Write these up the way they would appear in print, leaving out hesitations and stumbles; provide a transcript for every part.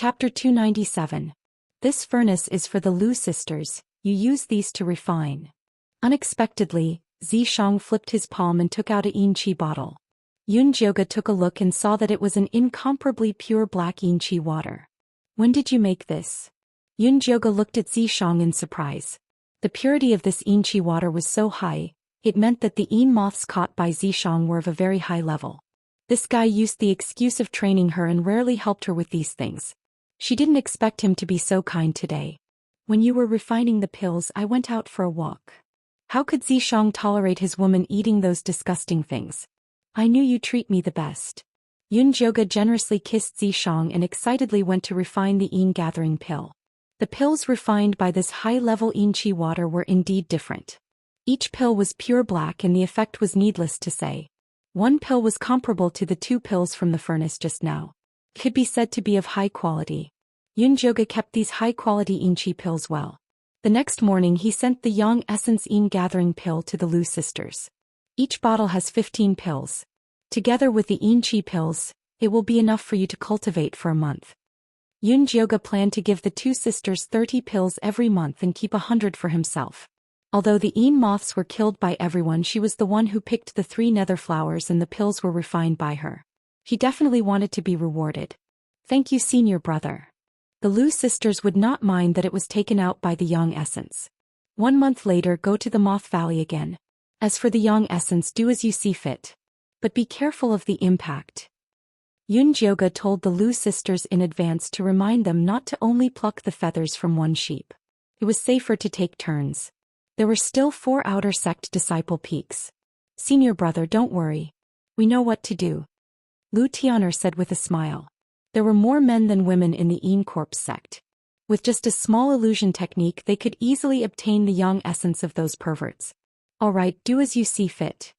Chapter 297. This furnace is for the Lu sisters, you use these to refine. Unexpectedly, Zhou flipped his palm and took out a yin qi bottle. Yun Jioga took a look and saw that it was an incomparably pure black yin qi water. When did you make this? Yun Jioga looked at Zhou in surprise. The purity of this yin qi water was so high, it meant that the yin moths caught by Zhou were of a very high level. This guy used the excuse of training her and rarely helped her with these things. She didn't expect him to be so kind today. When you were refining the pills, I went out for a walk. How could Zhou tolerate his woman eating those disgusting things? I knew you treat me the best. Yun Jioga generously kissed Zhou and excitedly went to refine the yin gathering pill. The pills refined by this high-level yin qi water were indeed different. Each pill was pure black and the effect was needless to say. One pill was comparable to the 2 pills from the furnace just now. Could be said to be of high quality. Yun Jioga kept these high-quality yin qi pills well. The next morning he sent the Yang Essence Yin Gathering pill to the Lu sisters. Each bottle has 15 pills. Together with the yin qi pills, it will be enough for you to cultivate for a month. Yun Jioga planned to give the 2 sisters 30 pills every month and keep 100 for himself. Although the yin moths were killed by everyone, she was the one who picked the 3 nether flowers and the pills were refined by her. He definitely wanted to be rewarded. Thank you, senior brother. The Lu sisters would not mind that it was taken out by the Yang essence. 1 month later, go to the Moth Valley again. As for the Yang essence, do as you see fit. But be careful of the impact. Yun Jioga told the Lu sisters in advance to remind them not to only pluck the feathers from one sheep. It was safer to take turns. There were still 4 outer sect disciple peaks. Senior brother, don't worry. We know what to do. Lu Tian'er said with a smile. There were more men than women in the Yin Corpse sect. With just a small illusion technique they could easily obtain the Yang essence of those perverts. All right, do as you see fit.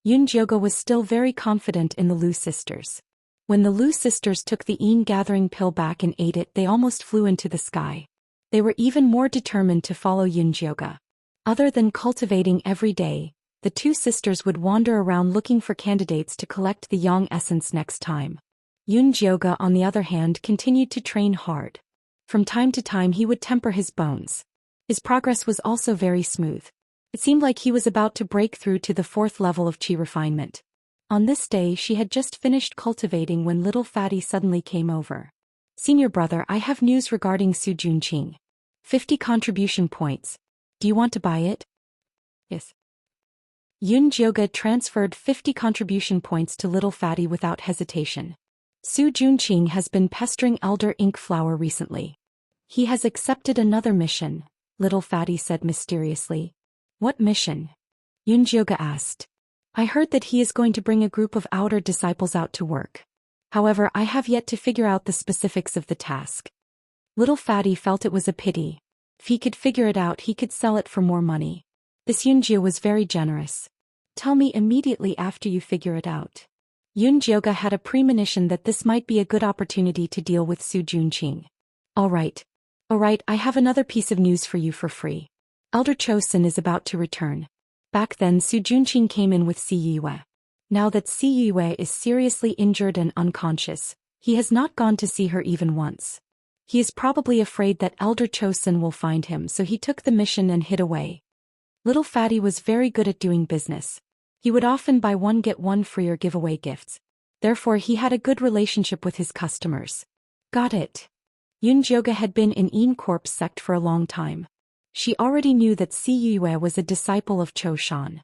Yun Jioga was still very confident in the Lu sisters. When the Lu sisters took the Yin gathering pill back and ate it, they almost flew into the sky. They were even more determined to follow Yun Jioga. Other than cultivating every day, the 2 sisters would wander around looking for candidates to collect the Yang essence next time. Yun Jioga, on the other hand, continued to train hard. From time to time he would temper his bones. His progress was also very smooth. It seemed like he was about to break through to the 4th level of qi refinement. On this day she had just finished cultivating when little Fatty suddenly came over. Senior brother, I have news regarding Su Junqing. 50 contribution points. Do you want to buy it? Yes. Yun Jioga transferred 50 contribution points to little Fatty without hesitation. Su Junqing has been pestering Elder Ink Flower recently. He has accepted another mission, little Fatty said mysteriously. What mission? Yun Jioga asked. I heard that he is going to bring a group of outer disciples out to work. However, I have yet to figure out the specifics of the task. Little Fatty felt it was a pity. If he could figure it out, he could sell it for more money. This Yunjia was very generous. Tell me immediately after you figure it out. Yun Jioga had a premonition that this might be a good opportunity to deal with Su Junqing. Alright, I have another piece of news for you for free. Elder Chosun is about to return. Back then Su Junqing came in with Si Yue. Now that Si Yue is seriously injured and unconscious, he has not gone to see her even once. He is probably afraid that Elder Chosun will find him, so he took the mission and hid away. Little Fatty was very good at doing business. He would often buy 1 get 1 free or give away gifts. Therefore he had a good relationship with his customers. Got it. Yun Jioga had been in Yin Corpse sect for a long time. She already knew that Si Yue was a disciple of Zhou Xian.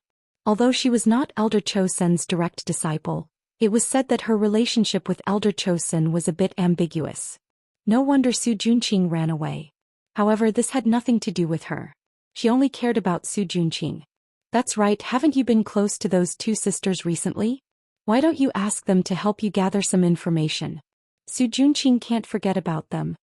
Although she was not Elder Chosun's direct disciple, it was said that her relationship with Elder Chosun was a bit ambiguous. No wonder Su Junqing ran away. However, this had nothing to do with her. She only cared about Su Junqing. That's right, haven't you been close to those 2 sisters recently? Why don't you ask them to help you gather some information? Su Junqing can't forget about them.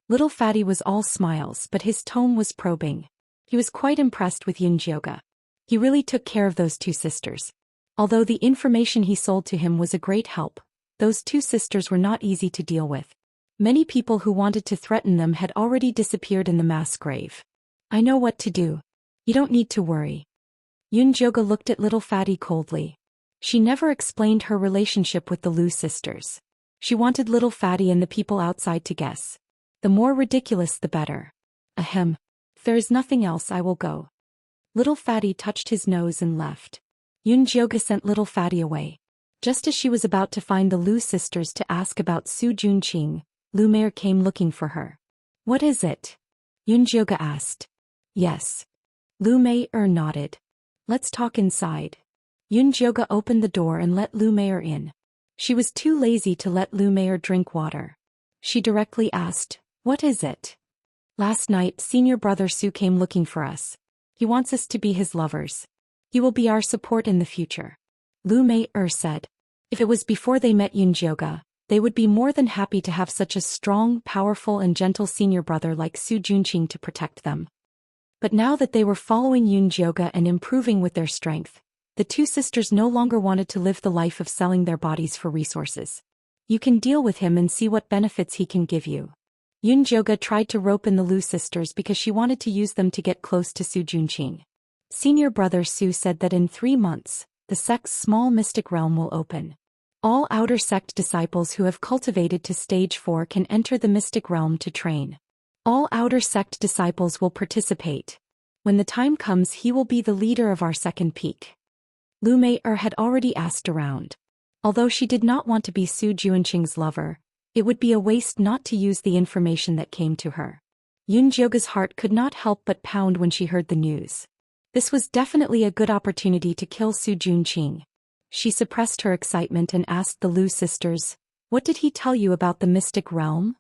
Little Fatty was all smiles, but his tone was probing. He was quite impressed with Yun Jioga. He really took care of those 2 sisters. Although the information he sold to him was a great help, those 2 sisters were not easy to deal with. Many people who wanted to threaten them had already disappeared in the mass grave. I know what to do. You don't need to worry. Yun Jioga looked at little Fatty coldly. She never explained her relationship with the Lu sisters. She wanted little Fatty and the people outside to guess. The more ridiculous the better. Ahem. If there is nothing else, I will go. Little Fatty touched his nose and left. Yunjioga sent little Fatty away. Just as she was about to find the Lu sisters to ask about Su Junqing, Lu Meier came looking for her. What is it? Yunjioga asked. Yes. Lu Meier nodded. Let's talk inside. Yunjioga opened the door and let Lu Meier in. She was too lazy to let Lu Meier drink water. She directly asked, what is it? Last night, senior brother Su came looking for us. He wants us to be his lovers. He will be our support in the future. Lu Meier said. If it was before they met Yunjioga, they would be more than happy to have such a strong, powerful and gentle senior brother like Su Junqing to protect them. But now that they were following Yunjioga and improving with their strength, the two sisters no longer wanted to live the life of selling their bodies for resources. You can deal with him and see what benefits he can give you. Yunjioga tried to rope in the Lu sisters because she wanted to use them to get close to Su Junqing. Senior brother Su said that in 3 months, the sect's small mystic realm will open. All outer sect disciples who have cultivated to stage 4 can enter the mystic realm to train. All outer sect disciples will participate. When the time comes, he will be the leader of our second peak. Lu Meier had already asked around. Although she did not want to be Su Junqing's lover, it would be a waste not to use the information that came to her. Yunjioga's heart could not help but pound when she heard the news. This was definitely a good opportunity to kill Su Junqing. She suppressed her excitement and asked the Lu sisters, what did he tell you about the mystic realm?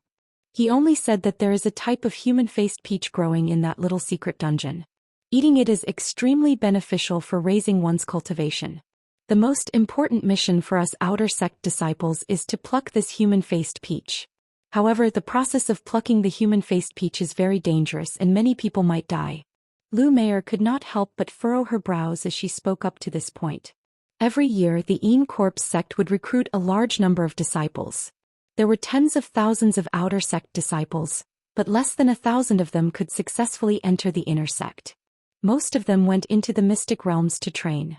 He only said that there is a type of human-faced peach growing in that little secret dungeon. Eating it is extremely beneficial for raising one's cultivation. The most important mission for us outer sect disciples is to pluck this human-faced peach. However, the process of plucking the human-faced peach is very dangerous and many people might die. Lu Meier could not help but furrow her brows as she spoke up to this point. Every year the Een Corpse sect would recruit a large number of disciples. There were tens of thousands of outer sect disciples, but less than 1,000 of them could successfully enter the inner sect. Most of them went into the mystic realms to train.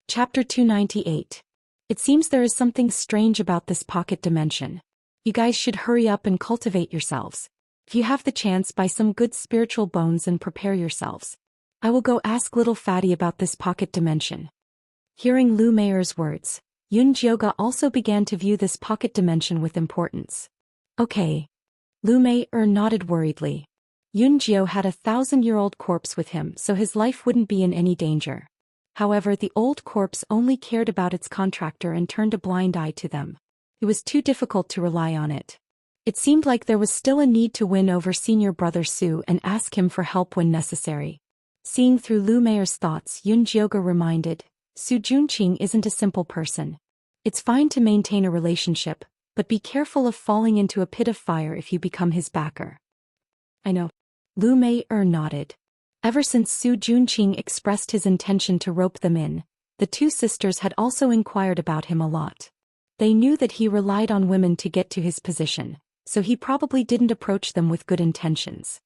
Chapter 298. It seems there is something strange about this pocket dimension. You guys should hurry up and cultivate yourselves. If you have the chance, buy some good spiritual bones and prepare yourselves. I will go ask little Fatty about this pocket dimension. Hearing Lu Meier's words, Yunjioga also began to view this pocket dimension with importance. Okay. Lu Meier nodded worriedly. Yunjio had a 1,000-year-old corpse with him, so his life wouldn't be in any danger. However, the old corpse only cared about its contractor and turned a blind eye to them. It was too difficult to rely on it. It seemed like there was still a need to win over senior brother Su and ask him for help when necessary. Seeing through Lu Meier's thoughts, Yunjioga reminded, Su Junqing isn't a simple person. It's fine to maintain a relationship, but be careful of falling into a pit of fire if you become his backer. I know. Lu Meier nodded. Ever since Su Junqing expressed his intention to rope them in, the two sisters had also inquired about him a lot. They knew that he relied on women to get to his position, so he probably didn't approach them with good intentions.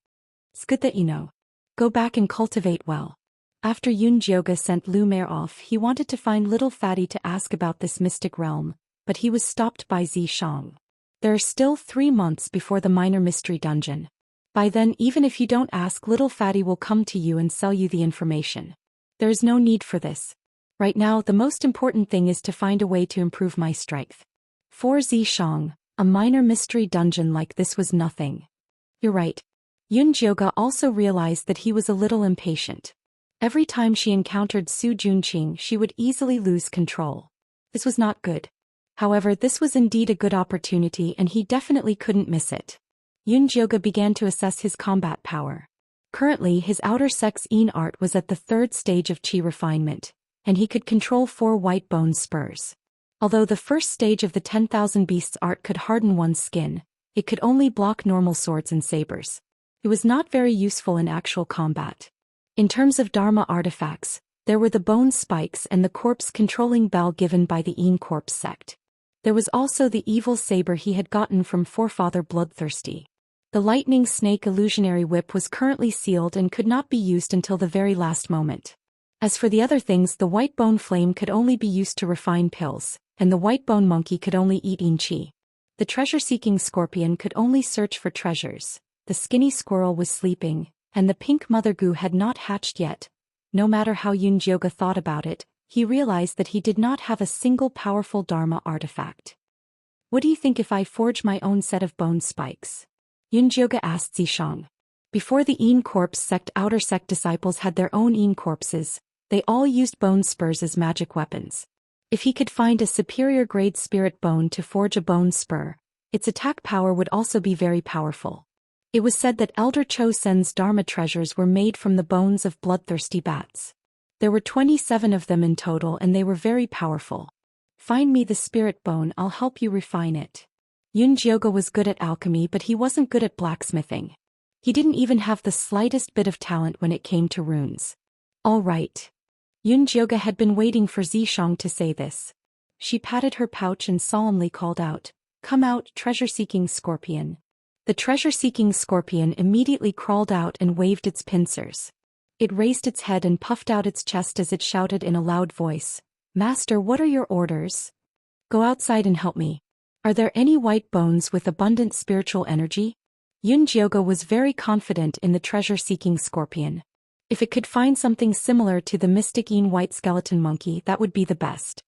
It's good that you know. Go back and cultivate well. After Yunjioga sent Lu Meier off, he wanted to find little Fatty to ask about this mystic realm, but he was stopped by Zhang. There are still 3 months before the minor mystery dungeon. By then, even if you don't ask, little Fatty will come to you and sell you the information. There is no need for this. Right now, the most important thing is to find a way to improve my strength. For Zhang, a minor mystery dungeon like this was nothing. You're right. Yunjioga also realized that he was a little impatient. Every time she encountered Su Junqing, she would easily lose control. This was not good. However, this was indeed a good opportunity and he definitely couldn't miss it. Yunjioga began to assess his combat power. Currently, his outer sex Een art was at the 3rd stage of chi refinement, and he could control 4 white bone spurs. Although the first stage of the 10,000 beasts art could harden one's skin, it could only block normal swords and sabers. It was not very useful in actual combat. In terms of Dharma artifacts, there were the bone spikes and the corpse-controlling bell given by the Een Corpse sect. There was also the evil saber he had gotten from forefather Bloodthirsty. The lightning snake illusionary whip was currently sealed and could not be used until the very last moment. As for the other things, the white bone flame could only be used to refine pills, and the white bone monkey could only eat inchi. The treasure-seeking scorpion could only search for treasures. The skinny squirrel was sleeping, and the pink mother goo had not hatched yet. No matter how Yunjioge thought about it, he realized that he did not have a single powerful Dharma artifact. What do you think if I forge my own set of bone spikes? Yunjioge asked Zishang. Before the Yin Corpse sect, outer sect disciples had their own Yin corpses. They all used bone spurs as magic weapons. If he could find a superior grade spirit bone to forge a bone spur, its attack power would also be very powerful. It was said that Elder Cho Sen's Dharma treasures were made from the bones of bloodthirsty bats. There were 27 of them in total, and they were very powerful. Find me the spirit bone, I'll help you refine it. Yunjioge was good at alchemy, but he wasn't good at blacksmithing. He didn't even have the slightest bit of talent when it came to runes. All right. Yunjioge had been waiting for Zishang to say this. She patted her pouch and solemnly called out, "Come out, treasure-seeking scorpion." The treasure-seeking scorpion immediately crawled out and waved its pincers. It raised its head and puffed out its chest as it shouted in a loud voice, "Master, what are your orders? Go outside and help me. Are there any white bones with abundant spiritual energy?" Yunjioge was very confident in the treasure-seeking scorpion. If it could find something similar to the mystic Yin white skeleton monkey, that would be the best.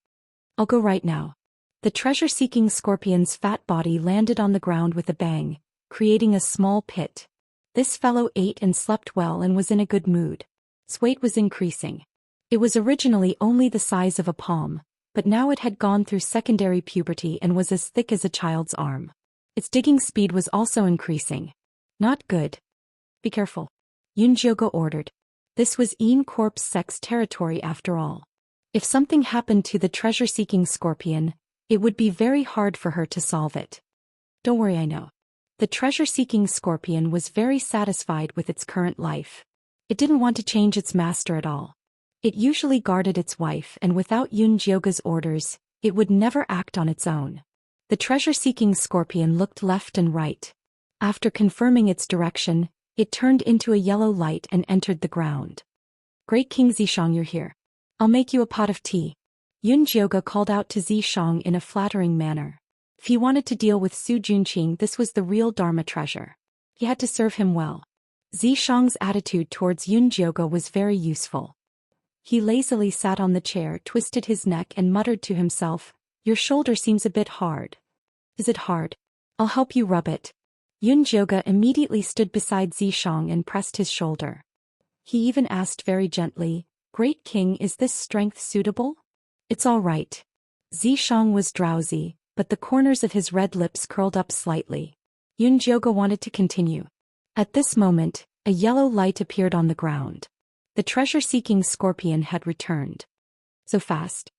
"I'll go right now." The treasure-seeking scorpion's fat body landed on the ground with a bang, creating a small pit. This fellow ate and slept well and was in a good mood. Its weight was increasing. It was originally only the size of a palm, but now it had gone through secondary puberty and was as thick as a child's arm. Its digging speed was also increasing. Not good. "Be careful," Yunjioge ordered. This was Yin Corpse sect's territory after all. If something happened to the treasure-seeking scorpion, it would be very hard for her to solve it. "Don't worry, I know." The treasure-seeking scorpion was very satisfied with its current life. It didn't want to change its master at all. It usually guarded its wife, and without Yunjioge's orders, it would never act on its own. The treasure-seeking scorpion looked left and right. After confirming its direction, it turned into a yellow light and entered the ground. "Great King Zishang, you're here. I'll make you a pot of tea." Yunjioge called out to Zishang in a flattering manner. If he wanted to deal with Su Junqing, this was the real Dharma treasure. He had to serve him well. Zishang's attitude towards Yunjioge was very useful. He lazily sat on the chair, twisted his neck and muttered to himself, "Your shoulder seems a bit hard." "Is it hard? I'll help you rub it." Yunjioge immediately stood beside Zishang and pressed his shoulder. He even asked very gently, "Great King, is this strength suitable?" "It's all right." Zishang was drowsy, but the corners of his red lips curled up slightly. Yunjioge wanted to continue. At this moment, a yellow light appeared on the ground. The treasure-seeking scorpion had returned. So fast.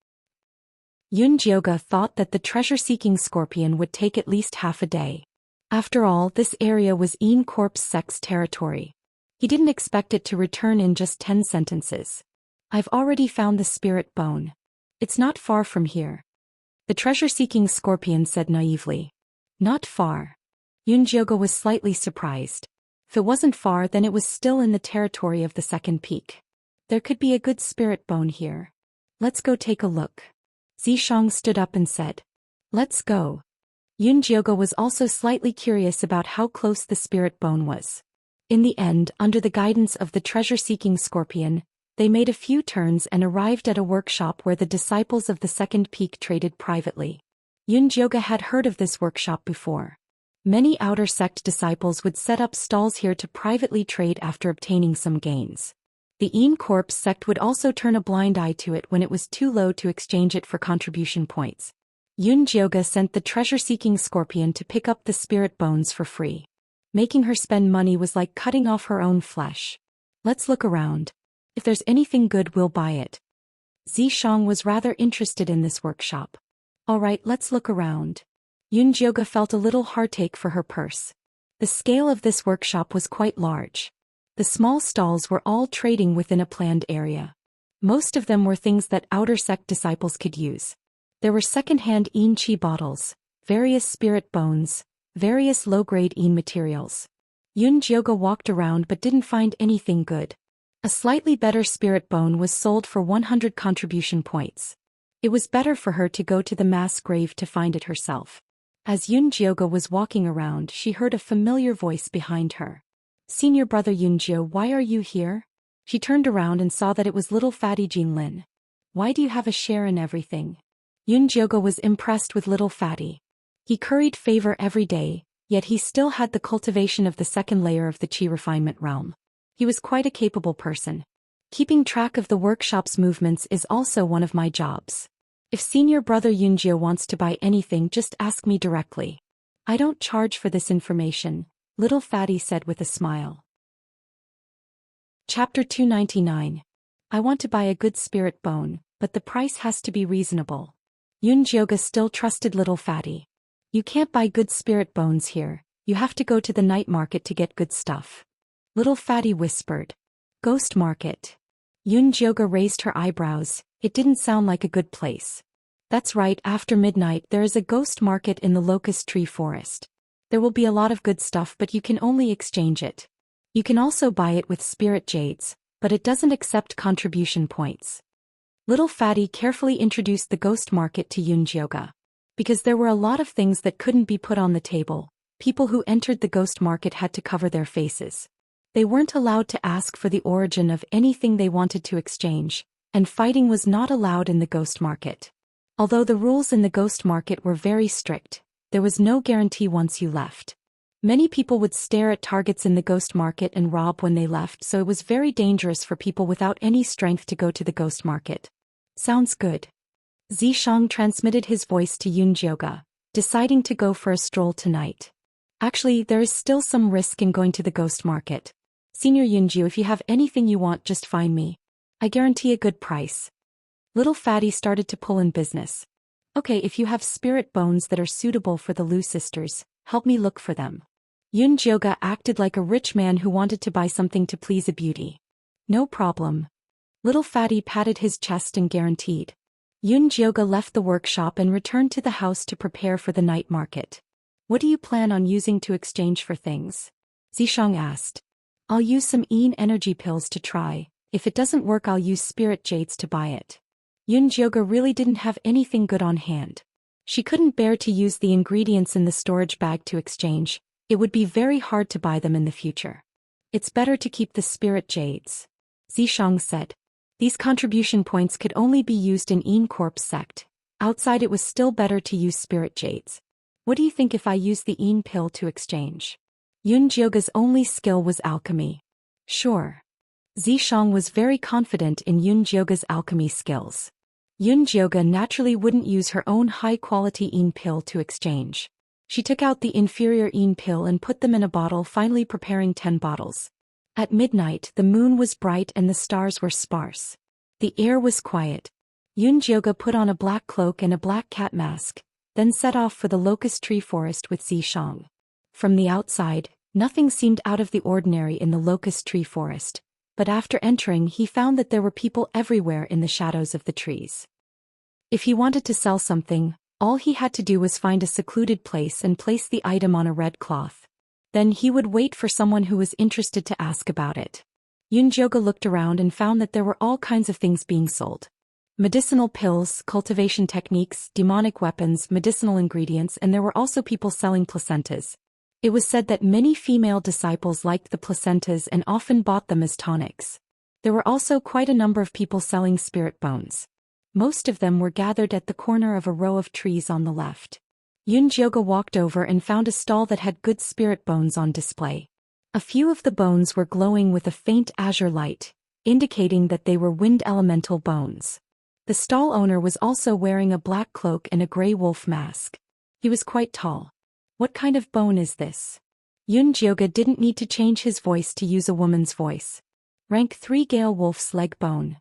Yunjioge thought that the treasure-seeking scorpion would take at least half a day. After all, this area was Yin Corpse sect's territory. He didn't expect it to return in just 10 sentences. "I've already found the spirit bone. It's not far from here," the treasure-seeking scorpion said naively. "Not far." Yunjioge was slightly surprised. If it wasn't far, then it was still in the territory of the second peak. There could be a good spirit bone here. "Let's go take a look." Zishang stood up and said, "Let's go." Yunjioge was also slightly curious about how close the spirit bone was. In the end, under the guidance of the treasure-seeking scorpion, they made a few turns and arrived at a workshop where the disciples of the second peak traded privately. Yunjioge had heard of this workshop before. Many outer sect disciples would set up stalls here to privately trade after obtaining some gains. The Yin Corpse sect would also turn a blind eye to it when it was too low to exchange it for contribution points. Yunjioge sent the treasure-seeking scorpion to pick up the spirit bones for free. Making her spend money was like cutting off her own flesh. "Let's look around. If there's anything good, we'll buy it." Zishang was rather interested in this workshop. "All right, let's look around." Yunjioge felt a little heartache for her purse. The scale of this workshop was quite large. The small stalls were all trading within a planned area. Most of them were things that outer sect disciples could use. There were second-hand Yin Qi bottles, various spirit bones, various low-grade Yin materials. Yunjioge walked around but didn't find anything good. A slightly better spirit bone was sold for 100 contribution points. It was better for her to go to the mass grave to find it herself. As Yunjioga was walking around, she heard a familiar voice behind her. "Senior brother Yunjio, why are you here?" She turned around and saw that it was little fatty Jinlin. "Why do you have a share in everything?" Yunjioga was impressed with little fatty. He curried favor every day, yet he still had the cultivation of the second layer of the Qi refinement realm. He was quite a capable person. Keeping track of the workshop's movements is also one of my jobs. If senior brother Yunjio wants to buy anything, just ask me directly. I don't charge for this information, little fatty said with a smile. Chapter 299. I want to buy a good spirit bone, but the price has to be reasonable. Yunjioga still trusted little fatty. You can't buy good spirit bones here, you have to go to the night market to get good stuff. Little fatty whispered. Ghost market. Yunjioga raised her eyebrows. It didn't sound like a good place. That's right, after midnight there is a ghost market in the locust tree forest. There will be a lot of good stuff, but you can only exchange it. You can also buy it with spirit jades, but it doesn't accept contribution points. Little fatty carefully introduced the ghost market to Yunjioga. Because there were a lot of things that couldn't be put on the table, people who entered the ghost market had to cover their faces. They weren't allowed to ask for the origin of anything they wanted to exchange, and fighting was not allowed in the ghost market. Although the rules in the ghost market were very strict, there was no guarantee once you left. Many people would stare at targets in the ghost market and rob when they left, so it was very dangerous for people without any strength to go to the ghost market. Sounds good. Xianxia transmitted his voice to Yunjioga, deciding to go for a stroll tonight. Actually, there is still some risk in going to the ghost market. Senior Yunjio, if you have anything you want, just find me. I guarantee a good price. Little fatty started to pull in business. Okay, if you have spirit bones that are suitable for the Lu sisters, help me look for them. Yunjioga acted like a rich man who wanted to buy something to please a beauty. No problem. Little fatty patted his chest and guaranteed. Yunjioga left the workshop and returned to the house to prepare for the night market. What do you plan on using to exchange for things? Xianxia asked. I'll use some energy pills to try. If it doesn't work, I'll use spirit jades to buy it. Yunjioga really didn't have anything good on hand. She couldn't bear to use the ingredients in the storage bag to exchange. It would be very hard to buy them in the future. It's better to keep the spirit jades. Xianxia said. These contribution points could only be used in Corp's sect. Outside it was still better to use spirit jades. What do you think if I use the pill to exchange? Yunjioga's only skill was alchemy. Sure. Xianxia was very confident in Yunjioga's alchemy skills. Yunjioga naturally wouldn't use her own high-quality pill to exchange. She took out the inferior pill and put them in a bottle, finally preparing 10 bottles. At midnight the moon was bright and the stars were sparse. The air was quiet. Yunjioga put on a black cloak and a black cat mask, then set off for the locust tree forest with Xianxia. From the outside, nothing seemed out of the ordinary in the locust tree forest, but after entering he found that there were people everywhere in the shadows of the trees. If he wanted to sell something, all he had to do was find a secluded place and place the item on a red cloth. Then he would wait for someone who was interested to ask about it. Yunjioga looked around and found that there were all kinds of things being sold. Medicinal pills, cultivation techniques, demonic weapons, medicinal ingredients, and there were also people selling placentas. It was said that many female disciples liked the placentas and often bought them as tonics. There were also quite a number of people selling spirit bones. Most of them were gathered at the corner of a row of trees on the left. Yunjioga walked over and found a stall that had good spirit bones on display. A few of the bones were glowing with a faint azure light, indicating that they were wind elemental bones. The stall owner was also wearing a black cloak and a gray wolf mask. He was quite tall. What kind of bone is this? Yunjioga didn't need to change his voice to use a woman's voice. Rank 3 Gale Wolf's leg bone.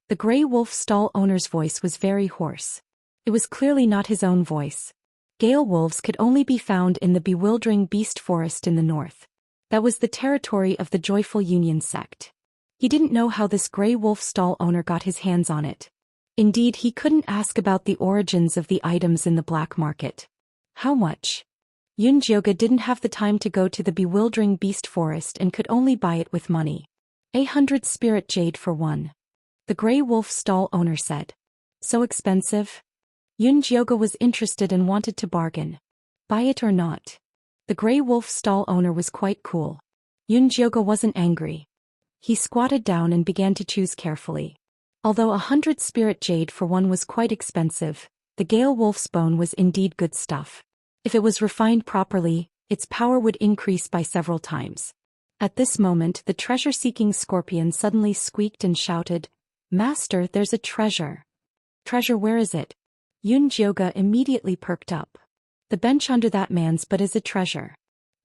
The gray wolf stall owner's voice was very hoarse. It was clearly not his own voice. Gale wolves could only be found in the bewildering beast forest in the north. That was the territory of the Joyful Union sect. He didn't know how this gray wolf stall owner got his hands on it. Indeed, he couldn't ask about the origins of the items in the black market. How much? Yunjioga didn't have the time to go to the bewildering beast forest and could only buy it with money. 100 spirit jade for one. The Grey Wolf stall owner said. So expensive? Yunjioge was interested and wanted to bargain. Buy it or not? The Grey Wolf stall owner was quite cool. Yunjioge wasn't angry. He squatted down and began to choose carefully. Although 100 spirit jade for one was quite expensive, the Gale Wolf's bone was indeed good stuff. If it was refined properly, its power would increase by several times. At this moment, the treasure-seeking scorpion suddenly squeaked and shouted, "Master, there's a treasure." "Treasure, where is it?" Yunjioge immediately perked up. "The bench under that man's but is a treasure."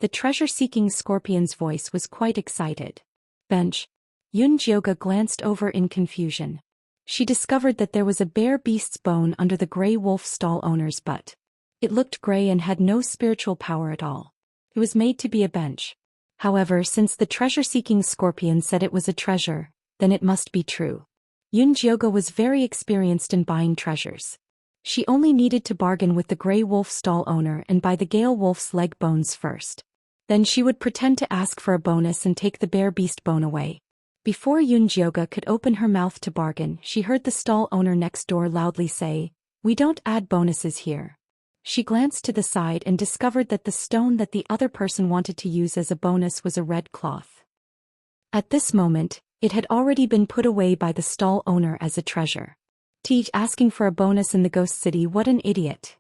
The treasure-seeking scorpion's voice was quite excited. "Bench?" Yunjioge glanced over in confusion. She discovered that there was a bare beast's bone under the Grey Wolf stall owner's butt. It looked grey and had no spiritual power at all. It was made to be a bench. However, since the treasure-seeking scorpion said it was a treasure, then it must be true. Yunjioge was very experienced in buying treasures. She only needed to bargain with the Grey Wolf stall owner and buy the Gale Wolf's leg bones first. Then she would pretend to ask for a bonus and take the bare beast bone away. Before Yunjioge could open her mouth to bargain, she heard the stall owner next door loudly say, "We don't add bonuses here." She glanced to the side and discovered that the stone that the other person wanted to use as a bonus was a red cloth. At this moment, it had already been put away by the stall owner as a treasure. Teach asking for a bonus in the ghost city, what an idiot.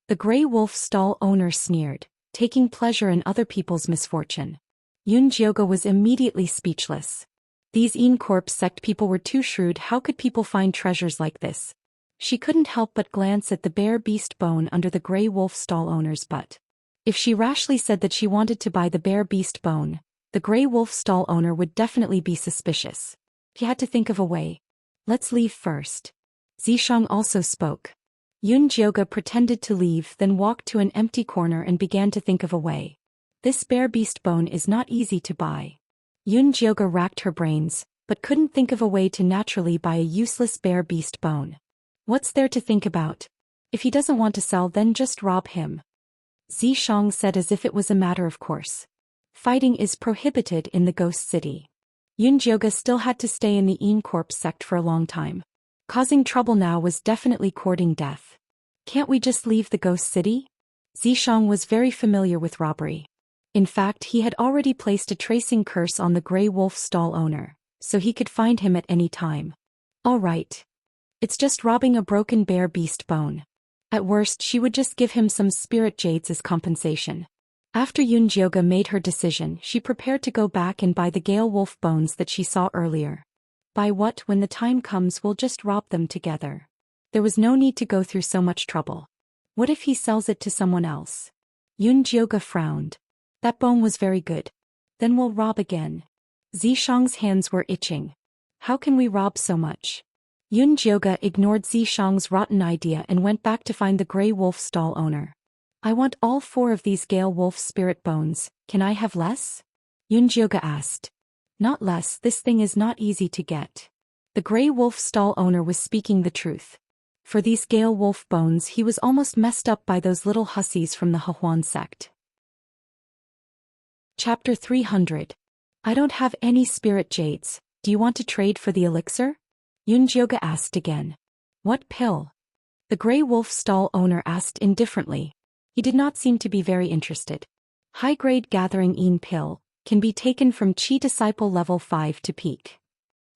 The Grey Wolf stall owner sneered, taking pleasure in other people's misfortune. Yunjioge was immediately speechless. These Corp sect people were too shrewd. How could people find treasures like this? She couldn't help but glance at the bare beast bone under the Grey Wolf stall owner's butt. If she rashly said that she wanted to buy the bare beast bone, the Grey Wolf stall owner would definitely be suspicious. He had to think of a way. "Let's leave first." Zishang also spoke. Yunjioge pretended to leave, then walked to an empty corner and began to think of a way. This bare beast bone is not easy to buy. Yunjioge racked her brains, but couldn't think of a way to naturally buy a useless bare beast bone. What's there to think about? If he doesn't want to sell, then just rob him. Zishang said as if it was a matter of course. Fighting is prohibited in the ghost city. Yunjioge still had to stay in the Corp sect for a long time. Causing trouble now was definitely courting death. Can't we just leave the ghost city? Zishang was very familiar with robbery. In fact, he had already placed a tracing curse on the Grey Wolf stall owner, so he could find him at any time. All right. It's just robbing a broken bare beast bone. At worst, she would just give him some spirit jades as compensation. After Yunjioge made her decision, she prepared to go back and buy the Gale Wolf bones that she saw earlier. Buy what? When the time comes, we'll just rob them together. There was no need to go through so much trouble. What if he sells it to someone else? Yunjioge frowned. That bone was very good. Then we'll rob again. Zishang's hands were itching. How can we rob so much? Yunjioge ignored Zishang's rotten idea and went back to find the Grey Wolf stall owner. "I want all 4 of these Gale Wolf spirit bones. Can I have less?" Yunjioge asked. "Not less. This thing is not easy to get." The Grey Wolf stall owner was speaking the truth. For these Gale Wolf bones, he was almost messed up by those little hussies from the Hehuan sect. Chapter 300. I don't have any spirit jades. Do you want to trade for the elixir? Yunjioge asked again. What pill? The Grey Wolf stall owner asked indifferently. He did not seem to be very interested. High-grade gathering pill can be taken from Chi Disciple level 5 to peak.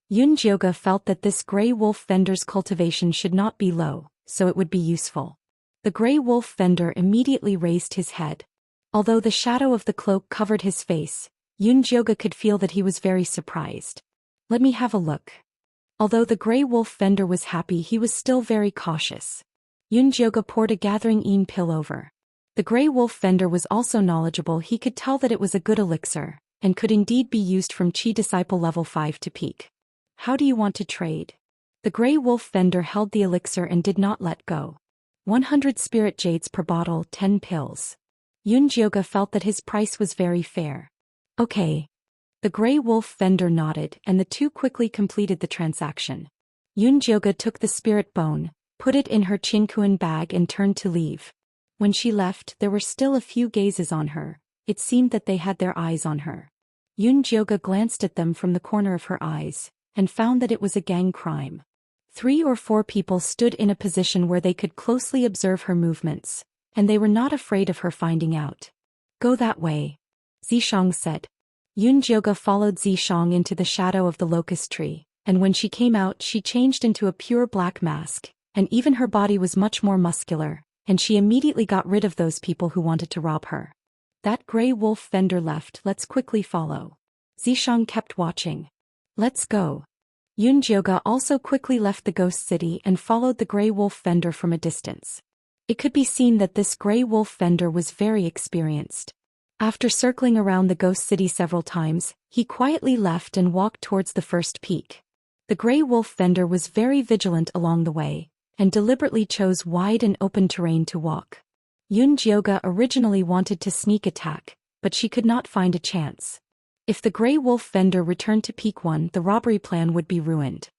Yunjioge felt that this Grey Wolf vendor's cultivation should not be low, so it would be useful. The Grey Wolf vendor immediately raised his head. Although the shadow of the cloak covered his face, Yunjioge could feel that he was very surprised. Let me have a look. Although the Grey Wolf vendor was happy, he was still very cautious. Yunjioge poured a gathering pill over. The Grey Wolf vendor was also knowledgeable. He could tell that it was a good elixir, and could indeed be used from Chi Disciple level 5 to peak. How do you want to trade? The Grey Wolf vendor held the elixir and did not let go. 100 spirit jades per bottle, 10 pills. Yunjioge felt that his price was very fair. Okay. The Grey Wolf vendor nodded, and the two quickly completed the transaction. Yunjioge took the spirit bone, put it in her Qingquan bag and turned to leave. When she left, there were still a few gazes on her. It seemed that they had their eyes on her. Jioge glanced at them from the corner of her eyes, and found that it was a gang crime. 3 or 4 people stood in a position where they could closely observe her movements, and they were not afraid of her finding out. Go that way, Zishang said. Jioge followed Zishang into the shadow of the locust tree, and when she came out she changed into a pure black mask, and even her body was much more muscular, and she immediately got rid of those people who wanted to rob her. That gray wolf vendor left, let's quickly follow. Zishang kept watching. Let's go. Jioge also quickly left the ghost city and followed the gray wolf vendor from a distance. It could be seen that this gray wolf vendor was very experienced. After circling around the ghost city several times, he quietly left and walked towards the first peak. The gray wolf vendor was very vigilant along the way, and deliberately chose wide and open terrain to walk. Jioge originally wanted to sneak attack, but she could not find a chance. If the gray wolf vendor returned to Peak 1, the robbery plan would be ruined.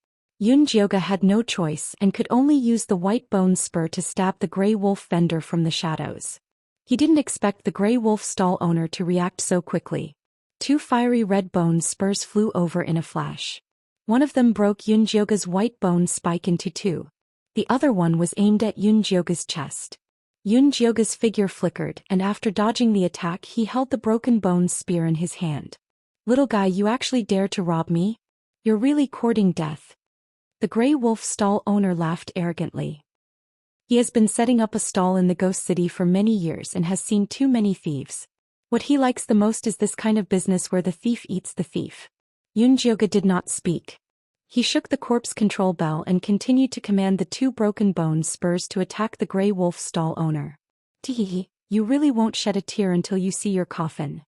Jioge had no choice and could only use the white bone spur to stab the gray wolf vendor from the shadows. He didn't expect the gray wolf stall owner to react so quickly. 2 fiery red bone spurs flew over in a flash. One of them broke Jioge's white bone spike into 2. The other one was aimed at Jioge's chest. Jioge's figure flickered, and after dodging the attack he held the broken bone spear in his hand. Little guy, you actually dare to rob me? You're really courting death. The gray wolf stall owner laughed arrogantly. He has been setting up a stall in the ghost city for many years and has seen too many thieves. What he likes the most is this kind of business where the thief eats the thief. Jioge did not speak. He shook the corpse control bell and continued to command the 2 broken bone spurs to attack the gray wolf stall owner. Tee, you really won't shed a tear until you see your coffin.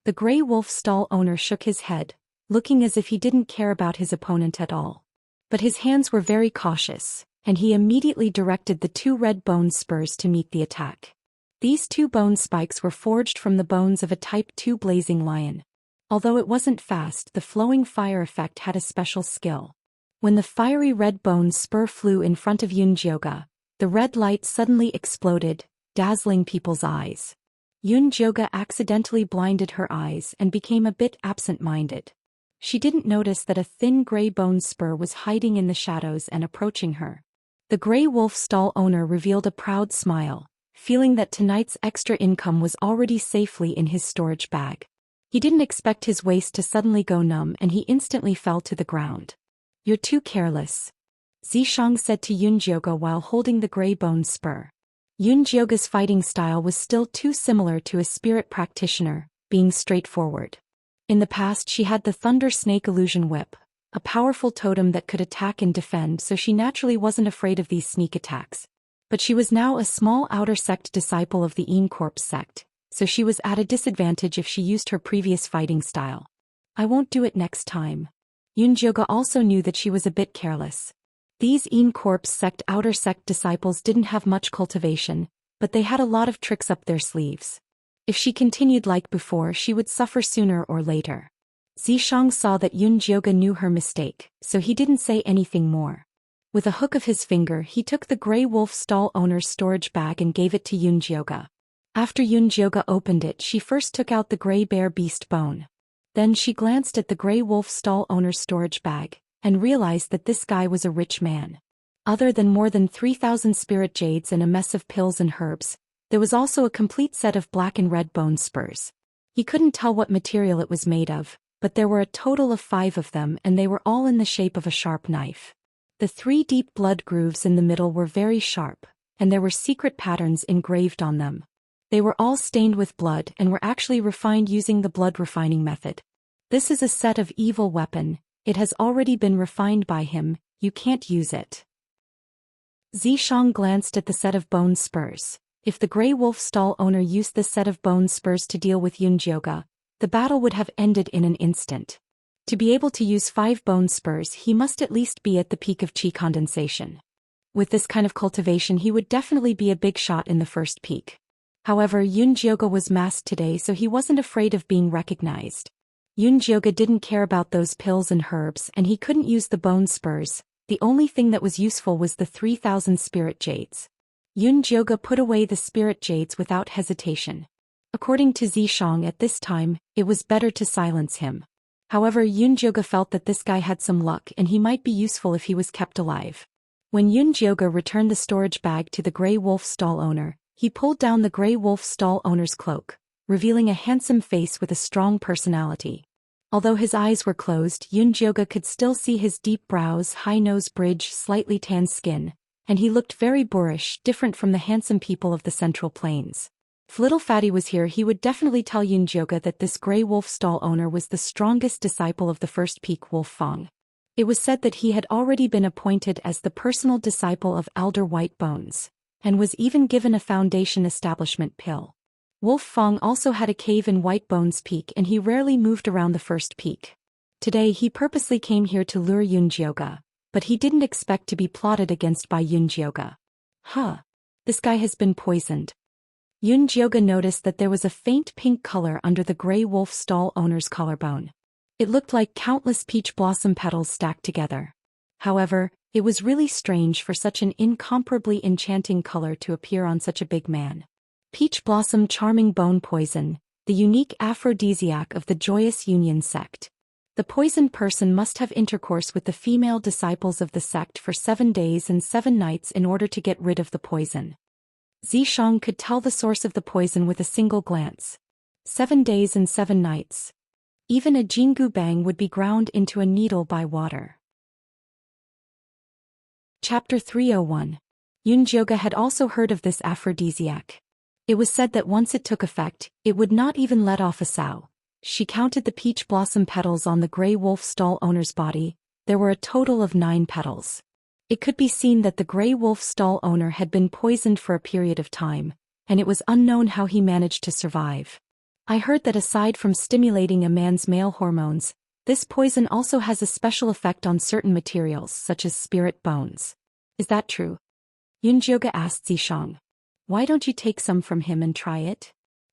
The gray wolf stall owner shook his head, looking as if he didn't care about his opponent at all. But his hands were very cautious, and he immediately directed the 2 red bone spurs to meet the attack. These 2 bone spikes were forged from the bones of a Type 2 blazing lion. Although it wasn't fast, the flowing fire effect had a special skill. When the fiery red bone spur flew in front of Jioge, the red light suddenly exploded, dazzling people's eyes. Jioge accidentally blinded her eyes and became a bit absent-minded. She didn't notice that a thin gray bone spur was hiding in the shadows and approaching her. The gray wolf stall owner revealed a proud smile, feeling that tonight's extra income was already safely in his storage bag. He didn't expect his waist to suddenly go numb and he instantly fell to the ground. You're too careless, Zishang said to Jioge while holding the gray bone spur. Jioge's fighting style was still too similar to a spirit practitioner, being straightforward. In the past she had the Thunder Snake Illusion Whip, a powerful totem that could attack and defend, so she naturally wasn't afraid of these sneak attacks. But she was now a small outer sect disciple of the Corpse sect, so she was at a disadvantage if she used her previous fighting style. I won't do it next time. Jioge also knew that she was a bit careless. These Corpse sect outer sect disciples didn't have much cultivation, but they had a lot of tricks up their sleeves. If she continued like before, she would suffer sooner or later. Zishang saw that Jioge knew her mistake, so he didn't say anything more. With a hook of his finger he took the gray wolf stall owner's storage bag and gave it to Jioge. After Jioge opened it, she first took out the gray bear beast bone. Then she glanced at the gray wolf stall owner's storage bag, and realized that this guy was a rich man. Other than more than 3,000 spirit jades and a mess of pills and herbs, there was also a complete set of black and red bone spurs. He couldn't tell what material it was made of, but there were a total of 5 of them and they were all in the shape of a sharp knife. The 3 deep blood grooves in the middle were very sharp, and there were secret patterns engraved on them. They were all stained with blood and were actually refined using the blood refining method. This is a set of evil weapon, it has already been refined by him, you can't use it. Zishang glanced at the set of bone spurs. If the gray wolf stall owner used this set of bone spurs to deal with Jioge, the battle would have ended in an instant. To be able to use 5 bone spurs he must at least be at the peak of chi condensation. With this kind of cultivation he would definitely be a big shot in the first peak. However, Jioge was masked today, so he wasn't afraid of being recognized. Jioge didn't care about those pills and herbs and he couldn't use the bone spurs, the only thing that was useful was the 3,000 spirit jades. Jioge put away the spirit jades without hesitation. According to Zishang at this time, it was better to silence him. However, Yunjioge felt that this guy had some luck and he might be useful if he was kept alive. When Yunjioge returned the storage bag to the Grey Wolf stall owner, he pulled down the Grey Wolf stall owner's cloak, revealing a handsome face with a strong personality. Although his eyes were closed, Yunjioge could still see his deep brows, high nose bridge, slightly tanned skin, and he looked very boorish, different from the handsome people of the Central Plains. If little Fatty was here, he would definitely tell Yunjioge that this Grey Wolf stall owner was the strongest disciple of the first peak Wolf Fang. It was said that he had already been appointed as the personal disciple of Elder White Bones, and was even given a foundation establishment pill. Wolf Fang also had a cave in White Bones Peak and he rarely moved around the first peak. Today he purposely came here to lure Yunjioge, but he didn't expect to be plotted against by Yunjioge. This guy has been poisoned. Yunjioge noticed that there was a faint pink color under the Grey Wolf stall owner's collarbone. It looked like countless peach blossom petals stacked together. However, it was really strange for such an incomparably enchanting color to appear on such a big man. Peach blossom charming bone poison, the unique aphrodisiac of the Joyous Union sect. The poisoned person must have intercourse with the female disciples of the sect for 7 days and 7 nights in order to get rid of the poison. Zishang could tell the source of the poison with a single glance. 7 days and 7 nights. Even a Jingu bang would be ground into a needle by water. Chapter 301. Yunjioge had also heard of this aphrodisiac. It was said that once it took effect, it would not even let off a sow. She counted the peach blossom petals on the Grey Wolf stall owner's body. There were a total of 9 petals. It could be seen that the Grey Wolf stall owner had been poisoned for a period of time, and it was unknown how he managed to survive. I heard that aside from stimulating a man's male hormones, this poison also has a special effect on certain materials such as spirit bones. Is that true? Yunjioge asked Zishang. Why don't you take some from him and try it?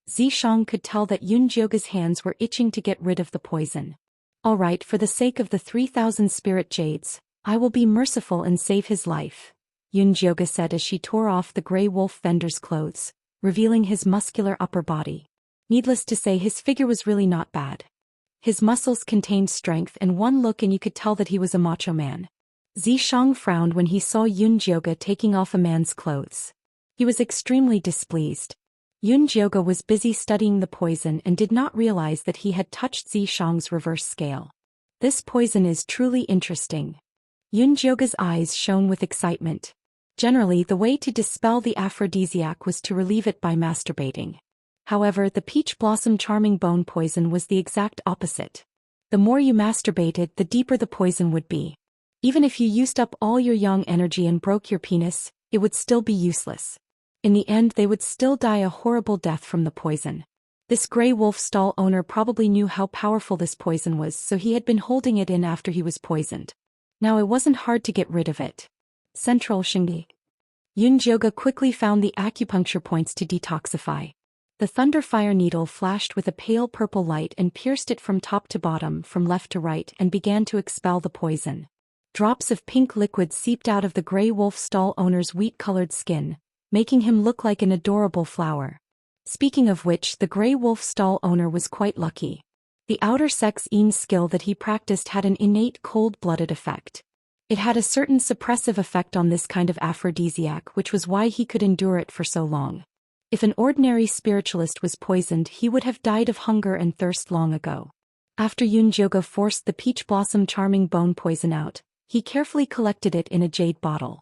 Zishang could tell that Yunjioge's hands were itching to get rid of the poison. All right, for the sake of the 3,000 spirit jades, I will be merciful and save his life, Yunjioge said as she tore off the Grey Wolf vendor's clothes, revealing his muscular upper body. Needless to say, his figure was really not bad. His muscles contained strength, and one look and you could tell that he was a macho man. Zishang frowned when he saw Yunjioge taking off a man's clothes. He was extremely displeased. Yunjioge was busy studying the poison and did not realize that he had touched Zishang's reverse scale. This poison is truly interesting. Yunjioge's eyes shone with excitement. Generally, the way to dispel the aphrodisiac was to relieve it by masturbating. However, the peach blossom charming bone poison was the exact opposite. The more you masturbated, the deeper the poison would be. Even if you used up all your yang energy and broke your penis, it would still be useless. In the end, they would still die a horrible death from the poison. This Grey Wolf stall owner probably knew how powerful this poison was, so he had been holding it in after he was poisoned. Now it wasn't hard to get rid of it. Central Xingdi. Yunjioge quickly found the acupuncture points to detoxify. The thunder fire needle flashed with a pale purple light and pierced it from top to bottom, from left to right, and began to expel the poison. Drops of pink liquid seeped out of the Grey Wolf stall owner's wheat-colored skin, making him look like an adorable flower. Speaking of which, the Grey Wolf stall owner was quite lucky. The outer sex skill that he practiced had an innate cold-blooded effect. It had a certain suppressive effect on this kind of aphrodisiac, which was why he could endure it for so long. If an ordinary spiritualist was poisoned, he would have died of hunger and thirst long ago. After Yunjioge forced the peach blossom charming bone poison out, he carefully collected it in a jade bottle.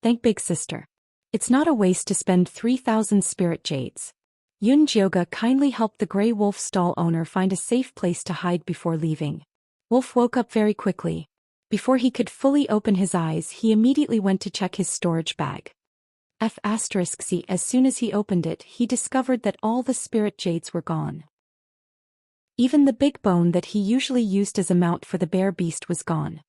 Thank Big Sister. It's not a waste to spend 3,000 spirit jades. Yunjioge kindly helped the Grey Wolf stall owner find a safe place to hide before leaving. Wolf woke up very quickly. Before he could fully open his eyes, he immediately went to check his storage bag. C. As soon as he opened it, he discovered that all the spirit jades were gone. Even the big bone that he usually used as a mount for the bear beast was gone.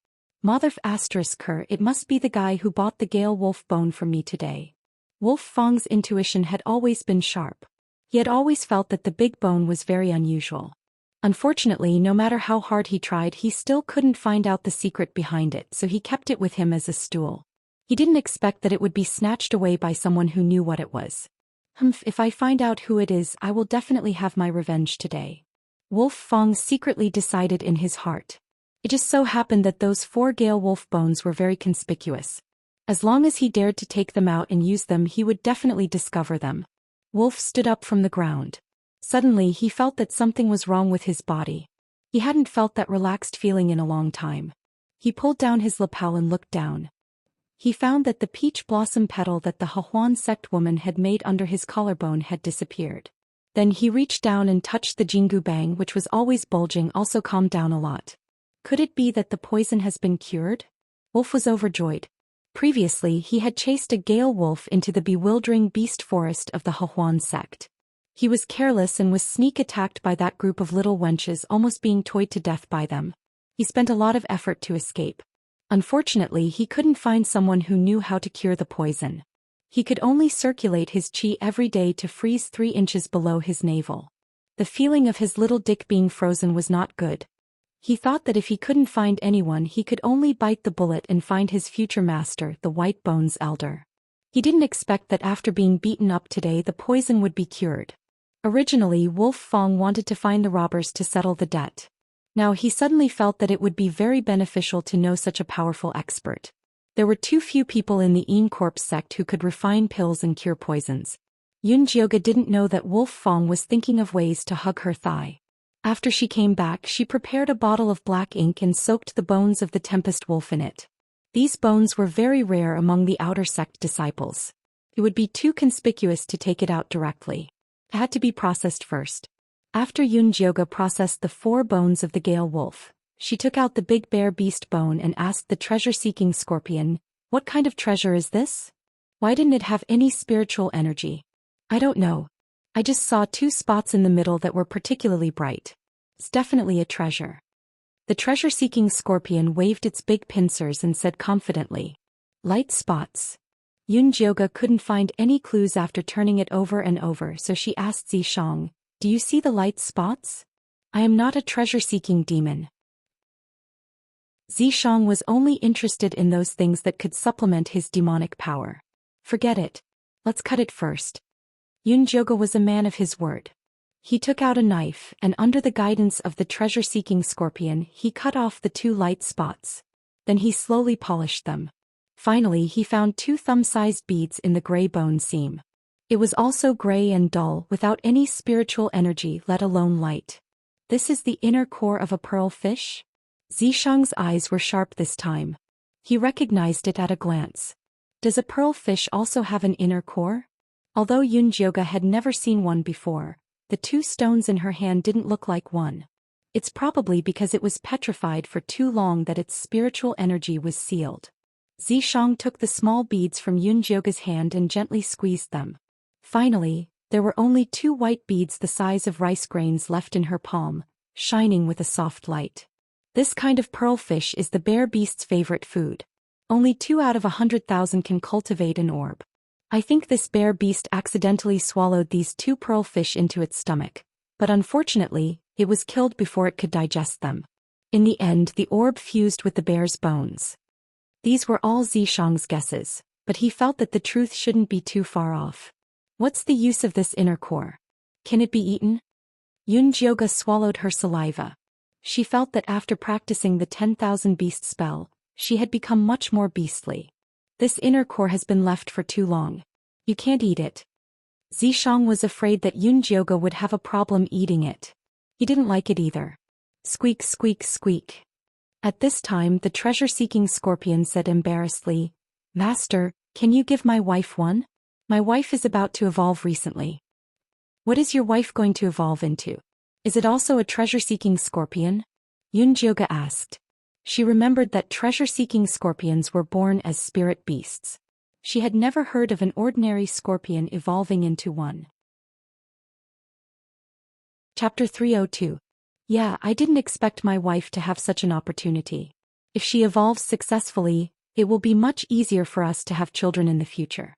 It must be the guy who bought the Gale Wolf bone from me today. Wolf Fang's intuition had always been sharp. He had always felt that the big bone was very unusual. Unfortunately, no matter how hard he tried, he still couldn't find out the secret behind it, so he kept it with him as a stool. He didn't expect that it would be snatched away by someone who knew what it was. Humph, if I find out who it is, I will definitely have my revenge today. Wolf Fong secretly decided in his heart. It just so happened that those 4 Gale wolf bones were very conspicuous. As long as he dared to take them out and use them, he would definitely discover them. Wolf stood up from the ground. Suddenly he felt that something was wrong with his body. He hadn't felt that relaxed feeling in a long time. He pulled down his lapel and looked down. He found that the peach blossom petal that the Hahuan sect woman had made under his collarbone had disappeared. Then he reached down and touched the Jingu Bang, which was always bulging, also calmed down a lot. Could it be that the poison has been cured? Wolf was overjoyed. Previously he had chased a Gale wolf into the bewildering beast forest of the Hahuan sect. He was careless and was sneak attacked by that group of little wenches, almost being toyed to death by them. He spent a lot of effort to escape. Unfortunately, he couldn't find someone who knew how to cure the poison. He could only circulate his qi every day to freeze 3 inches below his navel. The feeling of his little dick being frozen was not good. He thought that if he couldn't find anyone, he could only bite the bullet and find his future master, the White Bones Elder. He didn't expect that after being beaten up today the poison would be cured. Originally, Wolf Fong wanted to find the robbers to settle the debt. Now he suddenly felt that it would be very beneficial to know such a powerful expert. There were too few people in the Yin Corpse sect who could refine pills and cure poisons. Yun Jioga didn't know that Wolf Fong was thinking of ways to hug her thigh. After she came back, she prepared a bottle of black ink and soaked the bones of the Tempest Wolf in it. These bones were very rare among the outer sect disciples. It would be too conspicuous to take it out directly. It had to be processed first. After Yun Jioga processed the 4 bones of the Gale wolf, she took out the big bear beast bone and asked the treasure-seeking scorpion, "What kind of treasure is this? Why didn't it have any spiritual energy?" "I don't know. I just saw 2 spots in the middle that were particularly bright. It's definitely a treasure." The treasure-seeking scorpion waved its big pincers and said confidently, "Light spots." Yun Jioga couldn't find any clues after turning it over and over, so she asked Zishang, "Do you see the light spots? I am not a treasure-seeking demon." Zishang was only interested in those things that could supplement his demonic power. "Forget it. Let's cut it first." Yun Jioga was a man of his word. He took out a knife, and under the guidance of the treasure-seeking scorpion, he cut off the 2 light spots. Then he slowly polished them. Finally, he found 2 thumb-sized beads in the gray bone seam. It was also gray and dull, without any spiritual energy, let alone light. This is the inner core of a pearl fish? Zishang's eyes were sharp this time. He recognized it at a glance. Does a pearl fish also have an inner core? Although Yun Jioga had never seen one before, the 2 stones in her hand didn't look like one. It's probably because it was petrified for too long that its spiritual energy was sealed. Zishang took the small beads from Yun Jioga's hand and gently squeezed them. Finally, there were only 2 white beads the size of rice grains left in her palm, shining with a soft light. This kind of pearl fish is the bear beast's favorite food. Only 2 out of 100,000 can cultivate an orb. I think this bear beast accidentally swallowed these 2 pearl fish into its stomach, but unfortunately, it was killed before it could digest them. In the end, the orb fused with the bear's bones. These were all Zishang's guesses, but he felt that the truth shouldn't be too far off. What's the use of this inner core? Can it be eaten? Yun Jioga swallowed her saliva. She felt that after practicing the 10,000 beast spell, she had become much more beastly. This inner core has been left for too long. You can't eat it. Zishang was afraid that Yun Jioga would have a problem eating it. He didn't like it either. Squeak, squeak, squeak. At this time, the treasure-seeking scorpion said embarrassedly, "Master, can you give my wife one? My wife is about to evolve recently." "What is your wife going to evolve into? Is it also a treasure-seeking scorpion?" Yun Jioga asked. She remembered that treasure-seeking scorpions were born as spirit beasts. She had never heard of an ordinary scorpion evolving into one. Chapter 302. Yeah, I didn't expect my wife to have such an opportunity. If she evolves successfully, it will be much easier for us to have children in the future.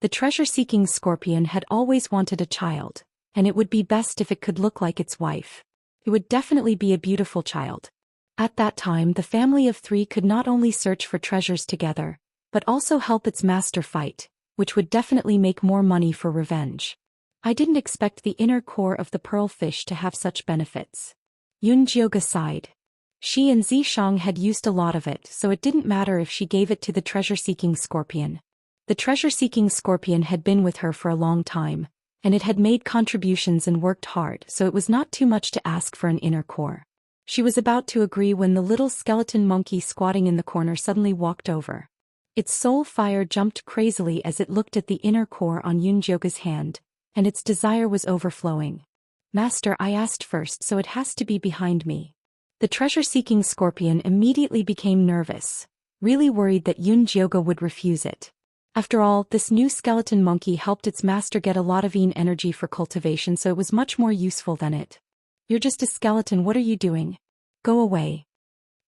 The treasure-seeking scorpion had always wanted a child, and it would be best if it could look like its wife. It would definitely be a beautiful child. At that time, the family of 3 could not only search for treasures together, but also help its master fight, which would definitely make more money for revenge. I didn't expect the inner core of the pearl fish to have such benefits. Yun Jioge sighed. She and Zishang had used a lot of it, so it didn't matter if she gave it to the treasure-seeking scorpion. The treasure-seeking scorpion had been with her for a long time, and it had made contributions and worked hard, so it was not too much to ask for an inner core. She was about to agree when the little skeleton monkey squatting in the corner suddenly walked over. Its soul fire jumped crazily as it looked at the inner core on Yun Jioge's hand, and its desire was overflowing. Master, I asked first, so it has to be behind me. The treasure-seeking scorpion immediately became nervous, really worried that Yun Jioge would refuse it. After all, this new skeleton monkey helped its master get a lot of yin energy for cultivation, so it was much more useful than it. You're just a skeleton, what are you doing? Go away.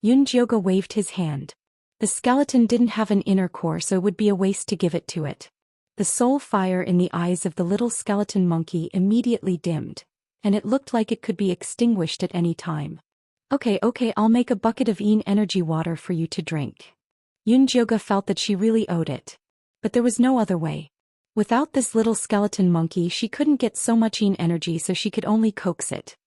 Yun Jioge waved his hand. The skeleton didn't have an inner core, so it would be a waste to give it to it. The soul fire in the eyes of the little skeleton monkey immediately dimmed, and it looked like it could be extinguished at any time. Okay, I'll make a bucket of yin energy water for you to drink. Yun Jioge felt that she really owed it. But there was no other way. Without this little skeleton monkey, she couldn't get so much yin energy, so she could only coax it.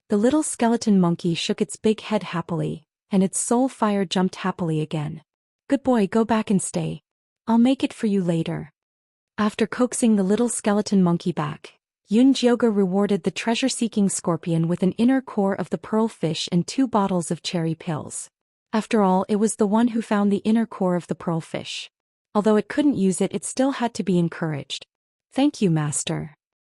The little skeleton monkey shook its big head happily, and its soul fire jumped happily again. Good boy, go back and stay. I'll make it for you later. After coaxing the little skeleton monkey back, Yun Jioge rewarded the treasure-seeking scorpion with an inner core of the pearl fish and 2 bottles of cherry pills. After all, it was the one who found the inner core of the pearl fish. Although it couldn't use it, it still had to be encouraged. Thank you, master.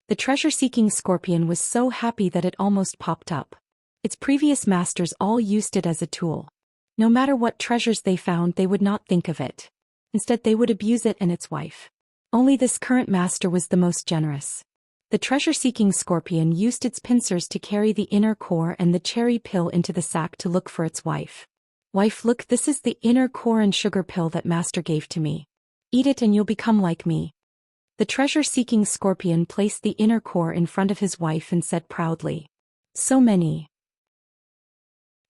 The treasure-seeking scorpion was so happy that it almost popped up. Its previous masters all used it as a tool. No matter what treasures they found, they would not think of it. Instead, they would abuse it and its wife. Only this current master was the most generous. The treasure-seeking scorpion used its pincers to carry the inner core and the cherry pill into the sack to look for its wife. Wife, look, this is the inner core and sugar pill that master gave to me. Eat it and you'll become like me. The treasure-seeking scorpion placed the inner core in front of his wife and said proudly. So many.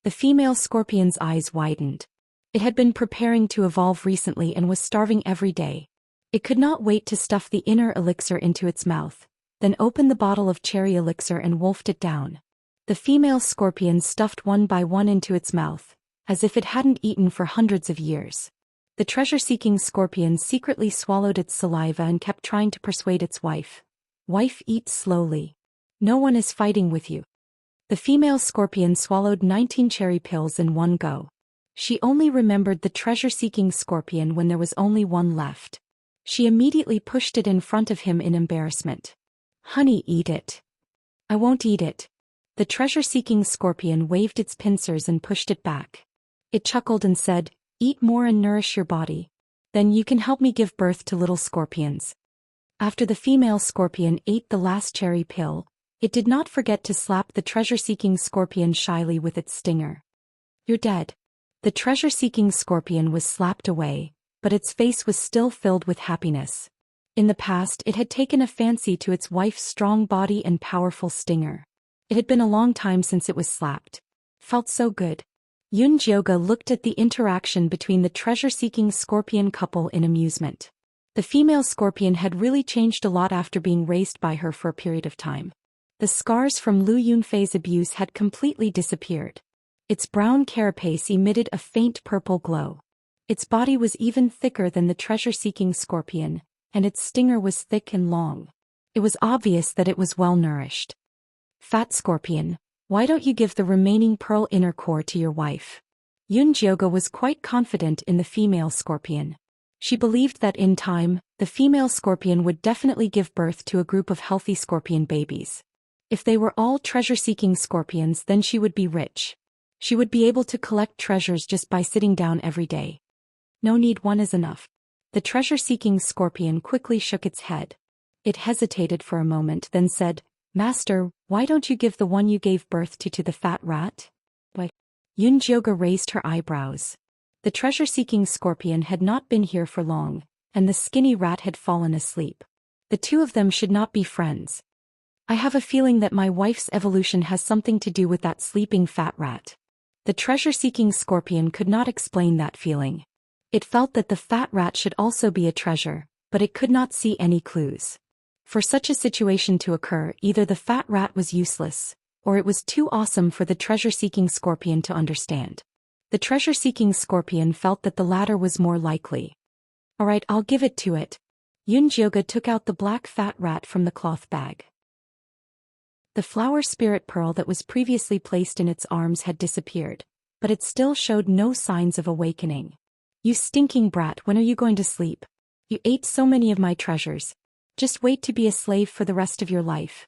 The female scorpion's eyes widened. It had been preparing to evolve recently and was starving every day. It could not wait to stuff the inner elixir into its mouth, then open the bottle of cherry elixir and wolfed it down. The female scorpion stuffed one by one into its mouth, as if it hadn't eaten for hundreds of years. The treasure-seeking scorpion secretly swallowed its saliva and kept trying to persuade its wife. Wife, eat slowly. No one is fighting with you. The female scorpion swallowed 19 cherry pills in one go. She only remembered the treasure-seeking scorpion when there was only one left. She immediately pushed it in front of him in embarrassment. Honey, eat it. I won't eat it. The treasure-seeking scorpion waved its pincers and pushed it back. It chuckled and said, eat more and nourish your body. Then you can help me give birth to little scorpions. After the female scorpion ate the last cherry pill, it did not forget to slap the treasure-seeking scorpion shyly with its stinger. You're dead. The treasure-seeking scorpion was slapped away, but its face was still filled with happiness. In the past, it had taken a fancy to its wife's strong body and powerful stinger. It had been a long time since it was slapped. Felt so good. Yun Jioge looked at the interaction between the treasure-seeking scorpion couple in amusement. The female scorpion had really changed a lot after being raised by her for a period of time. The scars from Lu Yunfei's abuse had completely disappeared. Its brown carapace emitted a faint purple glow. Its body was even thicker than the treasure-seeking scorpion, and its stinger was thick and long. It was obvious that it was well-nourished. Fat scorpion, why don't you give the remaining pearl inner core to your wife? Yun Jioge was quite confident in the female scorpion. She believed that in time, the female scorpion would definitely give birth to a group of healthy scorpion babies. If they were all treasure-seeking scorpions, then she would be rich. She would be able to collect treasures just by sitting down every day. No need, one is enough. The treasure-seeking scorpion quickly shook its head. It hesitated for a moment, then said, Master, why don't you give the one you gave birth to the fat rat? Why? Yun Jioge raised her eyebrows. The treasure-seeking scorpion had not been here for long, and the skinny rat had fallen asleep. The two of them should not be friends. I have a feeling that my wife's evolution has something to do with that sleeping fat rat. The treasure-seeking scorpion could not explain that feeling. It felt that the fat rat should also be a treasure, but it could not see any clues. For such a situation to occur, either the fat rat was useless, or it was too awesome for the treasure-seeking scorpion to understand. The treasure-seeking scorpion felt that the latter was more likely. Alright, I'll give it to it. Yunjioge took out the black fat rat from the cloth bag. The flower spirit pearl that was previously placed in its arms had disappeared, but it still showed no signs of awakening. You stinking brat, when are you going to sleep? You ate so many of my treasures. Just wait to be a slave for the rest of your life.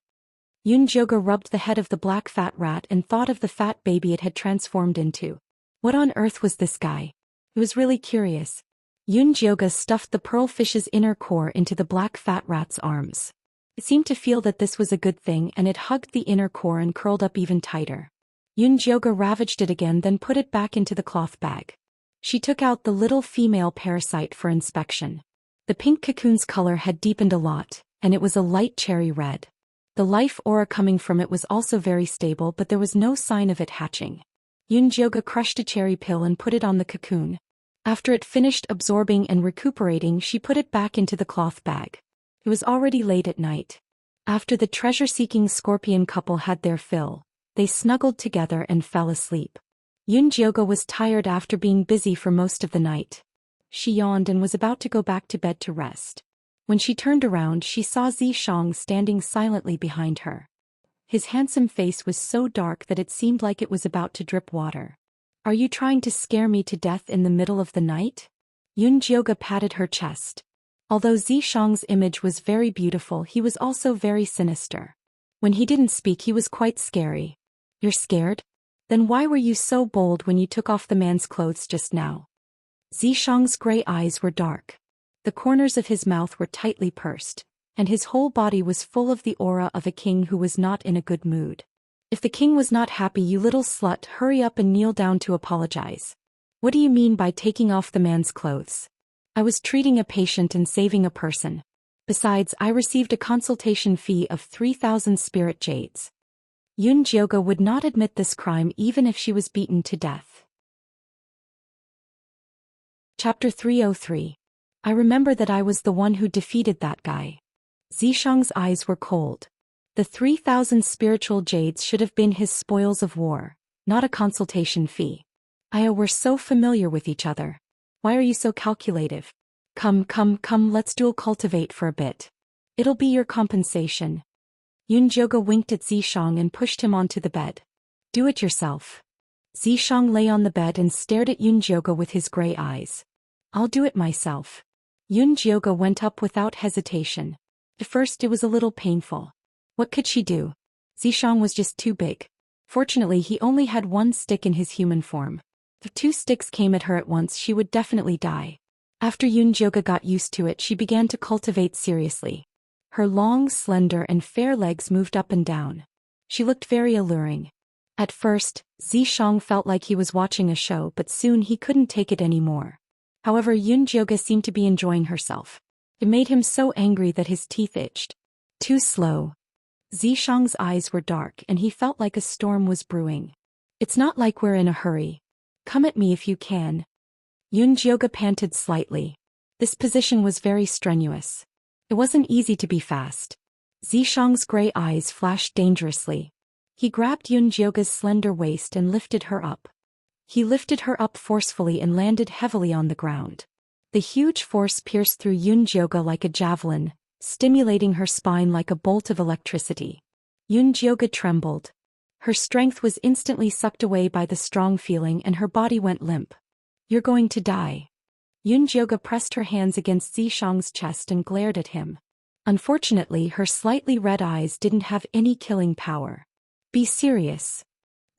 Yunjioge rubbed the head of the black fat rat and thought of the fat baby it had transformed into. What on earth was this guy? He was really curious. Yunjioge stuffed the pearlfish's inner core into the black fat rat's arms. It seemed to feel that this was a good thing, and it hugged the inner core and curled up even tighter. Yunjioge ravaged it again, then put it back into the cloth bag. She took out the little female parasite for inspection. The pink cocoon's color had deepened a lot, and it was a light cherry red. The life aura coming from it was also very stable, but there was no sign of it hatching. Yunjioge crushed a cherry pill and put it on the cocoon. After it finished absorbing and recuperating, she put it back into the cloth bag. It was already late at night. After the treasure-seeking scorpion couple had their fill, they snuggled together and fell asleep. Yunjioge was tired after being busy for most of the night. She yawned and was about to go back to bed to rest. When she turned around, she saw Xianxia standing silently behind her. His handsome face was so dark that it seemed like it was about to drip water. Are you trying to scare me to death in the middle of the night? Yunjioge patted her chest. Although Xianxia's image was very beautiful, he was also very sinister. When he didn't speak, he was quite scary. You're scared? Then why were you so bold when you took off the man's clothes just now? Xianxia's gray eyes were dark. The corners of his mouth were tightly pursed, and his whole body was full of the aura of a king who was not in a good mood. If the king was not happy, you little slut, hurry up and kneel down to apologize. What do you mean by taking off the man's clothes? I was treating a patient and saving a person. Besides, I received a consultation fee of 3,000 spirit jades. Yunjioge would not admit this crime even if she was beaten to death. Chapter 303. I remember that I was the one who defeated that guy. Xianxia's eyes were cold. The 3,000 spiritual jades should have been his spoils of war, not a consultation fee. We're so familiar with each other. Why are you so calculative? Come, let's dual cultivate for a bit. It'll be your compensation. Yunjioge winked at Xianxia and pushed him onto the bed. Do it yourself. Xianxia lay on the bed and stared at Yunjioge with his gray eyes. I'll do it myself. Yunjioge went up without hesitation. At first it was a little painful. What could she do? Xianxia was just too big. Fortunately, he only had one stick in his human form. If 2 sticks came at her at once, she would definitely die. After Yunjioge got used to it, she began to cultivate seriously. Her long, slender and fair legs moved up and down. She looked very alluring. At first, Xianxia felt like he was watching a show, but soon he couldn't take it anymore. However, Yunjioge seemed to be enjoying herself. It made him so angry that his teeth itched. Too slow. Xianxia's eyes were dark and he felt like a storm was brewing. It's not like we're in a hurry. Come at me if you can. Yunjioge panted slightly. This position was very strenuous. It wasn't easy to be fast. Xianxia's gray eyes flashed dangerously. He grabbed Yunjioge's slender waist and lifted her up. He lifted her up forcefully and landed heavily on the ground. The huge force pierced through Yunjioge like a javelin, stimulating her spine like a bolt of electricity. Yunjioge trembled. Her strength was instantly sucked away by the strong feeling and her body went limp. You're going to die. Yunjioge pressed her hands against Xianxia's chest and glared at him. Unfortunately, her slightly red eyes didn't have any killing power. Be serious.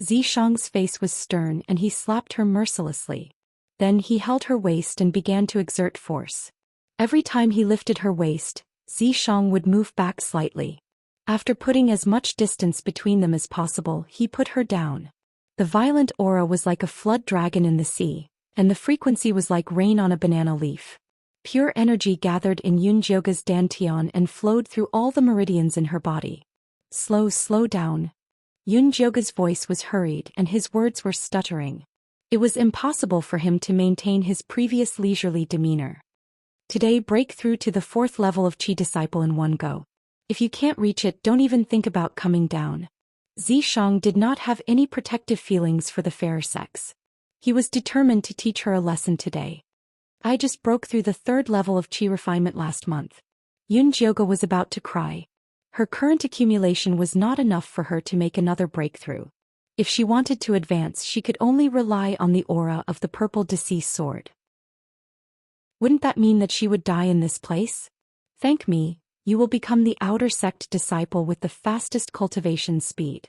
Xianxia's face was stern and he slapped her mercilessly. Then he held her waist and began to exert force. Every time he lifted her waist, Xianxia would move back slightly. After putting as much distance between them as possible, he put her down. The violent aura was like a flood dragon in the sea, and the frequency was like rain on a banana leaf. Pure energy gathered in Yunjioge's dantian and flowed through all the meridians in her body. Slow down. Yunjioge's voice was hurried and his words were stuttering. It was impossible for him to maintain his previous leisurely demeanor. Today break through to the 4th level of Qi disciple in one go. If you can't reach it, don't even think about coming down. Xianxia did not have any protective feelings for the fairer sex. He was determined to teach her a lesson today. I just broke through the 3rd level of Qi refinement last month. Yunjioge was about to cry. Her current accumulation was not enough for her to make another breakthrough. If she wanted to advance, she could only rely on the aura of the purple deceased sword. Wouldn't that mean that she would die in this place? Thank me, you will become the outer sect disciple with the fastest cultivation speed.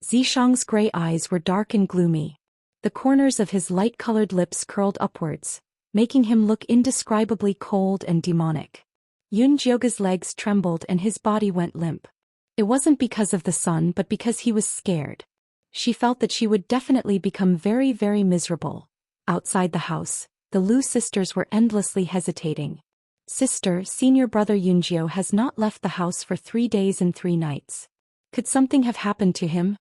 Xianxia's gray eyes were dark and gloomy. The corners of his light-colored lips curled upwards, making him look indescribably cold and demonic. Yunjioge's legs trembled and his body went limp. It wasn't because of the sun but because he was scared. She felt that she would definitely become very, very miserable. Outside the house, the Lu sisters were endlessly hesitating. Sister, senior brother Yunjio has not left the house for 3 days and 3 nights. Could something have happened to him?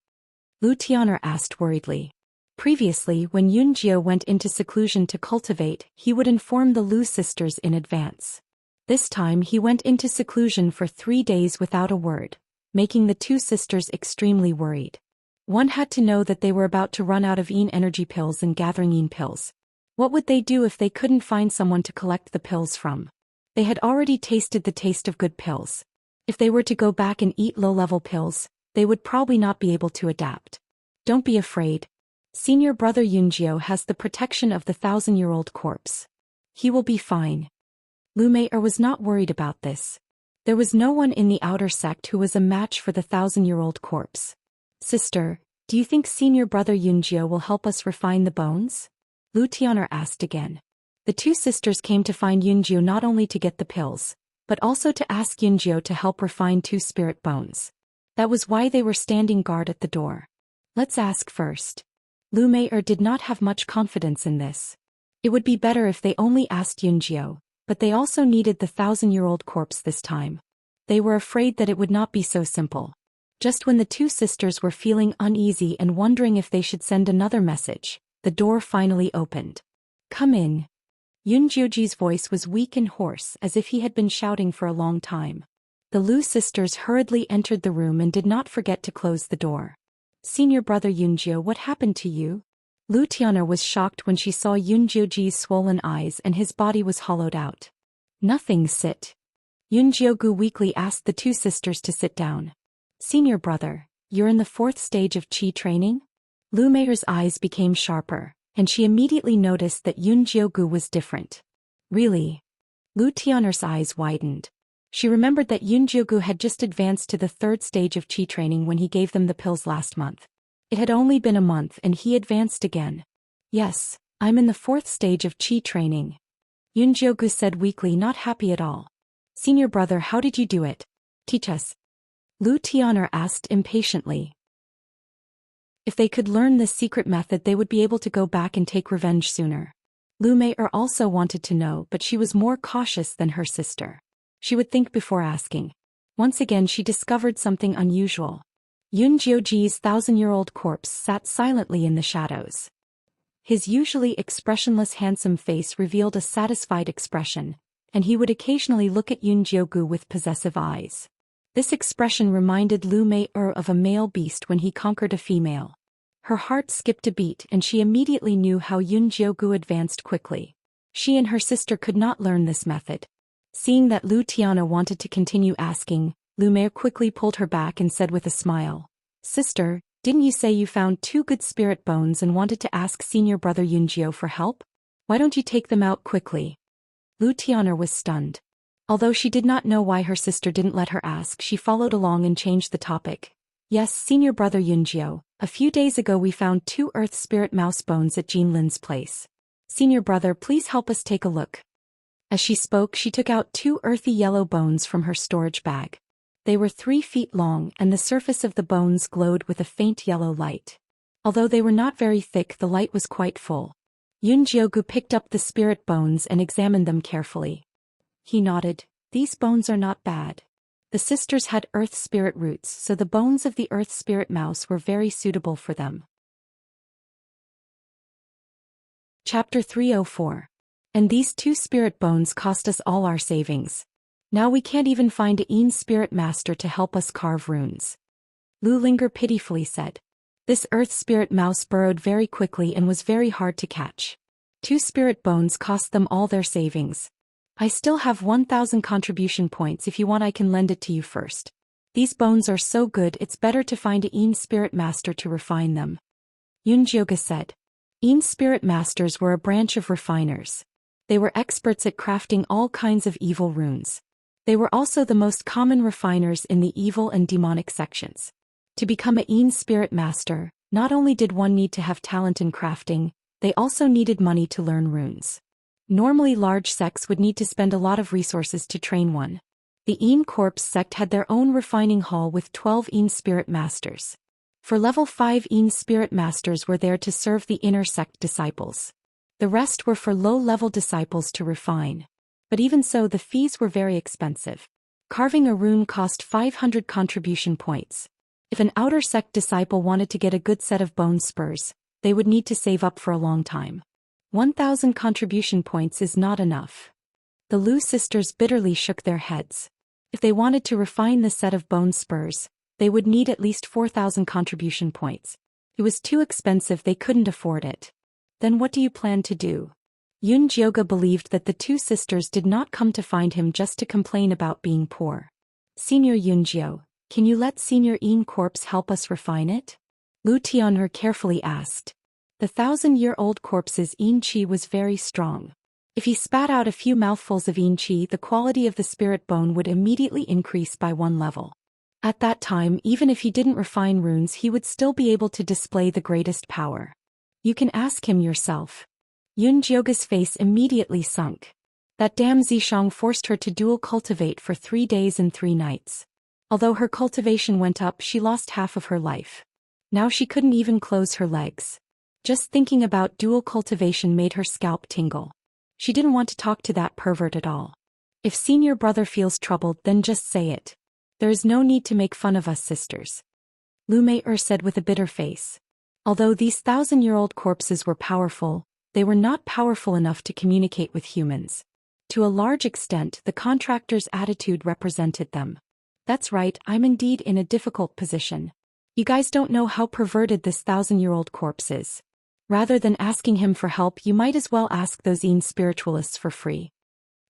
Lu Tian'er asked worriedly. Previously, when Yunjio went into seclusion to cultivate, he would inform the Lu sisters in advance. This time he went into seclusion for 3 days without a word, making the 2 sisters extremely worried. One had to know that they were about to run out of Yin energy pills and gathering Yin pills. What would they do if they couldn't find someone to collect the pills from? They had already tasted the taste of good pills. If they were to go back and eat low-level pills, they would probably not be able to adapt. Don't be afraid. Senior brother Yunjio has the protection of the 1,000-year-old corpse. He will be fine. Lu Mei'er was not worried about this. There was no one in the outer sect who was a match for the 1,000-year-old corpse. Sister, do you think senior brother Yunjio will help us refine the bones? Lu Tian'er asked again. The 2 sisters came to find Yunjio not only to get the pills, but also to ask Yunjio to help refine 2 spirit bones. That was why they were standing guard at the door. Let's ask first. Lu Mei'er did not have much confidence in this. It would be better if they only asked Yunjio, but they also needed the 1,000-year-old corpse this time. They were afraid that it would not be so simple. Just when the 2 sisters were feeling uneasy and wondering if they should send another message, the door finally opened. Come in. Yunjioji's voice was weak and hoarse as if he had been shouting for a long time. The Lu sisters hurriedly entered the room and did not forget to close the door. Senior brother Yunjio, what happened to you? Lu Tian'er was shocked when she saw Yunjioji's swollen eyes and his body was hollowed out. Nothing, sit. Yunjiogu weakly asked the 2 sisters to sit down. Senior brother, you're in the 4th stage of Qi training? Lu Mei'er's eyes became sharper, and she immediately noticed that Yunjiogu was different. Really? Lu Tian'er's eyes widened. She remembered that Yunjiogu had just advanced to the 3rd stage of Qi training when he gave them the pills last month. It had only been a month and he advanced again. Yes, I'm in the 4th stage of Qi training. Yunjiogu said weakly, not happy at all. Senior brother, how did you do it? Teach us. Lu Tian'er asked impatiently. If they could learn this secret method, they would be able to go back and take revenge sooner. Lu Mei'er also wanted to know, but she was more cautious than her sister. She would think before asking. Once again she discovered something unusual. Yunjioji's 1,000-year-old corpse sat silently in the shadows. His usually expressionless handsome face revealed a satisfied expression, and he would occasionally look at Yunjiogu with possessive eyes. This expression reminded Lu Mei'er of a male beast when he conquered a female. Her heart skipped a beat and she immediately knew how Yunjiogu advanced quickly. She and her sister could not learn this method. Seeing that Lu Tian'er wanted to continue asking, Lu Mei'er quickly pulled her back and said with a smile, Sister, didn't you say you found 2 good spirit bones and wanted to ask senior brother Yunjio for help? Why don't you take them out quickly? Lu Tian'er was stunned. Although she did not know why her sister didn't let her ask, she followed along and changed the topic. Yes, senior brother Yunjio, a few days ago we found 2 earth spirit mouse bones at Jean Lin's place. Senior brother, please help us take a look. As she spoke, she took out 2 earthy yellow bones from her storage bag. They were 3 feet long and the surface of the bones glowed with a faint yellow light. Although they were not very thick, the light was quite full. Yunjiogu picked up the spirit bones and examined them carefully. He nodded. These bones are not bad. The sisters had earth spirit roots, so the bones of the earth spirit mouse were very suitable for them. Chapter 304. And these 2 spirit bones cost us all our savings. Now we can't even find a spirit master to help us carve runes. Lu Linger pitifully said. This earth spirit mouse burrowed very quickly and was very hard to catch. 2 spirit bones cost them all their savings. I still have 1,000 contribution points. If you want I can lend it to you first. These bones are so good it's better to find a spirit master to refine them. Yunjioge said. Spirit masters were a branch of refiners. They were experts at crafting all kinds of evil runes. They were also the most common refiners in the evil and demonic sections. To become a spirit master, not only did one need to have talent in crafting, they also needed money to learn runes. Normally large sects would need to spend a lot of resources to train one. The Corps sect had their own refining hall with 12 spirit masters. For level 5 spirit masters were there to serve the inner sect disciples. The rest were for low-level disciples to refine. But even so the fees were very expensive. Carving a rune cost 500 contribution points. If an outer sect disciple wanted to get a good set of bone spurs, they would need to save up for a long time. 1,000 contribution points is not enough. The Lu sisters bitterly shook their heads. If they wanted to refine the set of bone spurs, they would need at least 4,000 contribution points. It was too expensive, they couldn't afford it. Then what do you plan to do? Yunjioge believed that the 2 sisters did not come to find him just to complain about being poor. Senior Yunjio, can you let Senior Corpse help us refine it? Lu Tian'er carefully asked. The 1,000-year-old corpse's Qi was very strong. If he spat out a few mouthfuls of Qi, the quality of the spirit bone would immediately increase by 1 level. At that time, even if he didn't refine runes, he would still be able to display the greatest power. You can ask him yourself. Yunjioge's face immediately sunk. That damn Zishang forced her to dual cultivate for 3 days and 3 nights. Although her cultivation went up, she lost half of her life. Now she couldn't even close her legs. Just thinking about dual cultivation made her scalp tingle. She didn't want to talk to that pervert at all. If senior brother feels troubled, then just say it. There is no need to make fun of us sisters. Lu Mei said with a bitter face. Although these 1,000-year-old corpses were powerful, they were not powerful enough to communicate with humans. To a large extent, the contractor's attitude represented them. That's right, I'm indeed in a difficult position. You guys don't know how perverted this 1,000-year-old corpse is. Rather than asking him for help, you might as well ask those spiritualists for free.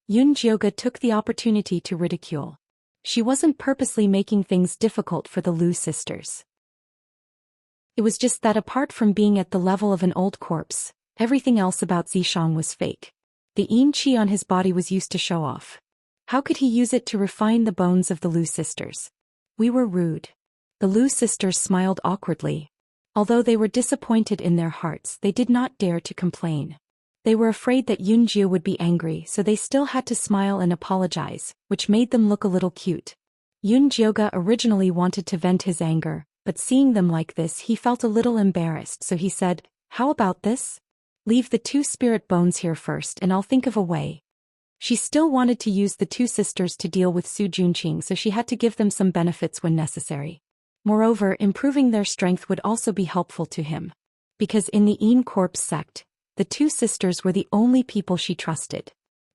Yunjioge took the opportunity to ridicule. She wasn't purposely making things difficult for the Lu sisters. It was just that apart from being at the level of an old corpse, everything else about Zishang was fake. The Qi on his body was used to show off. How could he use it to refine the bones of the Lu sisters? We were rude. The Lu sisters smiled awkwardly. Although they were disappointed in their hearts, they did not dare to complain. They were afraid that Yunjio would be angry, so they still had to smile and apologize, which made them look a little cute. Yunjioge originally wanted to vent his anger, but seeing them like this he felt a little embarrassed, so he said, "How about this? Leave the 2 spirit bones here first and I'll think of a way." She still wanted to use the 2 sisters to deal with Su Junqing, so she had to give them some benefits when necessary. Moreover, improving their strength would also be helpful to him. Because in the Corps sect, the 2 sisters were the only people she trusted.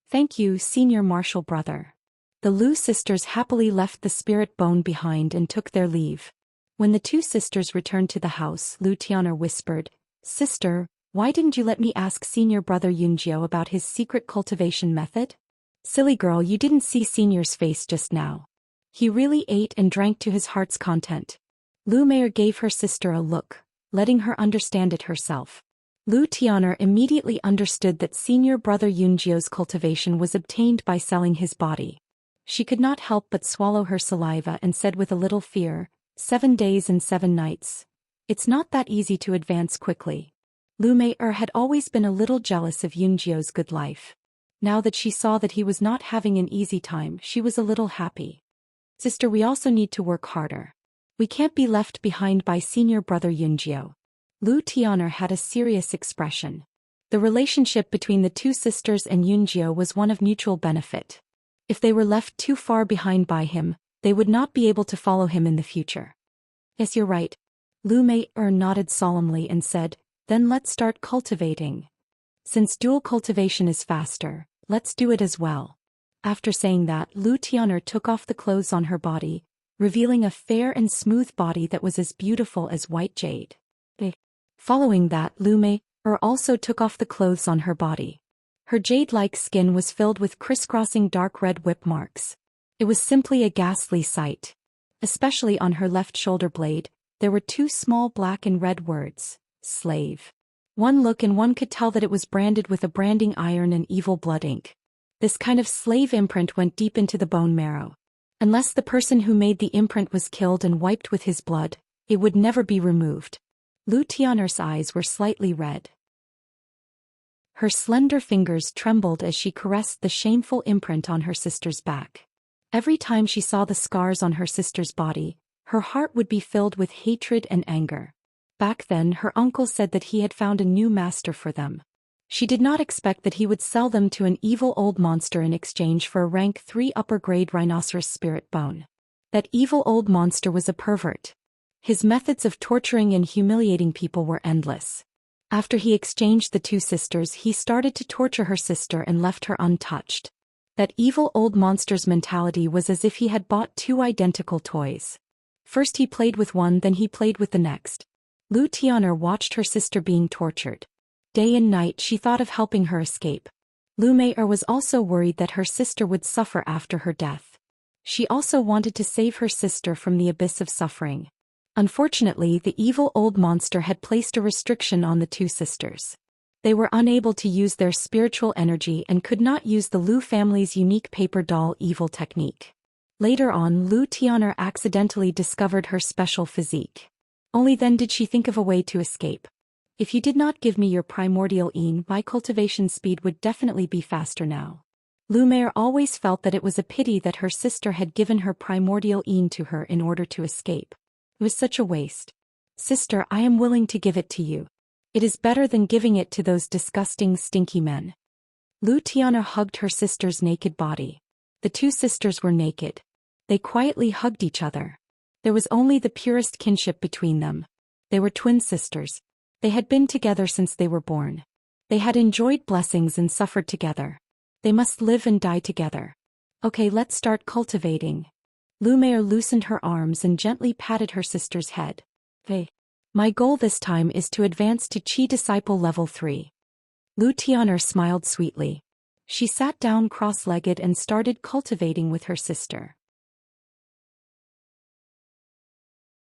Thank you, senior martial brother. The Lu sisters happily left the spirit bone behind and took their leave. When the 2 sisters returned to the house, Lu Tian'er whispered, "Sister, why didn't you let me ask senior brother Yunjio about his secret cultivation method?" "Silly girl, you didn't see senior's face just now. He really ate and drank to his heart's content." Lu Mei gave her sister a look, letting her understand it herself. Lu Tian'er immediately understood that senior brother Yunjio's cultivation was obtained by selling his body. She could not help but swallow her saliva and said with a little fear, 7 days and 7 nights. It's not that easy to advance quickly. Lu Mei had always been a little jealous of Yunjio's good life. Now that she saw that he was not having an easy time, she was a little happy. "Sister, we also need to work harder. We can't be left behind by senior brother Yunjio." Lu Tian'er had a serious expression. The relationship between the 2 sisters and Yunjio was one of mutual benefit. If they were left too far behind by him, they would not be able to follow him in the future. "Yes, you're right." Lu Mei nodded solemnly and said, "Then let's start cultivating." Since dual cultivation is faster, let's do it as well. After saying that, Lu Tian'er took off the clothes on her body, revealing a fair and smooth body that was as beautiful as white jade. Following that, Lu Mei-er also took off the clothes on her body. Her jade-like skin was filled with crisscrossing dark red whip marks. It was simply a ghastly sight. Especially on her left shoulder blade, there were two small black and red words, slave. One look and one could tell that it was branded with a branding iron and evil blood ink. This kind of slave imprint went deep into the bone marrow. Unless the person who made the imprint was killed and wiped with his blood, it would never be removed. Lu Tian'er's eyes were slightly red. Her slender fingers trembled as she caressed the shameful imprint on her sister's back. Every time she saw the scars on her sister's body, her heart would be filled with hatred and anger. Back then, her uncle said that he had found a new master for them. She did not expect that he would sell them to an evil old monster in exchange for a rank 3 upper-grade rhinoceros spirit bone. That evil old monster was a pervert. His methods of torturing and humiliating people were endless. After he exchanged the two sisters, he started to torture her sister and left her untouched. That evil old monster's mentality was as if he had bought two identical toys. First he played with one, then he played with the next. Lu Tian'er watched her sister being tortured. Day and night she thought of helping her escape. Lu Mei-er was also worried that her sister would suffer after her death. She also wanted to save her sister from the abyss of suffering. Unfortunately, the evil old monster had placed a restriction on the two sisters. They were unable to use their spiritual energy and could not use the Lu family's unique paper doll evil technique. Later on, Lu Tian'er accidentally discovered her special physique. Only then did she think of a way to escape. If you did not give me your primordial yin, my cultivation speed would definitely be faster now. Lu Mei-er always felt that it was a pity that her sister had given her primordial yin to her in order to escape. It was such a waste. Sister, I am willing to give it to you. It is better than giving it to those disgusting, stinky men. Lu Tian'er hugged her sister's naked body. The two sisters were naked. They quietly hugged each other. There was only the purest kinship between them. They were twin sisters. They had been together since they were born. They had enjoyed blessings and suffered together. They must live and die together. Okay, let's start cultivating. Lu Mei-er loosened her arms and gently patted her sister's head. Hey. My goal this time is to advance to Qi Disciple Level 3. Lu Tian'er smiled sweetly. She sat down cross-legged and started cultivating with her sister.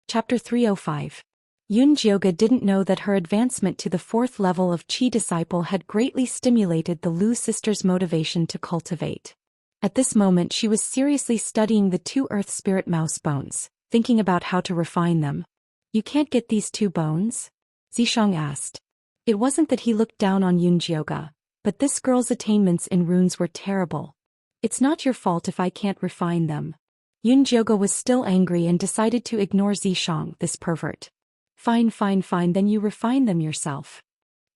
Chapter 305. Xianxia didn't know that her advancement to the 4th level of Qi Disciple had greatly stimulated the Lu sisters' motivation to cultivate. At this moment she was seriously studying the 2 Earth Spirit Mouse bones, thinking about how to refine them. You can't get these 2 bones? Zhixiang asked. It wasn't that he looked down on Xianxia, but this girl's attainments in runes were terrible. It's not your fault if I can't refine them. Xianxia was still angry and decided to ignore Zhixiang, this pervert. Fine, then you refine them yourself.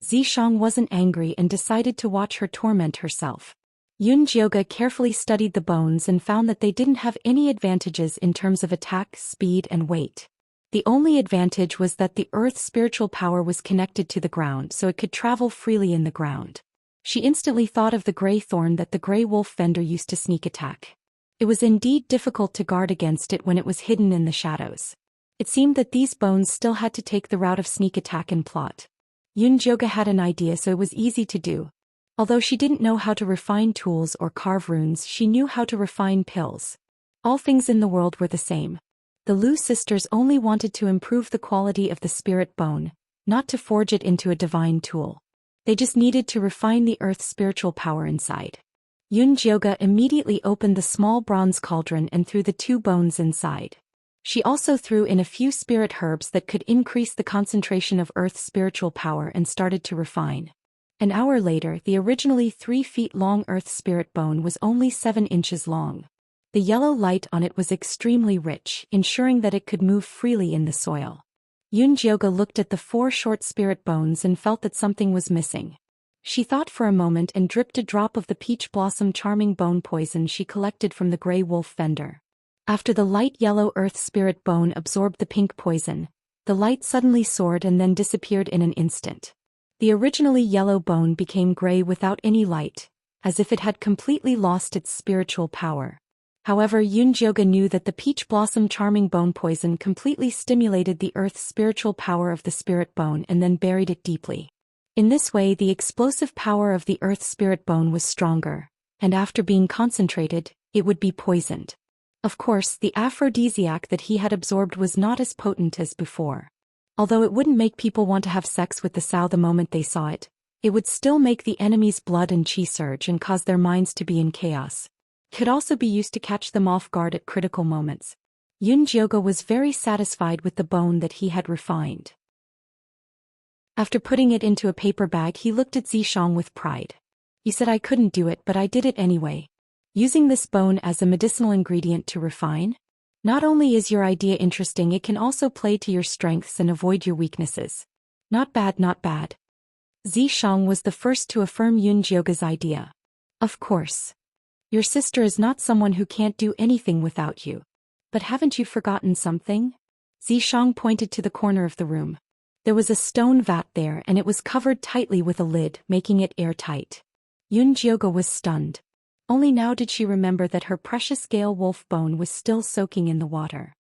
Zhixiang wasn't angry and decided to watch her torment herself. Xianxia carefully studied the bones and found that they didn't have any advantages in terms of attack, speed and weight. The only advantage was that the Earth's spiritual power was connected to the ground so it could travel freely in the ground. She instantly thought of the grey thorn that the grey wolf vendor used to sneak attack. It was indeed difficult to guard against it when it was hidden in the shadows. It seemed that these bones still had to take the route of sneak attack and plot. Xianxia had an idea, so it was easy to do. Although she didn't know how to refine tools or carve runes, she knew how to refine pills. All things in the world were the same. The Lu sisters only wanted to improve the quality of the spirit bone, not to forge it into a divine tool. They just needed to refine the Earth's spiritual power inside. Xianxia immediately opened the small bronze cauldron and threw the 2 bones inside. She also threw in a few spirit herbs that could increase the concentration of Earth's spiritual power and started to refine. An hour later, the originally 3 feet long Earth spirit bone was only 7 inches long. The yellow light on it was extremely rich, ensuring that it could move freely in the soil. Xianxia looked at the 4 short spirit bones and felt that something was missing. She thought for a moment and dripped a drop of the peach blossom charming bone poison she collected from the grey wolf vendor. After the light yellow earth spirit bone absorbed the pink poison, the light suddenly soared and then disappeared in an instant. The originally yellow bone became gray without any light, as if it had completely lost its spiritual power. However, Yunjioge knew that the peach blossom charming bone poison completely stimulated the earth's spiritual power of the spirit bone and then buried it deeply. In this way, the explosive power of the earth spirit bone was stronger, and after being concentrated, it would be poisoned. Of course, the aphrodisiac that he had absorbed was not as potent as before. Although it wouldn't make people want to have sex with the sow the moment they saw it, it would still make the enemy's blood and chi surge and cause their minds to be in chaos. It could also be used to catch them off guard at critical moments. Yunjioge was very satisfied with the bone that he had refined. After putting it into a paper bag, he looked at Zishang with pride. "You said I couldn't do it, but I did it anyway. Using this bone as a medicinal ingredient to refine? Not only is your idea interesting, it can also play to your strengths and avoid your weaknesses. Not bad, not bad." Zishang was the first to affirm Yunjioge's idea. "Of course. Your sister is not someone who can't do anything without you. But haven't you forgotten something?" Zishang pointed to the corner of the room. There was a stone vat there and it was covered tightly with a lid, making it airtight. Yunjioge was stunned. Only now did she remember that her precious gale wolf bone was still soaking in the water.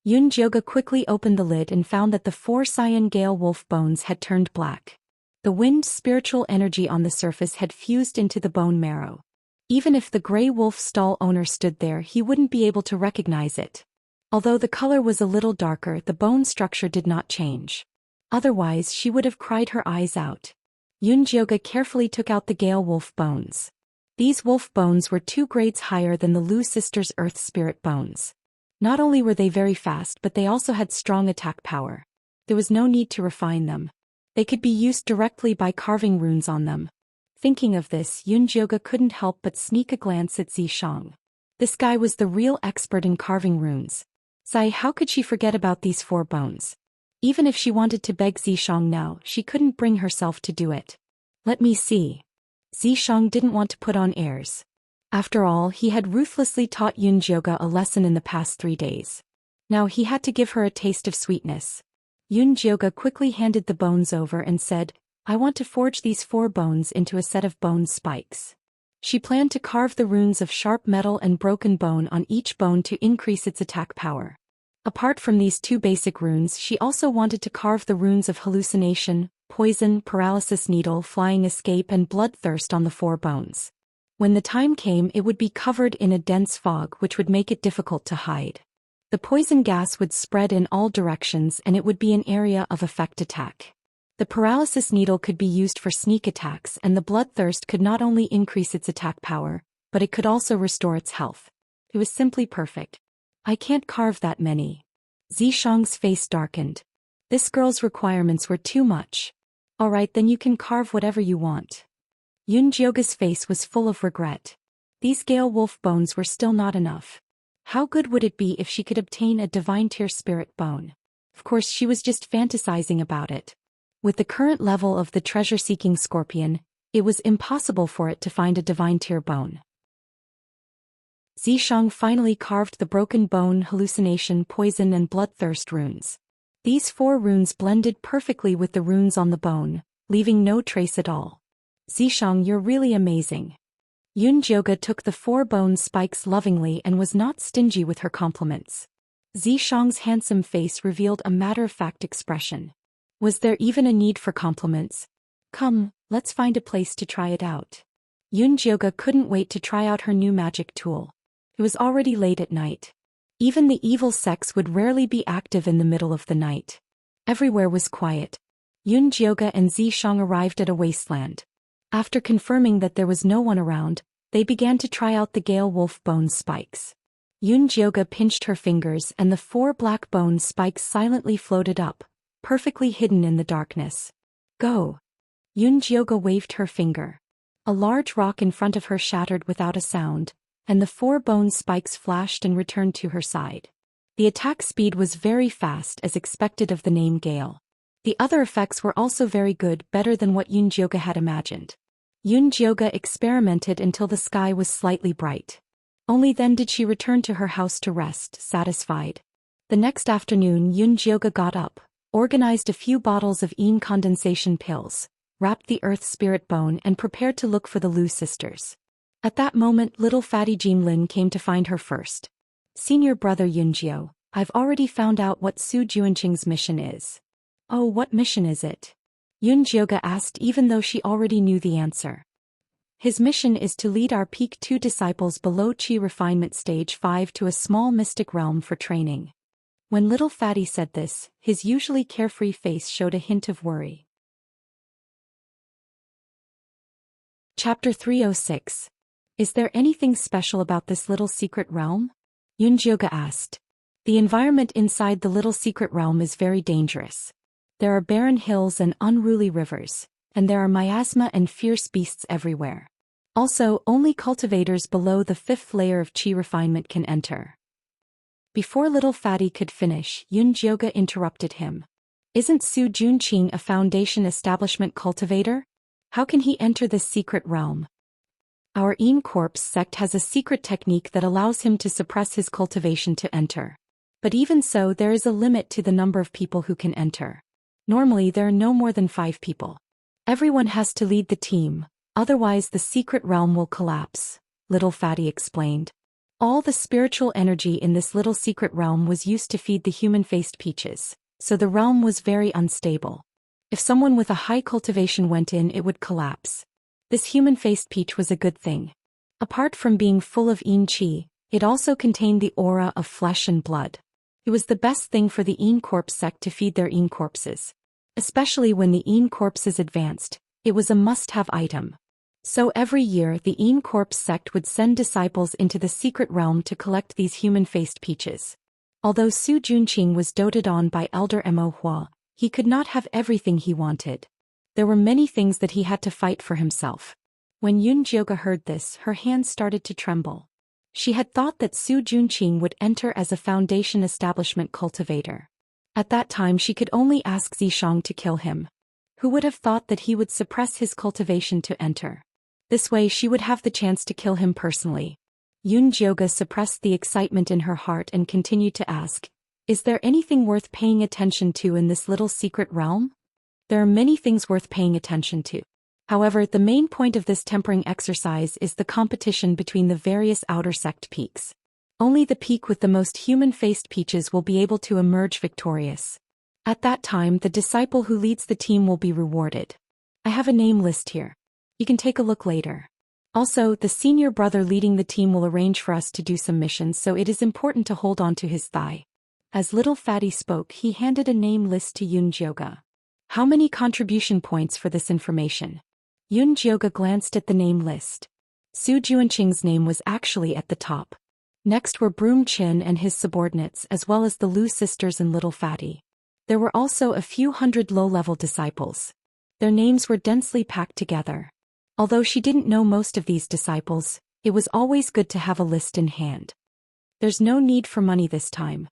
Yunjioge quickly opened the lid and found that the 4 cyan gale wolf bones had turned black. The wind spiritual energy on the surface had fused into the bone marrow. Even if the gray wolf stall owner stood there, he wouldn't be able to recognize it. Although the color was a little darker, the bone structure did not change. Otherwise, she would have cried her eyes out. Yunjioge carefully took out the gale wolf bones. These wolf bones were 2 grades higher than the Lu sisters' earth spirit bones. Not only were they very fast, but they also had strong attack power. There was no need to refine them. They could be used directly by carving runes on them. Thinking of this, Yunjioge couldn't help but sneak a glance at Zishang. This guy was the real expert in carving runes. How could she forget about these 4 bones? Even if she wanted to beg Zishang now, she couldn't bring herself to do it. "Let me see." Zishang didn't want to put on airs. After all, he had ruthlessly taught Yunjioge a lesson in the past 3 days. Now he had to give her a taste of sweetness. Yunjioge quickly handed the bones over and said, "I want to forge these 4 bones into a set of bone spikes." She planned to carve the runes of sharp metal and broken bone on each bone to increase its attack power. Apart from these 2 basic runes, she also wanted to carve the runes of hallucination, poison, paralysis needle, flying escape and bloodthirst on the 4 bones. When the time came, it would be covered in a dense fog which would make it difficult to hide. The poison gas would spread in all directions and it would be an area of effect attack. The paralysis needle could be used for sneak attacks and the bloodthirst could not only increase its attack power, but it could also restore its health. It was simply perfect. "I can't carve that many." Zishang's face darkened. This girl's requirements were too much. "Alright, then you can carve whatever you want." Yunjioge's face was full of regret. These gale wolf bones were still not enough. How good would it be if she could obtain a divine tier spirit bone? Of course, she was just fantasizing about it. With the current level of the treasure-seeking scorpion, it was impossible for it to find a divine tier bone. Zishang finally carved the broken bone, hallucination, poison and bloodthirst runes. These 4 runes blended perfectly with the runes on the bone, leaving no trace at all. "Zishang, you're really amazing." Yunjioge took the 4 bone spikes lovingly and was not stingy with her compliments. Zishang's handsome face revealed a matter-of-fact expression. Was there even a need for compliments? "Come, let's find a place to try it out." Yunjioge couldn't wait to try out her new magic tool. It was already late at night. Even the evil sex would rarely be active in the middle of the night. Everywhere was quiet. Yunjioge and Zishang arrived at a wasteland. After confirming that there was no one around, they began to try out the gale wolf bone spikes. Yunjioge pinched her fingers and the 4 black bone spikes silently floated up, perfectly hidden in the darkness. "Go!" Yunjioge waved her finger. A large rock in front of her shattered without a sound, and the 4 bone spikes flashed and returned to her side. The attack speed was very fast as expected of the name Gale. The other effects were also very good, better than what Yunjioge had imagined. Yunjioge experimented until the sky was slightly bright. Only then did she return to her house to rest, satisfied. The next afternoon Yunjioge got up, organized a few bottles of incandescent pills, wrapped the earth spirit bone and prepared to look for the Lu sisters. At that moment little fatty Jinlin came to find her first. Senior brother Yunjiu, I've already found out what Su Juanqing's mission is. Oh, what mission is it? Yunjioga asked even though she already knew the answer. His mission is to lead our Peak 2 disciples below Qi Refinement Stage 5 to a small mystic realm for training. When little fatty said this, his usually carefree face showed a hint of worry. Chapter 306. Is there anything special about this little secret realm? Yunjioga asked. The environment inside the little secret realm is very dangerous. There are barren hills and unruly rivers, and there are miasma and fierce beasts everywhere. Also, only cultivators below the 5th layer of Qi refinement can enter. Before little fatty could finish, Yunjioga interrupted him. Isn't Su Juanqing a Foundation establishment cultivator? How can he enter this secret realm? Our Yin Corpse sect has a secret technique that allows him to suppress his cultivation to enter. But even so, there is a limit to the number of people who can enter. Normally there are no more than 5 people. Everyone has to lead the team, otherwise the secret realm will collapse, little fatty explained. All the spiritual energy in this little secret realm was used to feed the human-faced peaches, so the realm was very unstable. If someone with a high cultivation went in, it would collapse. This human-faced peach was a good thing. Apart from being full of Yin Qi, it also contained the aura of flesh and blood. It was the best thing for the Yin Corpse sect to feed their Yin corpses. Especially when the Yin corpses advanced, it was a must-have item. So every year the Yin Corpse sect would send disciples into the secret realm to collect these human-faced peaches. Although Su Juanqing was doted on by Elder Mo Hua, he could not have everything he wanted. There were many things that he had to fight for himself. When Yunjioga heard this, her hands started to tremble. She had thought that Su Juanqing would enter as a Foundation establishment cultivator. At that time she could only ask Zishang to kill him. Who would have thought that he would suppress his cultivation to enter? This way she would have the chance to kill him personally. Yunjioga suppressed the excitement in her heart and continued to ask, is there anything worth paying attention to in this little secret realm? There are many things worth paying attention to. However, the main point of this tempering exercise is the competition between the various outer sect peaks. Only the peak with the most human-faced peaches will be able to emerge victorious. At that time, the disciple who leads the team will be rewarded. I have a name list here. You can take a look later. Also, the senior brother leading the team will arrange for us to do some missions, so it is important to hold on to his thigh. As little fatty spoke, he handed a name list to Yunjioga. How many contribution points for this information? Yunjioga glanced at the name list. Su Juanqing's name was actually at the top. Next were Broom Chin and his subordinates, as well as the Lu sisters and little fatty. There were also a few hundred low-level disciples. Their names were densely packed together. Although she didn't know most of these disciples, it was always good to have a list in hand. There's no need for money this time.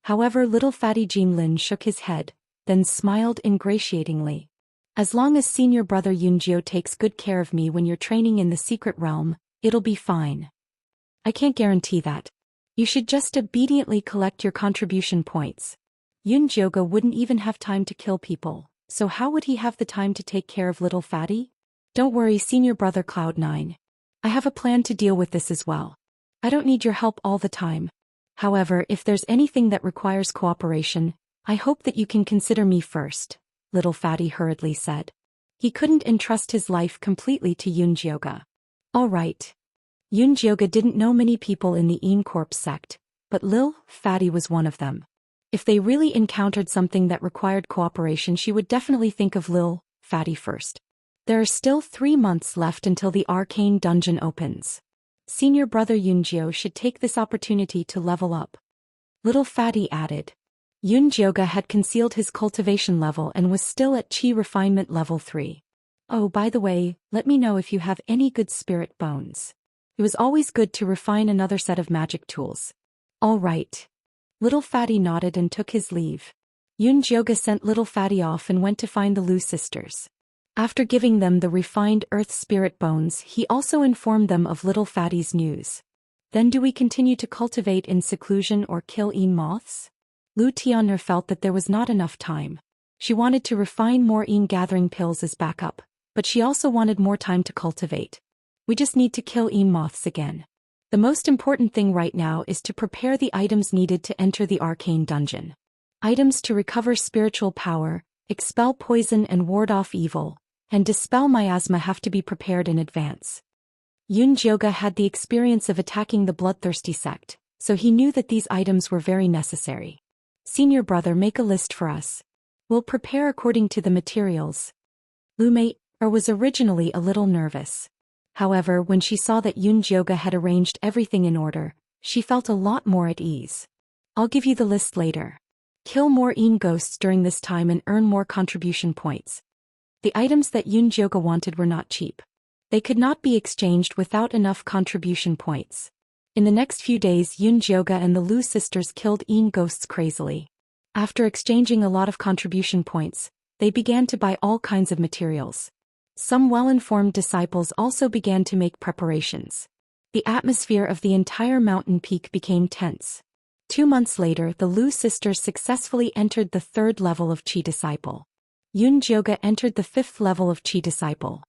However, little fatty Jinlin shook his head, then smiled ingratiatingly. As long as senior brother Yunjiu takes good care of me when you're training in the secret realm, it'll be fine. I can't guarantee that. You should just obediently collect your contribution points. Yunjioga wouldn't even have time to kill people, so how would he have the time to take care of little fatty? Don't worry, senior brother Cloud9. I have a plan to deal with this as well. I don't need your help all the time. However, if there's anything that requires cooperation, I hope that you can consider me first, little fatty hurriedly said. He couldn't entrust his life completely to Yunjioga. All right. Yunjioga didn't know many people in the Yin Corpse sect, but Lil Fatty was one of them. If they really encountered something that required cooperation, she would definitely think of Lil Fatty first. There are still 3 months left until the arcane dungeon opens. Senior brother Yunjiu should take this opportunity to level up. Little Fatty added. Yunjioga had concealed his cultivation level and was still at Qi refinement level 3. Oh, by the way, let me know if you have any good spirit bones. It was always good to refine another set of magic tools. All right. Little Fatty nodded and took his leave. Yunjioga sent Little Fatty off and went to find the Lu sisters. After giving them the refined earth spirit bones, he also informed them of Little Fatty's news. Then do we continue to cultivate in seclusion or kill Yin moths? Lu Tian'er felt that there was not enough time. She wanted to refine more gathering pills as backup, but she also wanted more time to cultivate. We just need to kill moths again. The most important thing right now is to prepare the items needed to enter the arcane dungeon. Items to recover spiritual power, expel poison and ward off evil, and dispel miasma have to be prepared in advance. Jioge had the experience of attacking the bloodthirsty sect, so he knew that these items were very necessary. Senior brother, make a list for us. We'll prepare according to the materials. Lume was originally a little nervous. However, when she saw that Jioge had arranged everything in order, she felt a lot more at ease. I'll give you the list later. Kill more ghosts during this time and earn more contribution points. The items that Jioge wanted were not cheap. They could not be exchanged without enough contribution points. In the next few days, Jioge and the Lu sisters killed ghosts crazily. After exchanging a lot of contribution points, they began to buy all kinds of materials. Some well-informed disciples also began to make preparations. The atmosphere of the entire mountain peak became tense. 2 months later, the Lu sisters successfully entered the 3rd level of Qi Disciple. Jioge entered the 5th level of Qi Disciple.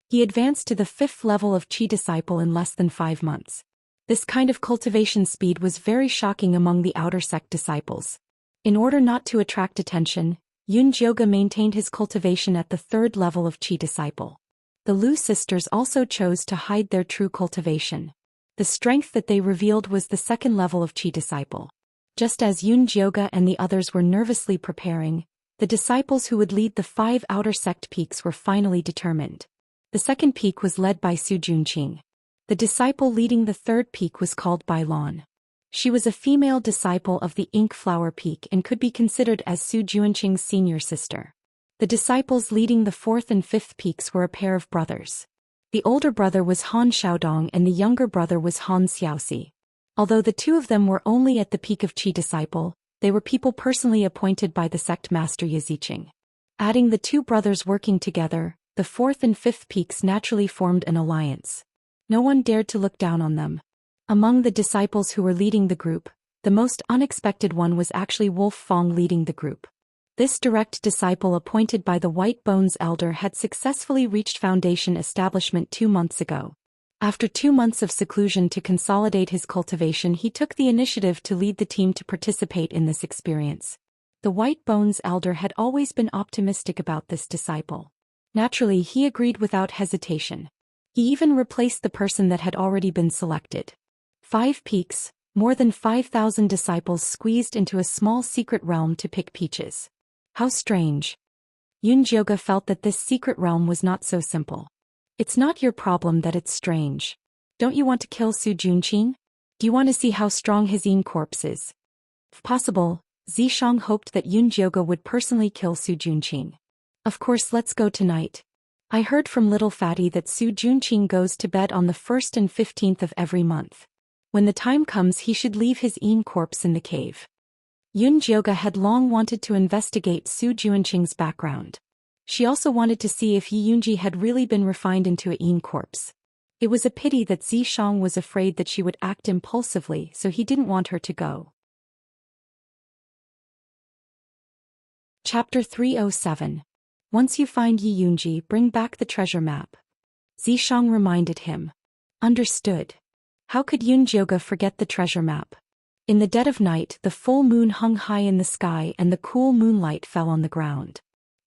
He advanced to the 5th level of Qi Disciple in less than 5 months. This kind of cultivation speed was very shocking among the outer sect disciples. In order not to attract attention, Jioge maintained his cultivation at the 3rd level of Qi Disciple. The Lu sisters also chose to hide their true cultivation. The strength that they revealed was the 2nd level of Qi Disciple. Just as Jioge and the others were nervously preparing, the disciples who would lead the 5 outer sect peaks were finally determined. The 2nd peak was led by Su Junqing. The disciple leading the 3rd peak was called Bai Lan. She was a female disciple of the Ink Flower Peak and could be considered as Su Junqing's senior sister. The disciples leading the 4th and 5th peaks were a pair of brothers. The older brother was Han Xiaodong and the younger brother was Han Xiaoxi. Although the 2 of them were only at the peak of Qi Disciple, they were people personally appointed by the sect master Yiziqing. Adding the 2 brothers working together, the 4th and 5th peaks naturally formed an alliance. No one dared to look down on them. Among the disciples who were leading the group, the most unexpected one was actually Wolf Fong leading the group. This direct disciple appointed by the White Bones Elder had successfully reached foundation establishment 2 months ago. After 2 months of seclusion to consolidate his cultivation, he took the initiative to lead the team to participate in this experience. The White Bones Elder had always been optimistic about this disciple. Naturally, he agreed without hesitation. He even replaced the person that had already been selected. 5 peaks, more than 5,000 disciples squeezed into a small secret realm to pick peaches. How strange. Jioge felt that this secret realm was not so simple. It's not your problem that it's strange. Don't you want to kill Su Junqing? Do you want to see how strong his corpse is? If possible, Zishang hoped that Jioge would personally kill Su Junqing. Of course, let's go tonight. I heard from Little Fatty that Su Junqing goes to bed on the 1st and 15th of every month. When the time comes, he should leave his corpse in the cave. Jioge had long wanted to investigate Su Junqing's background. She also wanted to see if Yunji had really been refined into a corpse. It was a pity that Zishang was afraid that she would act impulsively, so he didn't want her to go. Chapter 307. Once you find Yunji, bring back the treasure map. Zishang reminded him. Understood. How could Jioge forget the treasure map? In the dead of night, the full moon hung high in the sky and the cool moonlight fell on the ground.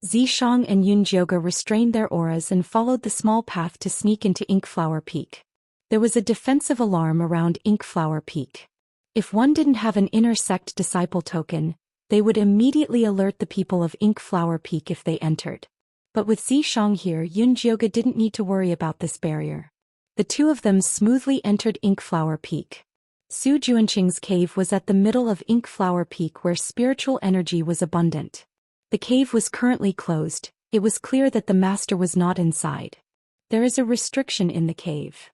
Zishang and Jioge restrained their auras and followed the small path to sneak into Inkflower Peak. There was a defensive alarm around Inkflower Peak. If one didn't have an inner sect disciple token, they would immediately alert the people of Inkflower Peak if they entered. But with Zishang here, Jioge didn't need to worry about this barrier. The 2 of them smoothly entered Inkflower Peak. Su Junqing's cave was at the middle of Inkflower Peak where spiritual energy was abundant. The cave was currently closed. It was clear that the master was not inside. There is a restriction in the cave.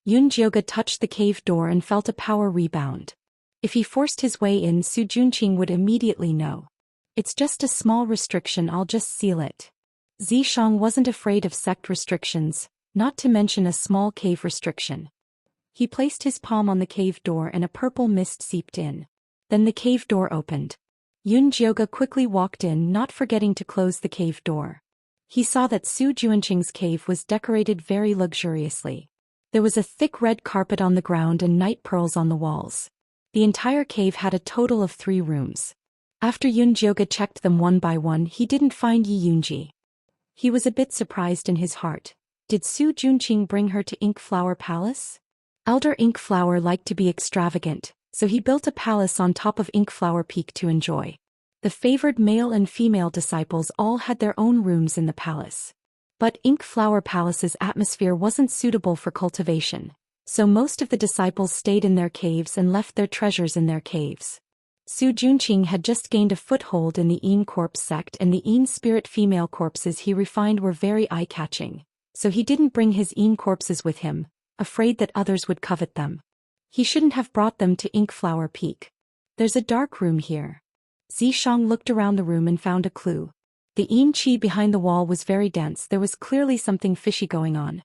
Jioge touched the cave door and felt a power rebound. If he forced his way in, Su Junqing would immediately know. It's just a small restriction, I'll just seal it. Zishang wasn't afraid of sect restrictions, not to mention a small cave restriction. He placed his palm on the cave door and a purple mist seeped in. Then the cave door opened. Jioge quickly walked in, not forgetting to close the cave door. He saw that Su Juanqing's cave was decorated very luxuriously. There was a thick red carpet on the ground and night pearls on the walls. The entire cave had a total of 3 rooms. After Jioge checked them one by one, he didn't find Yi Yunji. He was a bit surprised in his heart. Did Su Juanqing bring her to Ink Flower Palace? Elder Ink Flower liked to be extravagant, so he built a palace on top of Ink Flower Peak to enjoy. The favored male and female disciples all had their own rooms in the palace. But Ink Flower Palace's atmosphere wasn't suitable for cultivation, so most of the disciples stayed in their caves and left their treasures in their caves. Su Juanqing had just gained a foothold in the Yin corpse sect, and the Yin spirit female corpses he refined were very eye-catching, so he didn't bring his Yin corpses with him, afraid that others would covet them. He shouldn't have brought them to Ink Flower Peak. There's a dark room here. Zishang looked around the room and found a clue. The yin qi behind the wall was very dense. There was clearly something fishy going on.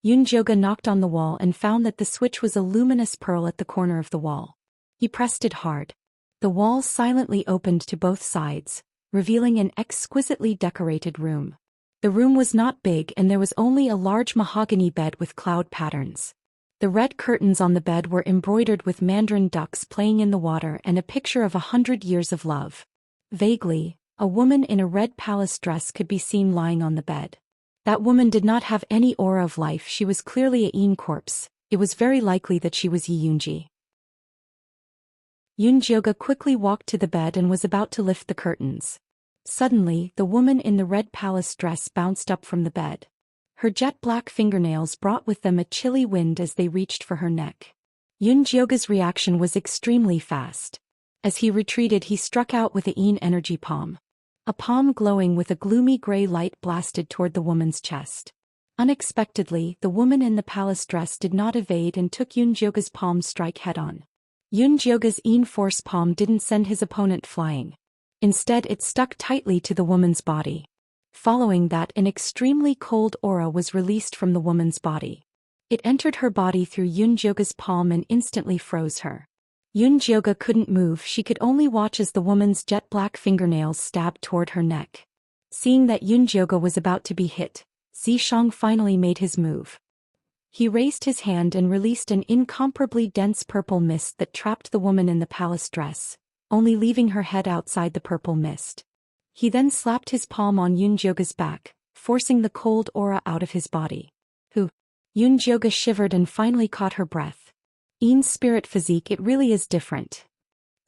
Jioge knocked on the wall and found that the switch was a luminous pearl at the corner of the wall. He pressed it hard. The wall silently opened to both sides, revealing an exquisitely decorated room. The room was not big, and there was only a large mahogany bed with cloud patterns. The red curtains on the bed were embroidered with mandarin ducks playing in the water and a picture of 100 years of love. Vaguely, a woman in a red palace dress could be seen lying on the bed. That woman did not have any aura of life. She was clearly a yin corpse. It was very likely that she was Yi Yunji. Jioge quickly walked to the bed and was about to lift the curtains. Suddenly, the woman in the red palace dress bounced up from the bed. Her jet-black fingernails brought with them a chilly wind as they reached for her neck. Jioge's reaction was extremely fast. As he retreated, he struck out with a yin energy palm. A palm glowing with a gloomy gray light blasted toward the woman's chest. Unexpectedly, the woman in the palace dress did not evade and took Jioge's palm strike head-on. Jioge's yin force palm didn't send his opponent flying. Instead, it stuck tightly to the woman's body. Following that, an extremely cold aura was released from the woman's body. It entered her body through Jioge's palm and instantly froze her. Jioge couldn't move. She could only watch as the woman's jet-black fingernails stabbed toward her neck. Seeing that Jioge was about to be hit, Zishang finally made his move. He raised his hand and released an incomparably dense purple mist that trapped the woman in the palace dress, only leaving her head outside the purple mist. He then slapped his palm on Jioge's back, forcing the cold aura out of his body. Jioge shivered and finally caught her breath. Yin's spirit physique, it really is different.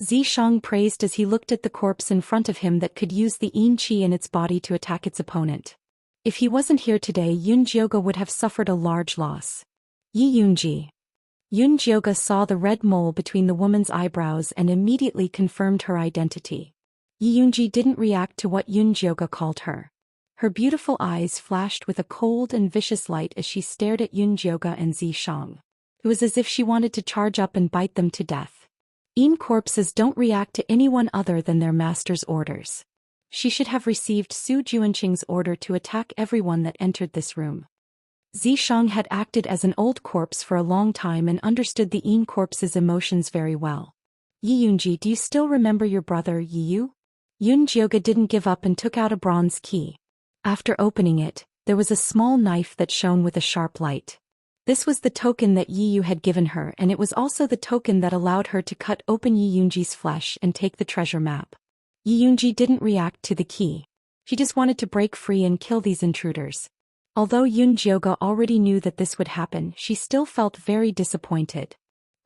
Zishang praised as he looked at the corpse in front of him that could use the yin qi in its body to attack its opponent. If he wasn't here today, Jioge would have suffered a large loss. Yi Yunji. Jioge saw the red mole between the woman's eyebrows and immediately confirmed her identity. Yi Yunji didn't react to what Jioge called her. Her beautiful eyes flashed with a cold and vicious light as she stared at Jioge and Zishang. It was as if she wanted to charge up and bite them to death. Yin corpses don't react to anyone other than their master's orders. She should have received Su Juanqing's order to attack everyone that entered this room. Zishang had acted as an old corpse for a long time and understood the Yin corpse's emotions very well. Yi Yunji, do you still remember your brother Yi Yu? Jioge didn't give up and took out a bronze key. After opening it, there was a small knife that shone with a sharp light. This was the token that Yi Yu had given her, and it was also the token that allowed her to cut open Yi Yunji's flesh and take the treasure map. Yi Yunji didn't react to the key. She just wanted to break free and kill these intruders. Although Jioge already knew that this would happen, she still felt very disappointed.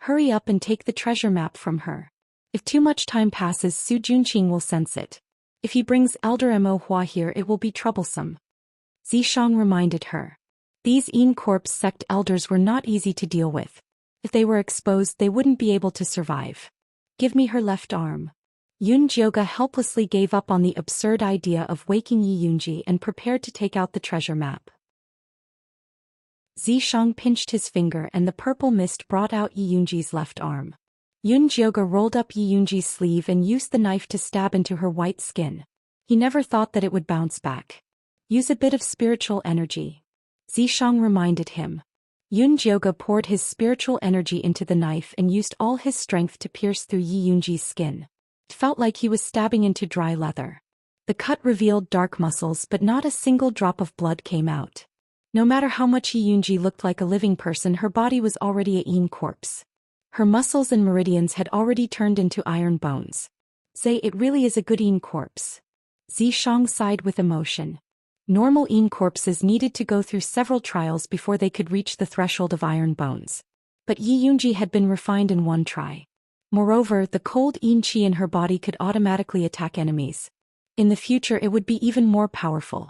Hurry up and take the treasure map from her. If too much time passes, Su Juanqing will sense it. If he brings Elder Mo Hua here, it will be troublesome. Zishang reminded her. These Yin corpse sect elders were not easy to deal with. If they were exposed, they wouldn't be able to survive. Give me her left arm. Jioge helplessly gave up on the absurd idea of waking Yi Yunji and prepared to take out the treasure map. Zishang pinched his finger and the purple mist brought out Yi Yunji's left arm. Jioge rolled up Yi Yunji's sleeve and used the knife to stab into her white skin. He never thought that it would bounce back. Use a bit of spiritual energy. Zishang reminded him. Jioge poured his spiritual energy into the knife and used all his strength to pierce through Yi Yunji's skin. It felt like he was stabbing into dry leather. The cut revealed dark muscles, but not a single drop of blood came out. No matter how much Yunji looked like a living person, her body was already a Yin corpse. Her muscles and meridians had already turned into iron bones. Say, it really is a good Yin corpse. Xianxia sighed with emotion. Normal Yin corpses needed to go through several trials before they could reach the threshold of iron bones. But Yi Yunji had been refined in one try. Moreover, the cold Yin qi in her body could automatically attack enemies. In the future it would be even more powerful.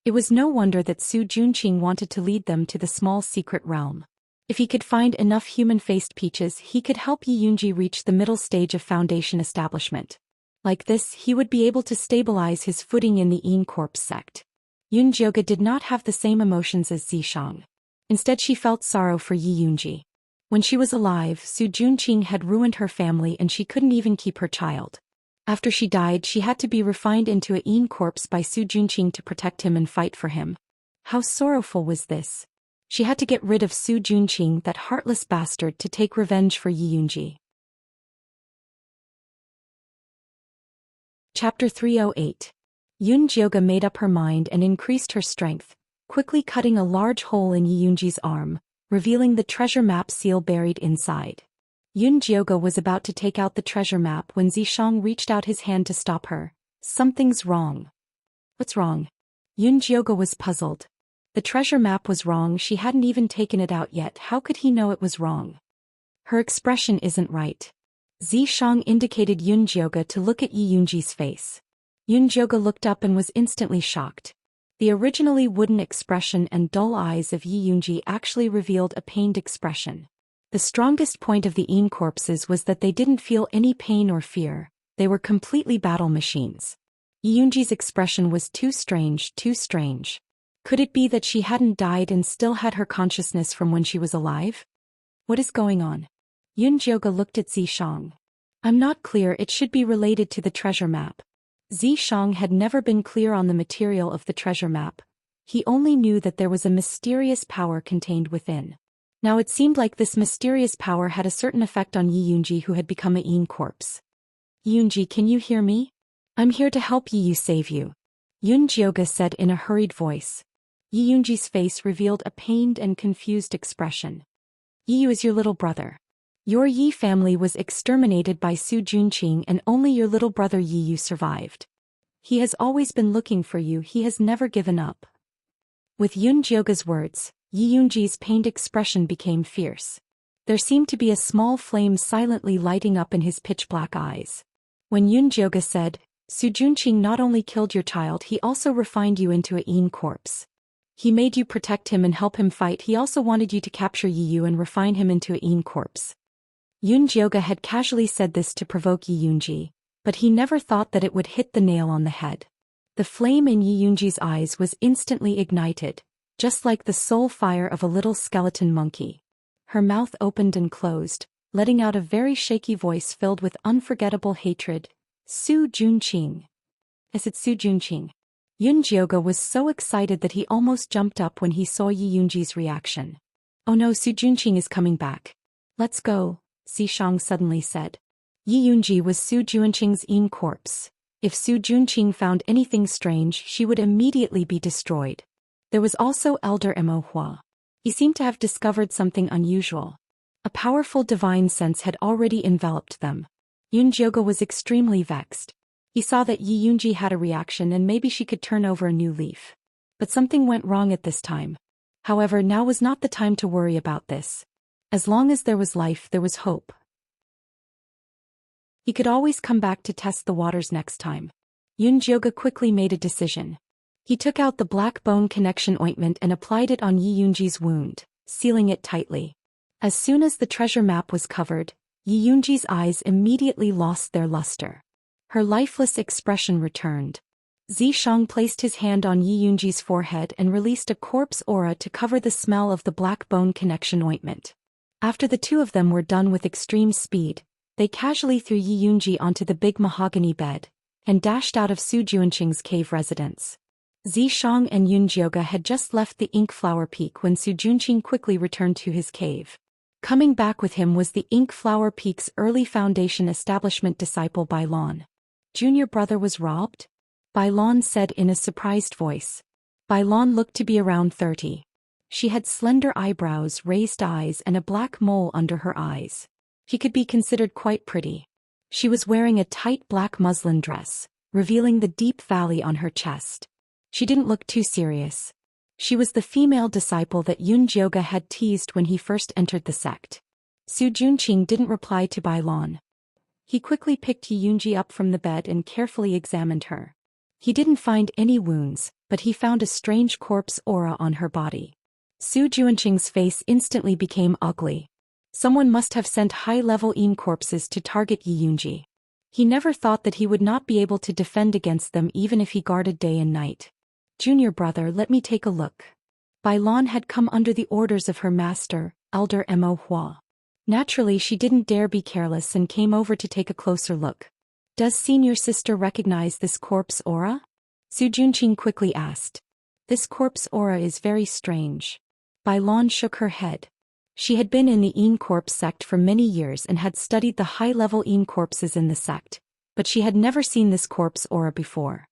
It was no wonder that Su Junqing wanted to lead them to the small secret realm. If he could find enough human-faced peaches, he could help Yi Yunji reach the middle stage of foundation establishment. Like this, he would be able to stabilize his footing in the Yin Corpse sect. Yunjioga did not have the same emotions as Zishang. Instead, she felt sorrow for Yi Yunji. When she was alive, Su Junqing had ruined her family and she couldn't even keep her child. After she died, she had to be refined into a Yin corpse by Su Junqing to protect him and fight for him. How sorrowful was this? She had to get rid of Su Junqing, that heartless bastard, to take revenge for Yi Yunji. Chapter 308. Yunjioga made up her mind and increased her strength, quickly cutting a large hole in Yi Yunji's arm, revealing the treasure map seal buried inside. Yunjioga was about to take out the treasure map when Zishang reached out his hand to stop her. Something's wrong. What's wrong? Yunjioga was puzzled. The treasure map was wrong, she hadn't even taken it out yet, how could he know it was wrong? Her expression isn't right. Zishang indicated Yunjioga to look at Yi Yunji's face. Yunjioga looked up and was instantly shocked. The originally wooden expression and dull eyes of Yi Yunji actually revealed a pained expression. The strongest point of the Yin corpses was that they didn't feel any pain or fear, they were completely battle machines. Yi Yunji's expression was too strange, too strange. Could it be that she hadn't died and still had her consciousness from when she was alive? What is going on? Yunjioga looked at Zishang. I'm not clear, it should be related to the treasure map. Zishang had never been clear on the material of the treasure map. He only knew that there was a mysterious power contained within. Now it seemed like this mysterious power had a certain effect on Yi Yunji, who had become a Yin corpse. Yunji, can you hear me? I'm here to help Yi Yu save you. Yunjioga said in a hurried voice. Yi Yunji's face revealed a pained and confused expression. Yi Yu is your little brother. Your Yi family was exterminated by Su Junqing and only your little brother Yi Yu survived. He has always been looking for you, he has never given up. With Yunjioga's words, Yi Yunji's pained expression became fierce. There seemed to be a small flame silently lighting up in his pitch-black eyes. When Yunjioga said, Su Junqing not only killed your child, he also refined you into a Yin corpse. He made you protect him and help him fight, he also wanted you to capture Yi Yu and refine him into a Yin corpse. Yunjioga had casually said this to provoke Yi Yunji, but he never thought that it would hit the nail on the head. The flame in Yi Yunji's eyes was instantly ignited, just like the soul fire of a little skeleton monkey. Her mouth opened and closed, letting out a very shaky voice filled with unforgettable hatred. Su Junqing. Is it Su Junqing? Yunjioga was so excited that he almost jumped up when he saw Yi Yunji's reaction. Oh no, Su Junqing is coming back. Let's go, Zishang suddenly said. Yi Yunji was Su Junqing's Yin corpse. If Su Junqing found anything strange, she would immediately be destroyed. There was also Elder Mo Hua. He seemed to have discovered something unusual. A powerful divine sense had already enveloped them. Yunjioga was extremely vexed. He saw that Yi Yunji had a reaction and maybe she could turn over a new leaf. But something went wrong at this time. However, now was not the time to worry about this. As long as there was life, there was hope. He could always come back to test the waters next time. Yunjioga quickly made a decision. He took out the black bone connection ointment and applied it on Yi Yunji's wound, sealing it tightly. As soon as the treasure map was covered, Yi Yunji's eyes immediately lost their luster. Her lifeless expression returned. Zishang placed his hand on Yi Yunji's forehead and released a corpse aura to cover the smell of the black bone connection ointment. After the two of them were done with extreme speed, they casually threw Yi Yunji onto the big mahogany bed, and dashed out of Su Junqing's cave residence. Zishang and Yunjioga had just left the Ink Flower Peak when Su Junqing quickly returned to his cave. Coming back with him was the Ink Flower Peak's early foundation establishment disciple Bai Lan. Junior brother was robbed? Bai Lan said in a surprised voice. Bai Lan looked to be around 30. She had slender eyebrows, raised eyes, and a black mole under her eyes. She could be considered quite pretty. She was wearing a tight black muslin dress, revealing the deep valley on her chest. She didn't look too serious. She was the female disciple that Yun Jioge had teased when he first entered the sect. Su Junqing didn't reply to Bai Lan. He quickly picked Yunji up from the bed and carefully examined her. He didn't find any wounds, but he found a strange corpse aura on her body. Su Junqing's face instantly became ugly. Someone must have sent high-level Yin corpses to target Yunji. He never thought that he would not be able to defend against them even if he guarded day and night. Junior brother, let me take a look. Bai Lan had come under the orders of her master, Elder Mo Hua. Naturally, she didn't dare be careless and came over to take a closer look. Does senior sister recognize this corpse aura? Su Junqing quickly asked. This corpse aura is very strange. Bai Lan shook her head. She had been in the Yin Corpse sect for many years and had studied the high-level Yin corpses in the sect, but she had never seen this corpse aura before.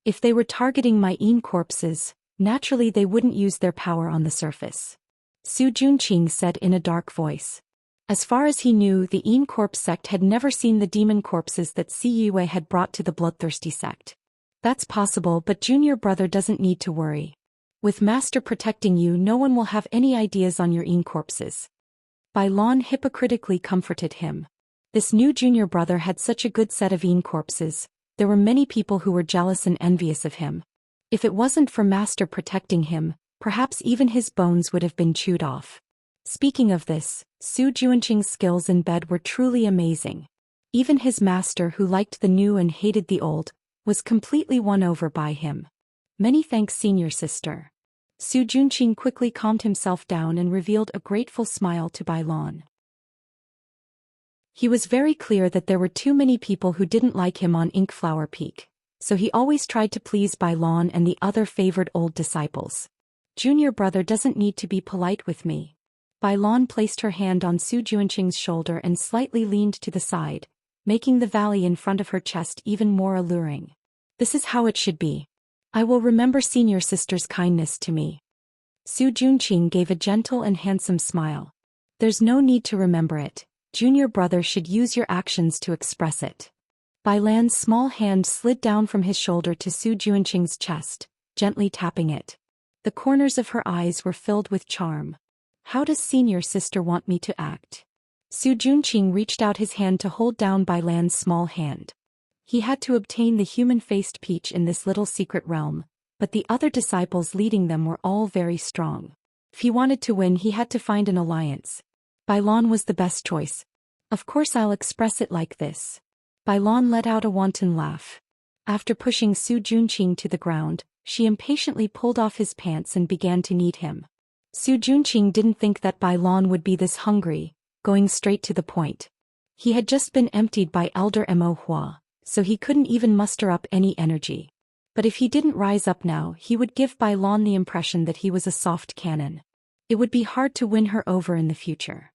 If they were targeting my Yin corpses, naturally they wouldn't use their power on the surface. Su Junqing said in a dark voice. As far as he knew, the Yin Corpse sect had never seen the demon corpses that Si Yue had brought to the bloodthirsty sect. That's possible, but junior brother doesn't need to worry. With Master protecting you, no one will have any ideas on your Yin corpses. Bai Lan hypocritically comforted him. This new junior brother had such a good set of Yin corpses. There were many people who were jealous and envious of him. If it wasn't for Master protecting him, perhaps even his bones would have been chewed off. Speaking of this, Su Junqing's skills in bed were truly amazing. Even his master, who liked the new and hated the old, was completely won over by him. Many thanks, senior sister. Su Junqing quickly calmed himself down and revealed a grateful smile to Bai Lan. He was very clear that there were too many people who didn't like him on Ink Flower Peak, so he always tried to please Bai Lan and the other favored old disciples. Junior brother doesn't need to be polite with me. Bai Lan placed her hand on Su Junqing's shoulder and slightly leaned to the side, making the valley in front of her chest even more alluring. This is how it should be. I will remember senior sister's kindness to me. Su Junqing gave a gentle and handsome smile. There's no need to remember it. Junior brother should use your actions to express it. Bai Lan's small hand slid down from his shoulder to Su Junqing's chest, gently tapping it. The corners of her eyes were filled with charm. How does senior sister want me to act? Su Junqing reached out his hand to hold down Bai Lan's small hand. He had to obtain the human-faced peach in this little secret realm, but the other disciples leading them were all very strong. If he wanted to win, he had to find an alliance. Bai Lan was the best choice. Of course, I'll express it like this. Bai Lan let out a wanton laugh. After pushing Su Junqing to the ground, she impatiently pulled off his pants and began to knead him. Su Junqing didn't think that Bai Lan would be this hungry, going straight to the point. He had just been emptied by Elder Mo Hua, so he couldn't even muster up any energy. But if he didn't rise up now, he would give Bai Lan the impression that he was a soft cannon. It would be hard to win her over in the future.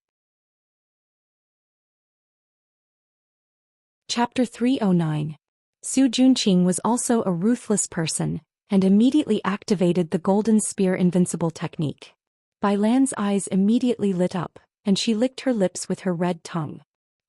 Chapter 309. Su Junqing was also a ruthless person, and immediately activated the Golden Spear Invincible technique. Bai Lan's eyes immediately lit up, and she licked her lips with her red tongue.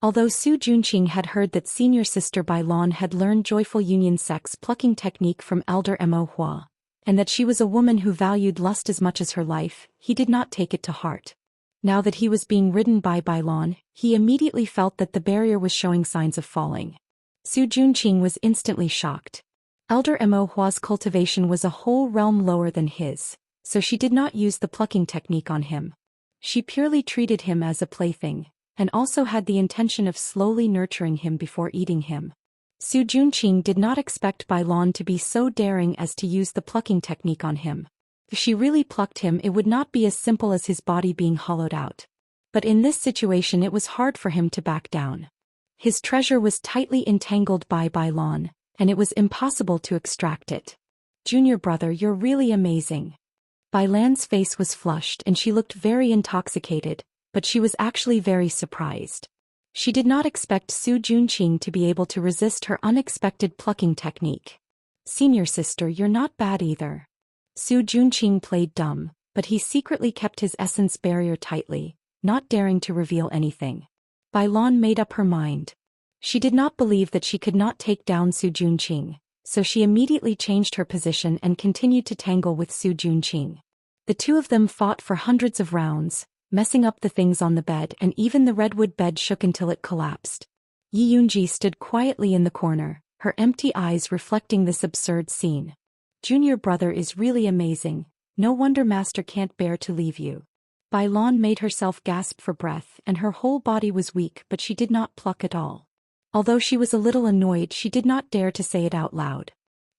Although Su Junqing had heard that senior sister Bai Lan had learned Joyful Union sex plucking technique from Elder Mo Hua, and that she was a woman who valued lust as much as her life, he did not take it to heart. Now that he was being ridden by Bai Lan, he immediately felt that the barrier was showing signs of falling. Su Junqing was instantly shocked. Elder Mo Hua's cultivation was a whole realm lower than his, so she did not use the plucking technique on him. She purely treated him as a plaything, and also had the intention of slowly nurturing him before eating him. Su Junqing did not expect Bai Lan to be so daring as to use the plucking technique on him. If she really plucked him, it would not be as simple as his body being hollowed out. But in this situation it was hard for him to back down. His treasure was tightly entangled by Bai Lan, and it was impossible to extract it. Junior brother, you're really amazing. Bai Lan's face was flushed and she looked very intoxicated, but she was actually very surprised. She did not expect Su Junqing to be able to resist her unexpected plucking technique. "Senior sister, you're not bad either." Su Junqing played dumb, but he secretly kept his essence barrier tightly, not daring to reveal anything. Bai Lan made up her mind. She did not believe that she could not take down Su Junqing, so she immediately changed her position and continued to tangle with Su Junqing. The two of them fought for hundreds of rounds, messing up the things on the bed, and even the redwood bed shook until it collapsed. Yi Yunji stood quietly in the corner, her empty eyes reflecting this absurd scene. "Junior brother is really amazing, no wonder master can't bear to leave you." Bai Lan made herself gasp for breath and her whole body was weak, but she did not pluck at all. Although she was a little annoyed, she did not dare to say it out loud.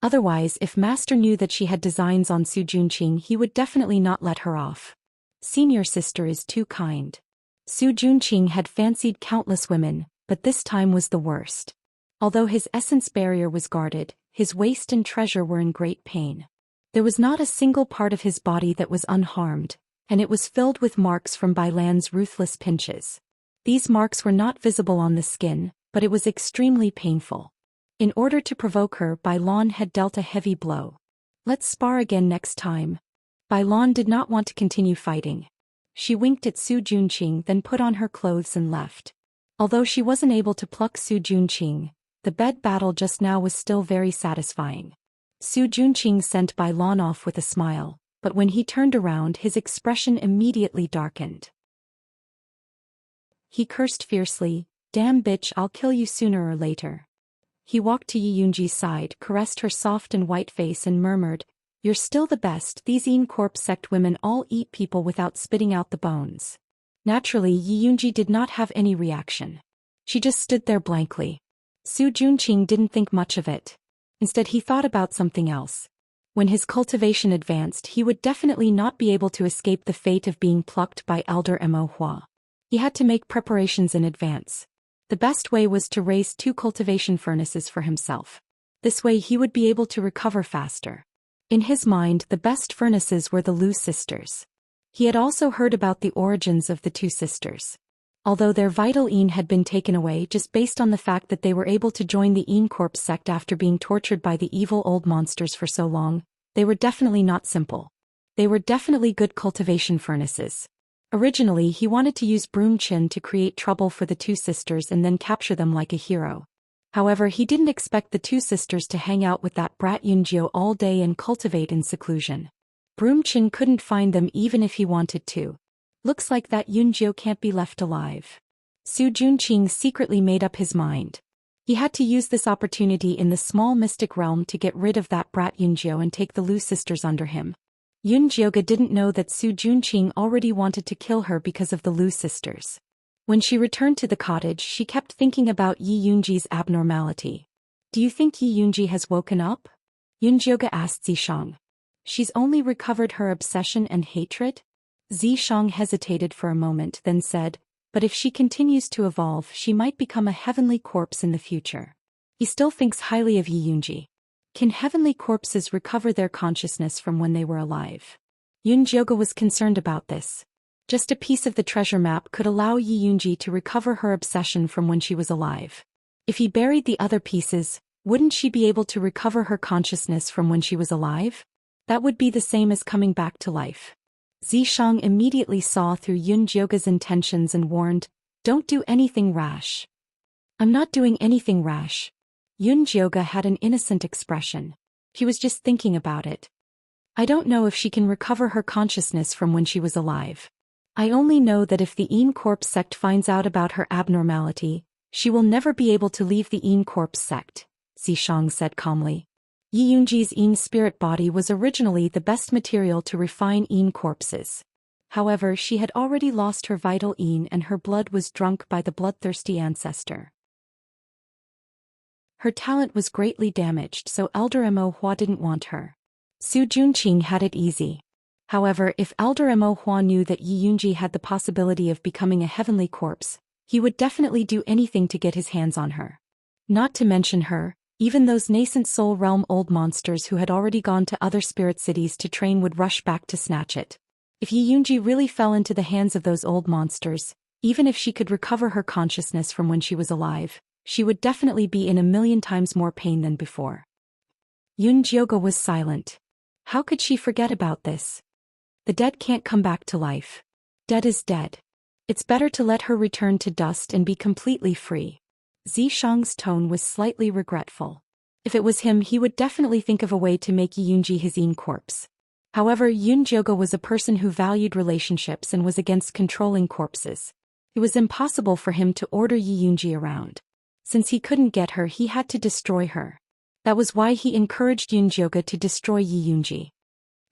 Otherwise, if master knew that she had designs on Su Junqing, he would definitely not let her off. "Senior sister is too kind." Su Junqing had fancied countless women, but this time was the worst. Although his essence barrier was guarded, his waist and treasure were in great pain. There was not a single part of his body that was unharmed, and it was filled with marks from Bai Lan's ruthless pinches. These marks were not visible on the skin, but it was extremely painful. In order to provoke her, Bai Lan had dealt a heavy blow. "Let's spar again next time." Bai Lan did not want to continue fighting. She winked at Su Junqing, then put on her clothes and left. Although she wasn't able to pluck Su Junqing, the bed battle just now was still very satisfying. Su Junqing sent Bai Lan off with a smile, but when he turned around, his expression immediately darkened. He cursed fiercely, "Damn bitch, I'll kill you sooner or later." He walked to Yi Yunji's side, caressed her soft and white face and murmured, "You're still the best. These Yin Corp sect women all eat people without spitting out the bones." Naturally, Yi Yunji did not have any reaction. She just stood there blankly. Su Junqing didn't think much of it. Instead, he thought about something else. When his cultivation advanced, he would definitely not be able to escape the fate of being plucked by Elder Mo Hua. He had to make preparations in advance. The best way was to raise 2 cultivation furnaces for himself. This way he would be able to recover faster. In his mind, the best furnaces were the Lu sisters. He had also heard about the origins of the 2 sisters. Although their vital yin had been taken away just based on the fact that they were able to join the Yin Corp sect after being tortured by the evil old monsters for so long, they were definitely not simple. They were definitely good cultivation furnaces. Originally, he wanted to use Broom Chin to create trouble for the 2 sisters and then capture them like a hero. However, he didn't expect the 2 sisters to hang out with that brat Yunjiu all day and cultivate in seclusion. Broom Chin couldn't find them even if he wanted to. Looks like that Yunjiu can't be left alive. Su Junqing secretly made up his mind. He had to use this opportunity in the small mystic realm to get rid of that brat Yunjiu and take the Lu sisters under him. Yunjioga didn't know that Su Junqing already wanted to kill her because of the Lu sisters. When she returned to the cottage, she kept thinking about Yi Yunji's abnormality. "Do you think Yi Yunji has woken up?" Yunjioga asked Zishang. "She's only recovered her obsession and hatred?" Zishang hesitated for a moment, then said, "But if she continues to evolve, she might become a heavenly corpse in the future." He still thinks highly of Yi Yunji. Can heavenly corpses recover their consciousness from when they were alive? Yunjioga was concerned about this. Just a piece of the treasure map could allow Yi Yunji to recover her obsession from when she was alive. If he buried the other pieces, wouldn't she be able to recover her consciousness from when she was alive? That would be the same as coming back to life. Zishang immediately saw through Yunjioga's intentions and warned, "Don't do anything rash." "I'm not doing anything rash." Yunjioga had an innocent expression. He was just thinking about it. "I don't know if she can recover her consciousness from when she was alive. I only know that if the Yin Corp sect finds out about her abnormality, she will never be able to leave the Yin Corp sect," Zishang said calmly. Yi Yunji's Yin spirit body was originally the best material to refine Yin corpses. However, she had already lost her vital Yin and her blood was drunk by the bloodthirsty ancestor. Her talent was greatly damaged, so Elder Mo Hua didn't want her. Su Junqing had it easy. However, if Elder Mo Hua knew that Yi Yunji had the possibility of becoming a heavenly corpse, he would definitely do anything to get his hands on her. Not to mention her, even those nascent soul realm old monsters who had already gone to other spirit cities to train would rush back to snatch it. If Yi Yunji really fell into the hands of those old monsters, even if she could recover her consciousness from when she was alive, she would definitely be in a million times more pain than before. Yun Jioge was silent. How could she forget about this? The dead can't come back to life. Dead is dead. It's better to let her return to dust and be completely free. Zishang's tone was slightly regretful. If it was him, he would definitely think of a way to make Yi Yunji his own corpse. However, Yun Jioge was a person who valued relationships and was against controlling corpses. It was impossible for him to order Yi Yunji around. Since he couldn't get her, he had to destroy her. That was why he encouraged Yun Jioge to destroy Yi Yunji.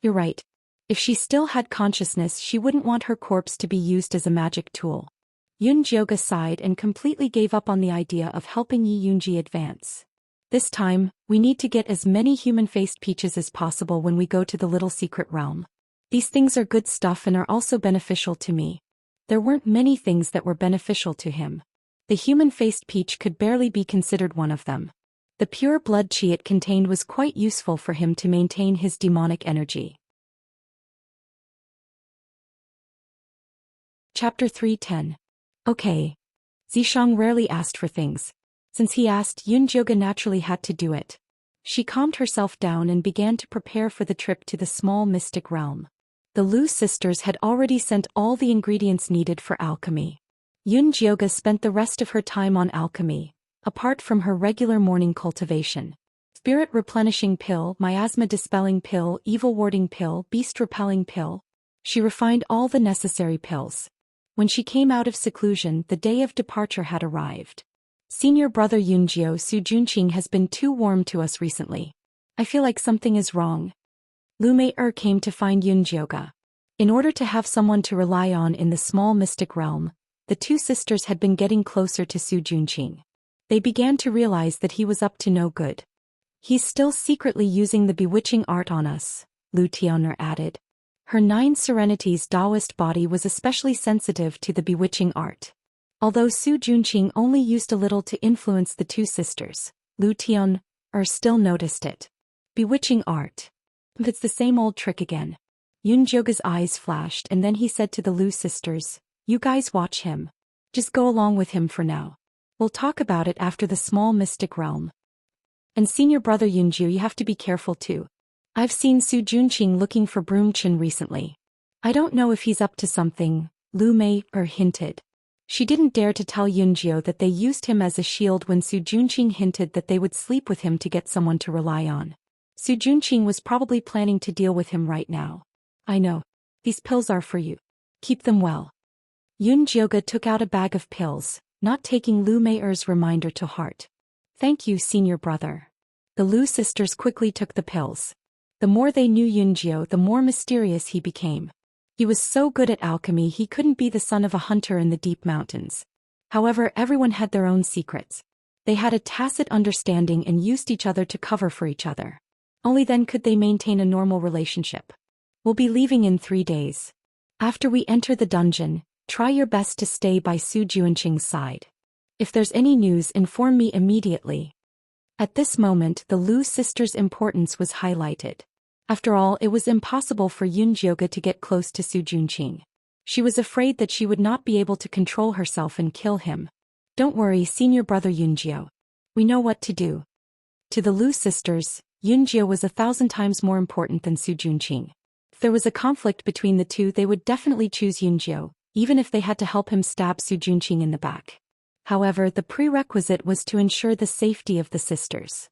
You're right. If she still had consciousness, she wouldn't want her corpse to be used as a magic tool. Yun Jioge sighed and completely gave up on the idea of helping Yi Yunji advance. This time, we need to get as many human-faced peaches as possible when we go to the little secret realm. These things are good stuff and are also beneficial to me. There weren't many things that were beneficial to him. The human-faced peach could barely be considered one of them. The pure blood chi it contained was quite useful for him to maintain his demonic energy. Chapter 3:10. Okay. Zishang rarely asked for things. Since he asked, Yun Jioge naturally had to do it. She calmed herself down and began to prepare for the trip to the small mystic realm. The Lu sisters had already sent all the ingredients needed for alchemy. Yun Jioge spent the rest of her time on alchemy, apart from her regular morning cultivation. Spirit replenishing pill, miasma dispelling pill, evil warding pill, beast repelling pill. She refined all the necessary pills. When she came out of seclusion, the day of departure had arrived. Senior brother Yunjio Su Junqing has been too warm to us recently. I feel like something is wrong. Lu Mei came to find Yun Jioge. In order to have someone to rely on in the small mystic realm, the two sisters had been getting closer to Su Junqing. They began to realize that he was up to no good. He's still secretly using the bewitching art on us, Lu Tian'er added. Her 9 Serenities Taoist body was especially sensitive to the bewitching art. Although Su Junqing only used a little to influence the two sisters, Lu Tian'er still noticed it. Bewitching art. It's the same old trick again. Yun Jioge's eyes flashed and then he said to the Lu sisters, you guys watch him. Just go along with him for now. We'll talk about it after the small mystic realm. And senior brother Yunjiu, you have to be careful too. I've seen Su Junqing looking for Broomchin recently. I don't know if he's up to something, Lu Mei hinted. She didn't dare to tell Yunjio that they used him as a shield when Su Junqing hinted that they would sleep with him to get someone to rely on. Su Junqing was probably planning to deal with him right now. I know. These pills are for you. Keep them well. Yun Jioge took out a bag of pills, not taking Lu Mei's reminder to heart. Thank you, senior brother. The Lu sisters quickly took the pills. The more they knew Yunjio, the more mysterious he became. He was so good at alchemy he couldn't be the son of a hunter in the deep mountains. However, everyone had their own secrets. They had a tacit understanding and used each other to cover for each other. Only then could they maintain a normal relationship. We'll be leaving in 3 days. After we enter the dungeon, try your best to stay by Su Junqing's side. If there's any news, inform me immediately. At this moment, the Lu sisters' importance was highlighted. After all, it was impossible for Yun Jioge to get close to Su Junqing. She was afraid that she would not be able to control herself and kill him. Don't worry, senior brother Yunjio. We know what to do. To the Lu sisters, Yunjio was 1,000 times more important than Su Junqing. If there was a conflict between the two, they would definitely choose Yunjio, even if they had to help him stab Su Junqing in the back. However, the prerequisite was to ensure the safety of the sisters.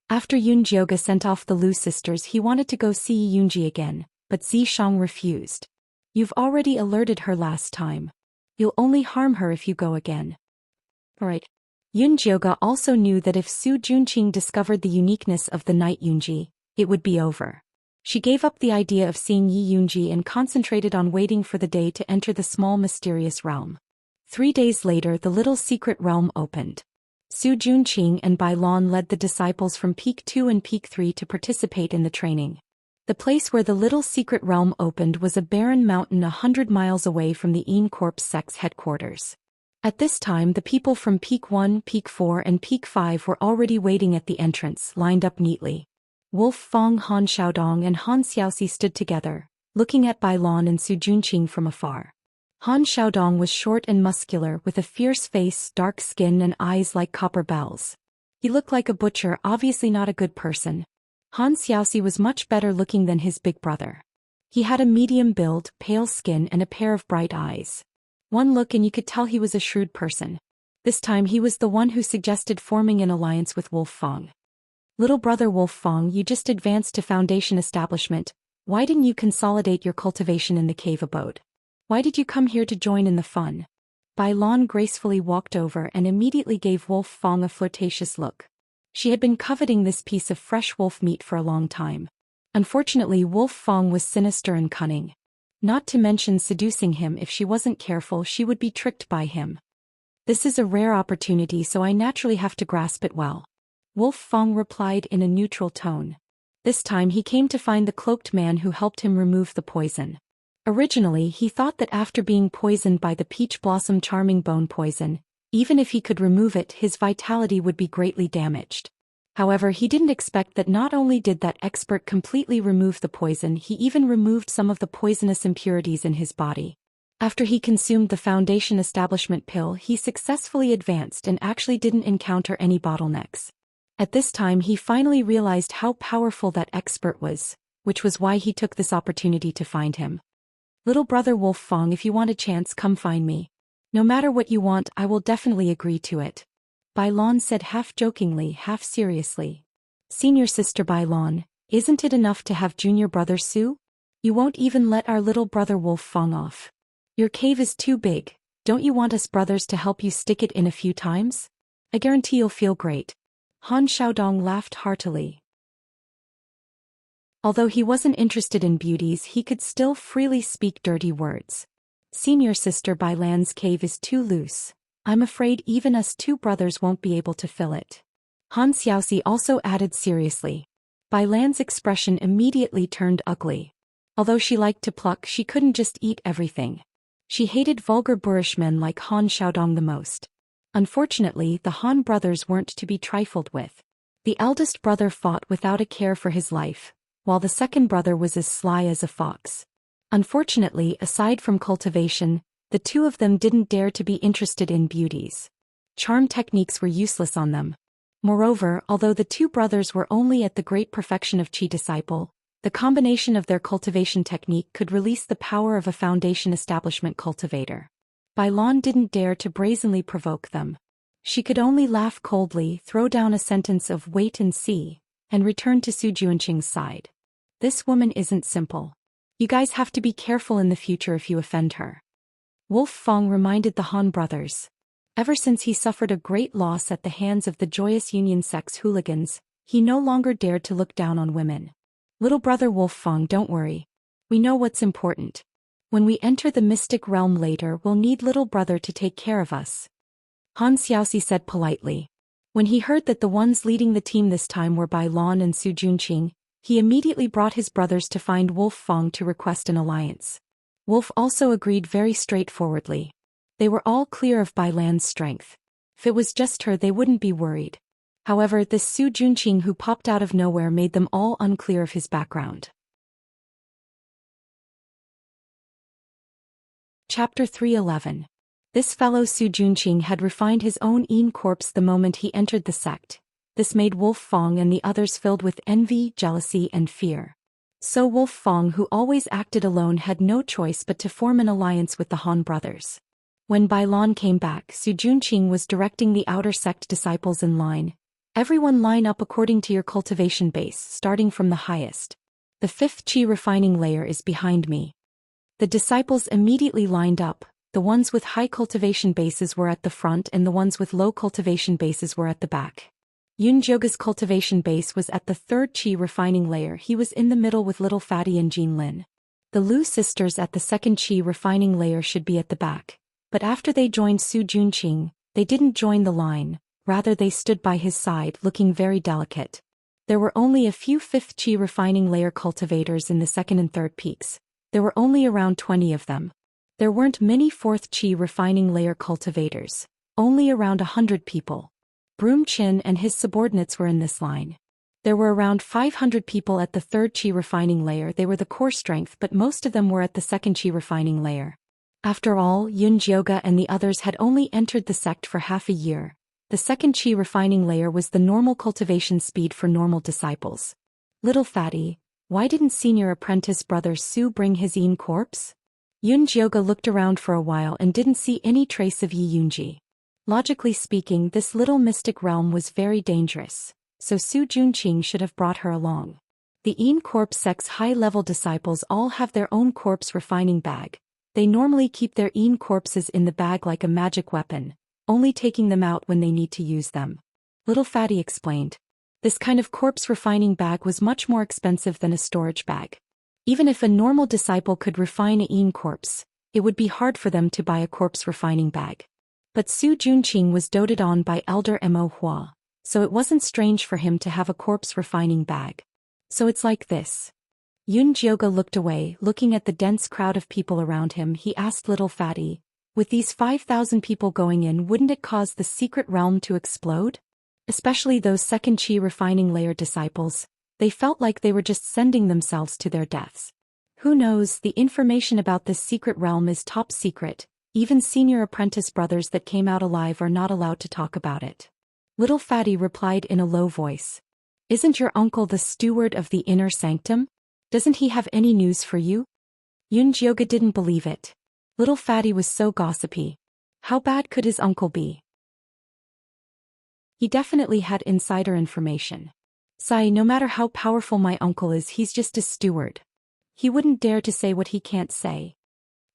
After Yun Jioge sent off the Lu sisters, he wanted to go see Yunji again, but Zishang refused. You've already alerted her last time. You'll only harm her if you go again. Alright. Yun Jioge also knew that if Su Junqing discovered the uniqueness of the night Yunji, it would be over. She gave up the idea of seeing Yi Yunji and concentrated on waiting for the day to enter the small mysterious realm. 3 days later, the little secret realm opened. Su Junqing and Bai Lan led the disciples from Peak 2 and Peak 3 to participate in the training. The place where the little secret realm opened was a barren mountain 100 miles away from the Een Corps sect's headquarters. At this time, the people from Peak 1, Peak 4 and Peak 5 were already waiting at the entrance, lined up neatly. Wolf Fong Han Xiaodong and Han Xiaoxi stood together, looking at Bai Lan and Su Junqing from afar. Han Xiaodong was short and muscular with a fierce face, dark skin and eyes like copper bells. He looked like a butcher, obviously not a good person. Han Xiaoxi was much better looking than his big brother. He had a medium build, pale skin and a pair of bright eyes. One look and you could tell he was a shrewd person. This time he was the one who suggested forming an alliance with Wolf Fong. Little brother Wolf Fong, you just advanced to Foundation establishment. Why didn't you consolidate your cultivation in the cave abode? Why did you come here to join in the fun? Bai Lan gracefully walked over and immediately gave Wolf Fong a flirtatious look. She had been coveting this piece of fresh wolf meat for a long time. Unfortunately, Wolf Fong was sinister and cunning. Not to mention seducing him. If she wasn't careful, she would be tricked by him. This is a rare opportunity, so I naturally have to grasp it well. Wolf Fong replied in a neutral tone. This time he came to find the cloaked man who helped him remove the poison. Originally, he thought that after being poisoned by the peach blossom charming bone poison, even if he could remove it, his vitality would be greatly damaged. However, he didn't expect that not only did that expert completely remove the poison, he even removed some of the poisonous impurities in his body. After he consumed the Foundation establishment pill, he successfully advanced and actually didn't encounter any bottlenecks. At this time he finally realized how powerful that expert was, which was why he took this opportunity to find him. Little brother Wolf Fong, if you want a chance, come find me. No matter what you want, I will definitely agree to it. Bai Lan said half jokingly, half seriously. Senior sister Bai Lan, isn't it enough to have junior brother Su? You won't even let our little brother Wolf Fong off. Your cave is too big. Don't you want us brothers to help you stick it in a few times? I guarantee you'll feel great. Han Xiaodong laughed heartily. Although he wasn't interested in beauties, he could still freely speak dirty words. Senior sister Bai Lan's cave is too loose. I'm afraid even us two brothers won't be able to fill it. Han Xiaoxi also added seriously. Bai Lan's expression immediately turned ugly. Although she liked to pluck, she couldn't just eat everything. She hated vulgar boorish men like Han Xiaodong the most. Unfortunately, the Han brothers weren't to be trifled with. The eldest brother fought without a care for his life, while the second brother was as sly as a fox. Unfortunately, aside from cultivation, the two of them didn't dare to be interested in beauties. Charm techniques were useless on them. Moreover, although the two brothers were only at the great perfection of Qi disciple, the combination of their cultivation technique could release the power of a Foundation establishment cultivator. Bai Lan didn't dare to brazenly provoke them. She could only laugh coldly, throw down a sentence of wait and see, and return to Su Junqing's side. This woman isn't simple. You guys have to be careful in the future if you offend her. Wolf Fong reminded the Han brothers. Ever since he suffered a great loss at the hands of the Joyous Union sex hooligans, he no longer dared to look down on women. Little brother Wolf Fong, don't worry. We know what's important. When we enter the mystic realm later, we'll need little brother to take care of us. Han Xiaoxi said politely. When he heard that the ones leading the team this time were Bai Lan and Su Junqing, he immediately brought his brothers to find Wolf Fong to request an alliance. Wolf also agreed very straightforwardly. They were all clear of Bai Lan's strength. If it was just her, they wouldn't be worried. However, this Su Junqing who popped out of nowhere made them all unclear of his background. Chapter 311. This fellow Su Junqing had refined his own corpse the moment he entered the sect. This made Wolf Fong and the others filled with envy, jealousy and fear. So Wolf Fong, who always acted alone, had no choice but to form an alliance with the Han brothers. When Bai Lan came back, Su Junqing was directing the outer sect disciples in line. Everyone line up according to your cultivation base, starting from the highest. The 5th Qi refining layer is behind me. The disciples immediately lined up. The ones with high cultivation bases were at the front and the ones with low cultivation bases were at the back. Yun Joga's cultivation base was at the 3rd Qi refining layer. He was in the middle with Little Fatty and Jean Lin. The Lu sisters at the 2nd Qi refining layer should be at the back. But after they joined Su Junqing, they didn't join the line, rather they stood by his side looking very delicate. There were only a few 5th Qi refining layer cultivators in the 2nd and 3rd peaks. There were only around 20 of them. There weren't many 4th Qi refining layer cultivators, only around 100 people. Broom Chin and his subordinates were in this line. There were around 500 people at the third Qi refining layer. They were the core strength, but most of them were at the second Qi refining layer. After all, Yunjioge and the others had only entered the sect for half a year. The second Qi refining layer was the normal cultivation speed for normal disciples. Little fatty, why didn't senior apprentice brother Su bring his Yin corpse? Yunjioge looked around for a while and didn't see any trace of Yi Yunji. Logically speaking, this little mystic realm was very dangerous, so Su Junqing should have brought her along. The Yin corpse sect's high-level disciples all have their own corpse refining bag. They normally keep their Yin corpses in the bag like a magic weapon, only taking them out when they need to use them. Little fatty explained. This kind of corpse refining bag was much more expensive than a storage bag. Even if a normal disciple could refine a Yin corpse, it would be hard for them to buy a corpse refining bag. But Su Junqing was doted on by Elder Mo Hua, so it wasn't strange for him to have a corpse refining bag. So it's like this. Yunjioge looked away, looking at the dense crowd of people around him. He asked Little Fatty, with these 5,000 people going in, wouldn't it cause the secret realm to explode? Especially those second Qi refining layer disciples, they felt like they were just sending themselves to their deaths. Who knows, the information about this secret realm is top secret. Even senior apprentice brothers that came out alive are not allowed to talk about it. Little Fatty replied in a low voice. Isn't your uncle the steward of the inner sanctum? Doesn't he have any news for you? Yunjioge didn't believe it. Little Fatty was so gossipy. How bad could his uncle be? He definitely had insider information. Sai, no matter how powerful my uncle is, he's just a steward. He wouldn't dare to say what he can't say.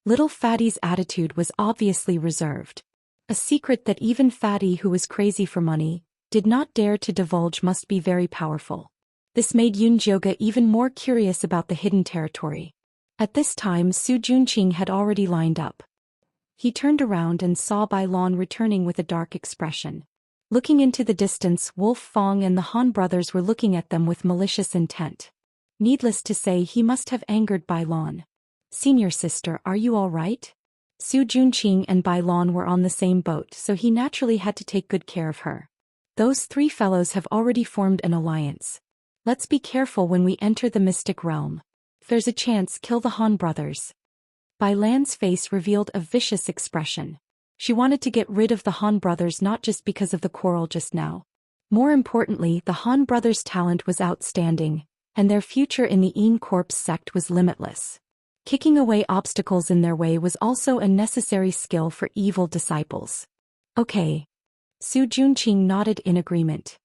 Little Fatty's attitude was obviously reserved. A secret that even Fatty, who was crazy for money, did not dare to divulge, must be very powerful. This made Yunjioge even more curious about the hidden territory. At this time, Su Junqing had already lined up. He turned around and saw Bai Lan returning with a dark expression. Looking into the distance, Wolf Fong and the Han brothers were looking at them with malicious intent. Needless to say, he must have angered Bai Lan. Senior sister, are you all right? Su Junqing and Bai Lan were on the same boat, so he naturally had to take good care of her. Those three fellows have already formed an alliance. Let's be careful when we enter the mystic realm. If there's a chance, kill the Han brothers. Bai Lan's face revealed a vicious expression. She wanted to get rid of the Han brothers not just because of the quarrel just now. More importantly, the Han brothers' talent was outstanding, and their future in the Yin Corpse sect was limitless. Kicking away obstacles in their way was also a necessary skill for evil disciples. Okay. Su Junqing nodded in agreement.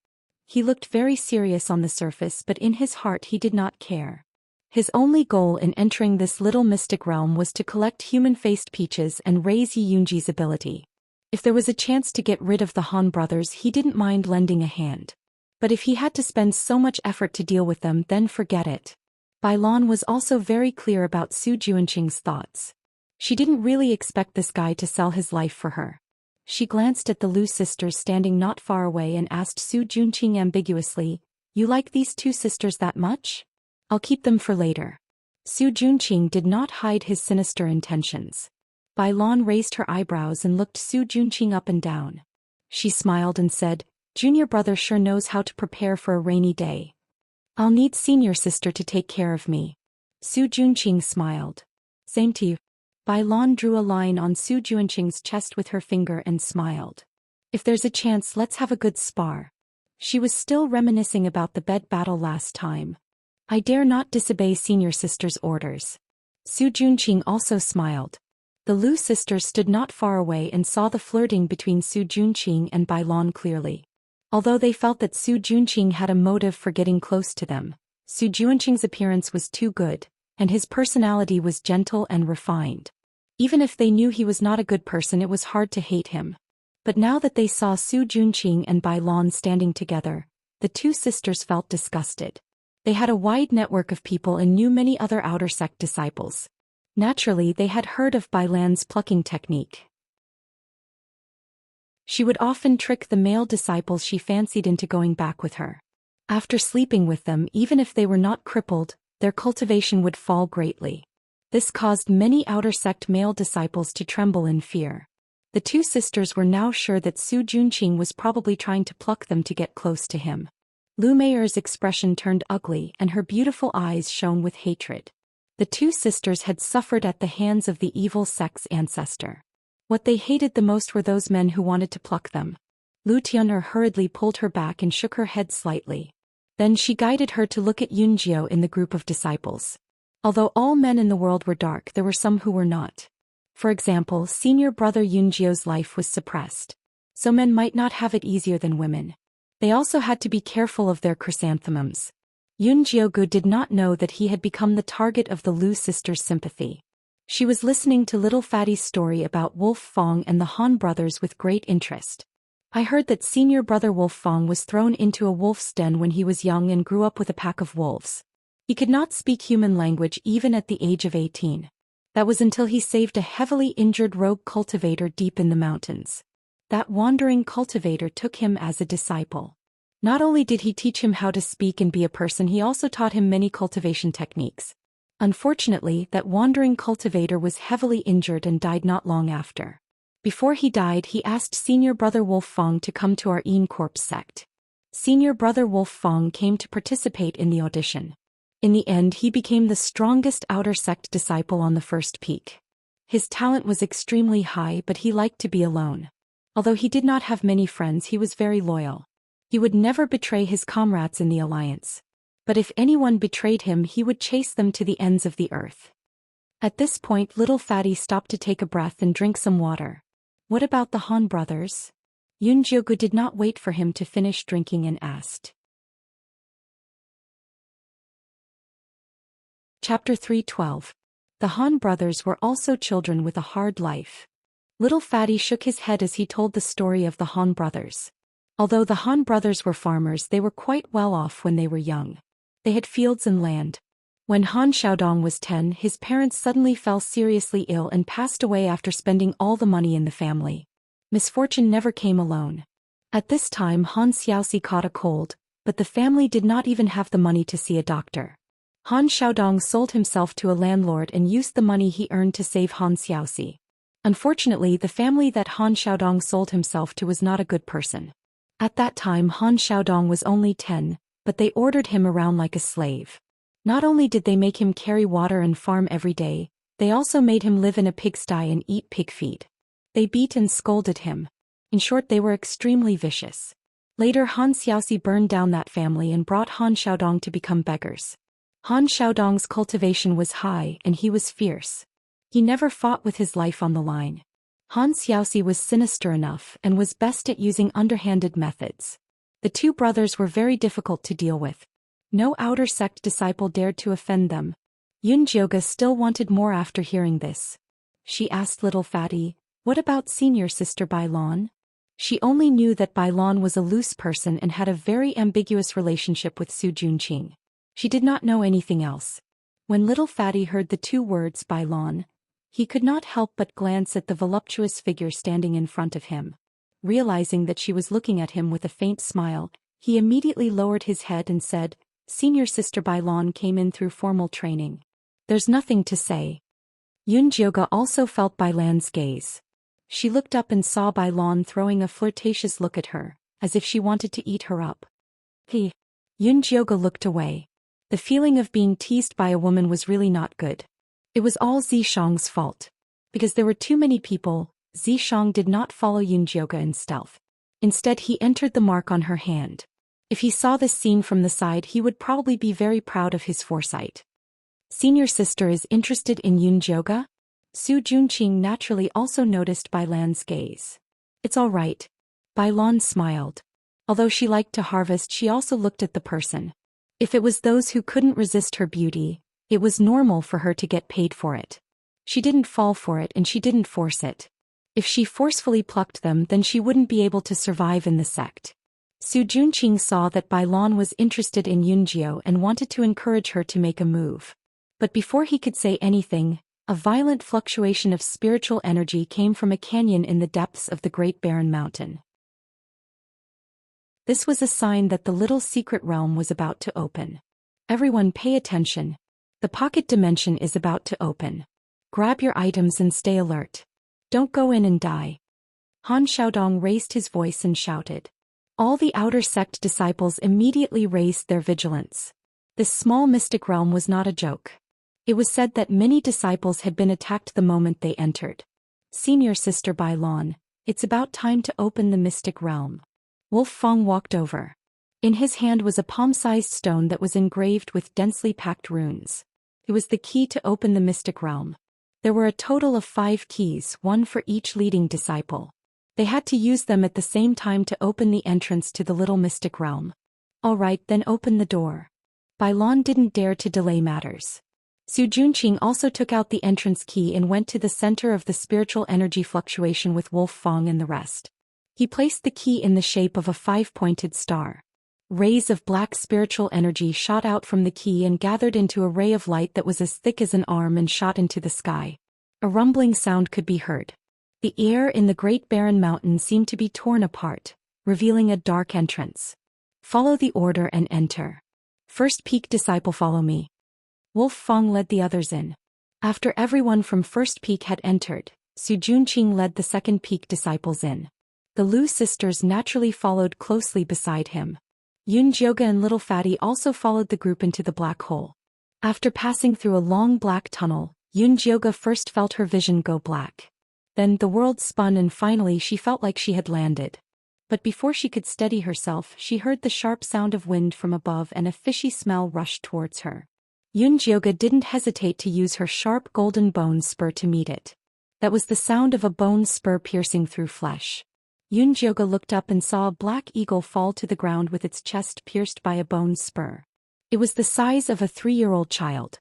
He looked very serious on the surface, but in his heart he did not care. His only goal in entering this little mystic realm was to collect human-faced peaches and raise Yi Yunji's ability. If there was a chance to get rid of the Han brothers, he didn't mind lending a hand. But if he had to spend so much effort to deal with them, then forget it. Bai Lan was also very clear about Su Junqing's thoughts. She didn't really expect this guy to sell his life for her. She glanced at the Lu sisters standing not far away and asked Su Junqing ambiguously, "You like these two sisters that much? I'll keep them for later." Su Junqing did not hide his sinister intentions. Bai Lan raised her eyebrows and looked Su Junqing up and down. She smiled and said, "Junior brother sure knows how to prepare for a rainy day. I'll need senior sister to take care of me." Su Junqing smiled. "Same to you." Bai Lan drew a line on Su Junqing's chest with her finger and smiled. "If there's a chance, let's have a good spar." She was still reminiscing about the bed battle last time. "I dare not disobey senior sister's orders." Su Junqing also smiled. The Lu sisters stood not far away and saw the flirting between Su Junqing and Bai Lan clearly. Although they felt that Su Junqing had a motive for getting close to them, Su Junqing's appearance was too good, and his personality was gentle and refined. Even if they knew he was not a good person, it was hard to hate him. But now that they saw Su Junqing and Bai Lan standing together, the two sisters felt disgusted. They had a wide network of people and knew many other outer sect disciples. Naturally, they had heard of Bai Lan's plucking technique. She would often trick the male disciples she fancied into going back with her. After sleeping with them, even if they were not crippled, their cultivation would fall greatly. This caused many outer sect male disciples to tremble in fear. The two sisters were now sure that Su Junqing was probably trying to pluck them to get close to him. Lu Meier's expression turned ugly and her beautiful eyes shone with hatred. The two sisters had suffered at the hands of the evil sect's ancestor. What they hated the most were those men who wanted to pluck them. Lu Tian'er hurriedly pulled her back and shook her head slightly. Then she guided her to look at Yunjiao in the group of disciples. Although all men in the world were dark, there were some who were not. For example, senior brother Yunjiao's life was suppressed. So men might not have it easier than women. They also had to be careful of their chrysanthemums. Yun Jiaogu did not know that he had become the target of the Lu sisters' sympathy. She was listening to little Fatty's story about Wolf Fong and the Han brothers with great interest. I heard that senior brother Wolf Fong was thrown into a wolf's den when he was young and grew up with a pack of wolves. He could not speak human language even at the age of 18. That was until he saved a heavily injured rogue cultivator deep in the mountains. That wandering cultivator took him as a disciple. Not only did he teach him how to speak and be a person, he also taught him many cultivation techniques. Unfortunately, that wandering cultivator was heavily injured and died not long after. Before he died, he asked senior brother Wolf Fong to come to our Yin Corpse sect. Senior brother Wolf Fong came to participate in the audition. In the end, he became the strongest outer sect disciple on the first peak. His talent was extremely high, but he liked to be alone. Although he did not have many friends, he was very loyal. He would never betray his comrades in the alliance. But if anyone betrayed him, he would chase them to the ends of the earth. At this point, little Fatty stopped to take a breath and drink some water. What about the Han brothers? Yun Jiaogu did not wait for him to finish drinking and asked. Chapter 3:12. The Han brothers were also children with a hard life. Little Fatty shook his head as he told the story of the Han brothers. Although the Han brothers were farmers, they were quite well off when they were young. They had fields and land. When Han Xiaodong was 10, his parents suddenly fell seriously ill and passed away after spending all the money in the family. Misfortune never came alone. At this time, Han Xiaoxi caught a cold, but the family did not even have the money to see a doctor. Han Xiaodong sold himself to a landlord and used the money he earned to save Han Xiaoxi. Unfortunately, the family that Han Xiaodong sold himself to was not a good person. At that time, Han Xiaodong was only 10, but they ordered him around like a slave. Not only did they make him carry water and farm every day, they also made him live in a pigsty and eat pig feed. They beat and scolded him. In short, they were extremely vicious. Later, Han Xiaoxi burned down that family and brought Han Xiaodong to become beggars. Han Xiaodong's cultivation was high and he was fierce. He never fought with his life on the line. Han Xiaoxi was sinister enough and was best at using underhanded methods. The two brothers were very difficult to deal with. No outer sect disciple dared to offend them. Yun Jiaogu still wanted more after hearing this. She asked little Fatty, "What about senior sister Bai Lan?" She only knew that Bai Lan was a loose person and had a very ambiguous relationship with Su Junqing. She did not know anything else. When little Fatty heard the two words Bai Lan, he could not help but glance at the voluptuous figure standing in front of him. Realizing that she was looking at him with a faint smile, he immediately lowered his head and said, "Senior sister Bai Lan came in through formal training. There's nothing to say." Yun Jiaogu also felt Bai Lan's gaze. She looked up and saw Bai Lan throwing a flirtatious look at her, as if she wanted to eat her up. Yun Jiaogu looked away. The feeling of being teased by a woman was really not good. It was all Zishang's fault. Because there were too many people, Zishang did not follow Yun Jiaogu in stealth. Instead, he entered the mark on her hand. If he saw this scene from the side, he would probably be very proud of his foresight. Senior sister is interested in Yun Jiaogu? Su Junqing naturally also noticed Bai Lan's gaze. It's all right. Bai Lan smiled. Although she liked to harvest, she also looked at the person. If it was those who couldn't resist her beauty, it was normal for her to get paid for it. She didn't fall for it and she didn't force it. If she forcefully plucked them, then she wouldn't be able to survive in the sect. Su Junqing saw that Bai Lan was interested in Yun Jiao and wanted to encourage her to make a move. But before he could say anything, a violent fluctuation of spiritual energy came from a canyon in the depths of the Great Barren Mountain. This was a sign that the little secret realm was about to open. Everyone pay attention. The pocket dimension is about to open. Grab your items and stay alert. Don't go in and die. Han Xiaodong raised his voice and shouted. All the outer sect disciples immediately raised their vigilance. This small mystic realm was not a joke. It was said that many disciples had been attacked the moment they entered. Senior Sister Bai Lan, it's about time to open the mystic realm. Wolf Fong walked over. In his hand was a palm-sized stone that was engraved with densely packed runes. It was the key to open the mystic realm. There were a total of 5 keys, one for each leading disciple. They had to use them at the same time to open the entrance to the little mystic realm. All right, then open the door. Bai Lan didn't dare to delay matters. Su Junqing also took out the entrance key and went to the center of the spiritual energy fluctuation with Wolf Fong and the rest. He placed the key in the shape of a 5-pointed star. Rays of black spiritual energy shot out from the key and gathered into a ray of light that was as thick as an arm and shot into the sky. A rumbling sound could be heard. The air in the Great Barren Mountain seemed to be torn apart, revealing a dark entrance. Follow the order and enter. First peak disciple, follow me. Wolf Fong led the others in. After everyone from first peak had entered, Su Junqing led the second peak disciples in. The Lu sisters naturally followed closely beside him. Yun Jioga and Little Fatty also followed the group into the black hole. After passing through a long black tunnel, Yun Jioga first felt her vision go black. Then the world spun and finally she felt like she had landed. But before she could steady herself, she heard the sharp sound of wind from above and a fishy smell rushed towards her. Yun Jioga didn't hesitate to use her sharp golden bone spur to meet it. That was the sound of a bone spur piercing through flesh. Yun Jioga looked up and saw a black eagle fall to the ground with its chest pierced by a bone spur. It was the size of a 3-year-old child.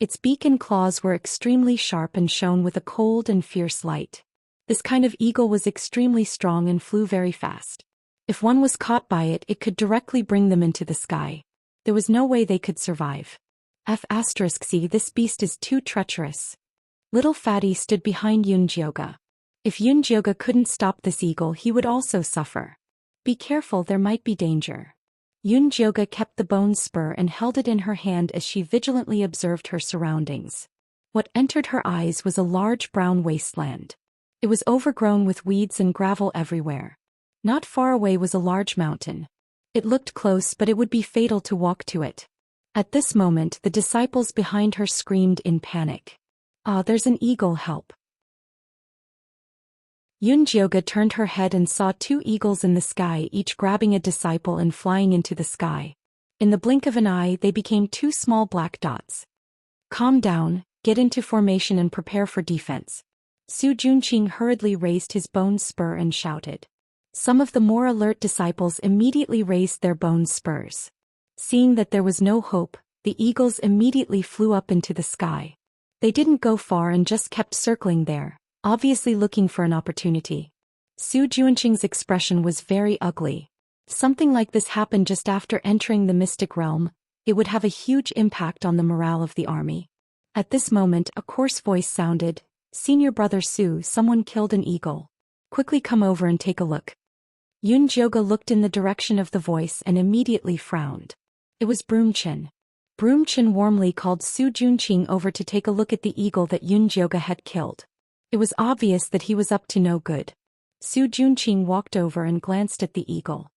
Its beak and claws were extremely sharp and shone with a cold and fierce light. This kind of eagle was extremely strong and flew very fast. If one was caught by it, it could directly bring them into the sky. There was no way they could survive. C, this beast is too treacherous. Little Fatty stood behind Yun Jioga. If Yun Jioga couldn't stop this eagle, he would also suffer. Be careful, there might be danger. Yun Jioga kept the bone spur and held it in her hand as she vigilantly observed her surroundings. What entered her eyes was a large brown wasteland. It was overgrown with weeds and gravel everywhere. Not far away was a large mountain. It looked close, but it would be fatal to walk to it. At this moment, the disciples behind her screamed in panic. "Ah, there's an eagle, help." Yun Jioga turned her head and saw 2 eagles in the sky, each grabbing a disciple and flying into the sky. In the blink of an eye, they became 2 small black dots. Calm down, get into formation and prepare for defense. Su Junqing hurriedly raised his bone spur and shouted. Some of the more alert disciples immediately raised their bone spurs. Seeing that there was no hope, the eagles immediately flew up into the sky. They didn't go far and just kept circling there, obviously looking for an opportunity. Su Junqing's expression was very ugly. Something like this happened just after entering the mystic realm. It would have a huge impact on the morale of the army. At this moment, a coarse voice sounded, "Senior Brother Su, someone killed an eagle. Quickly come over and take a look." Yun Jioga looked in the direction of the voice and immediately frowned. It was Broomchin. Broomchin warmly called Su Junqing over to take a look at the eagle that Yun Jioga had killed. It was obvious that he was up to no good. Su Junqing walked over and glanced at the eagle.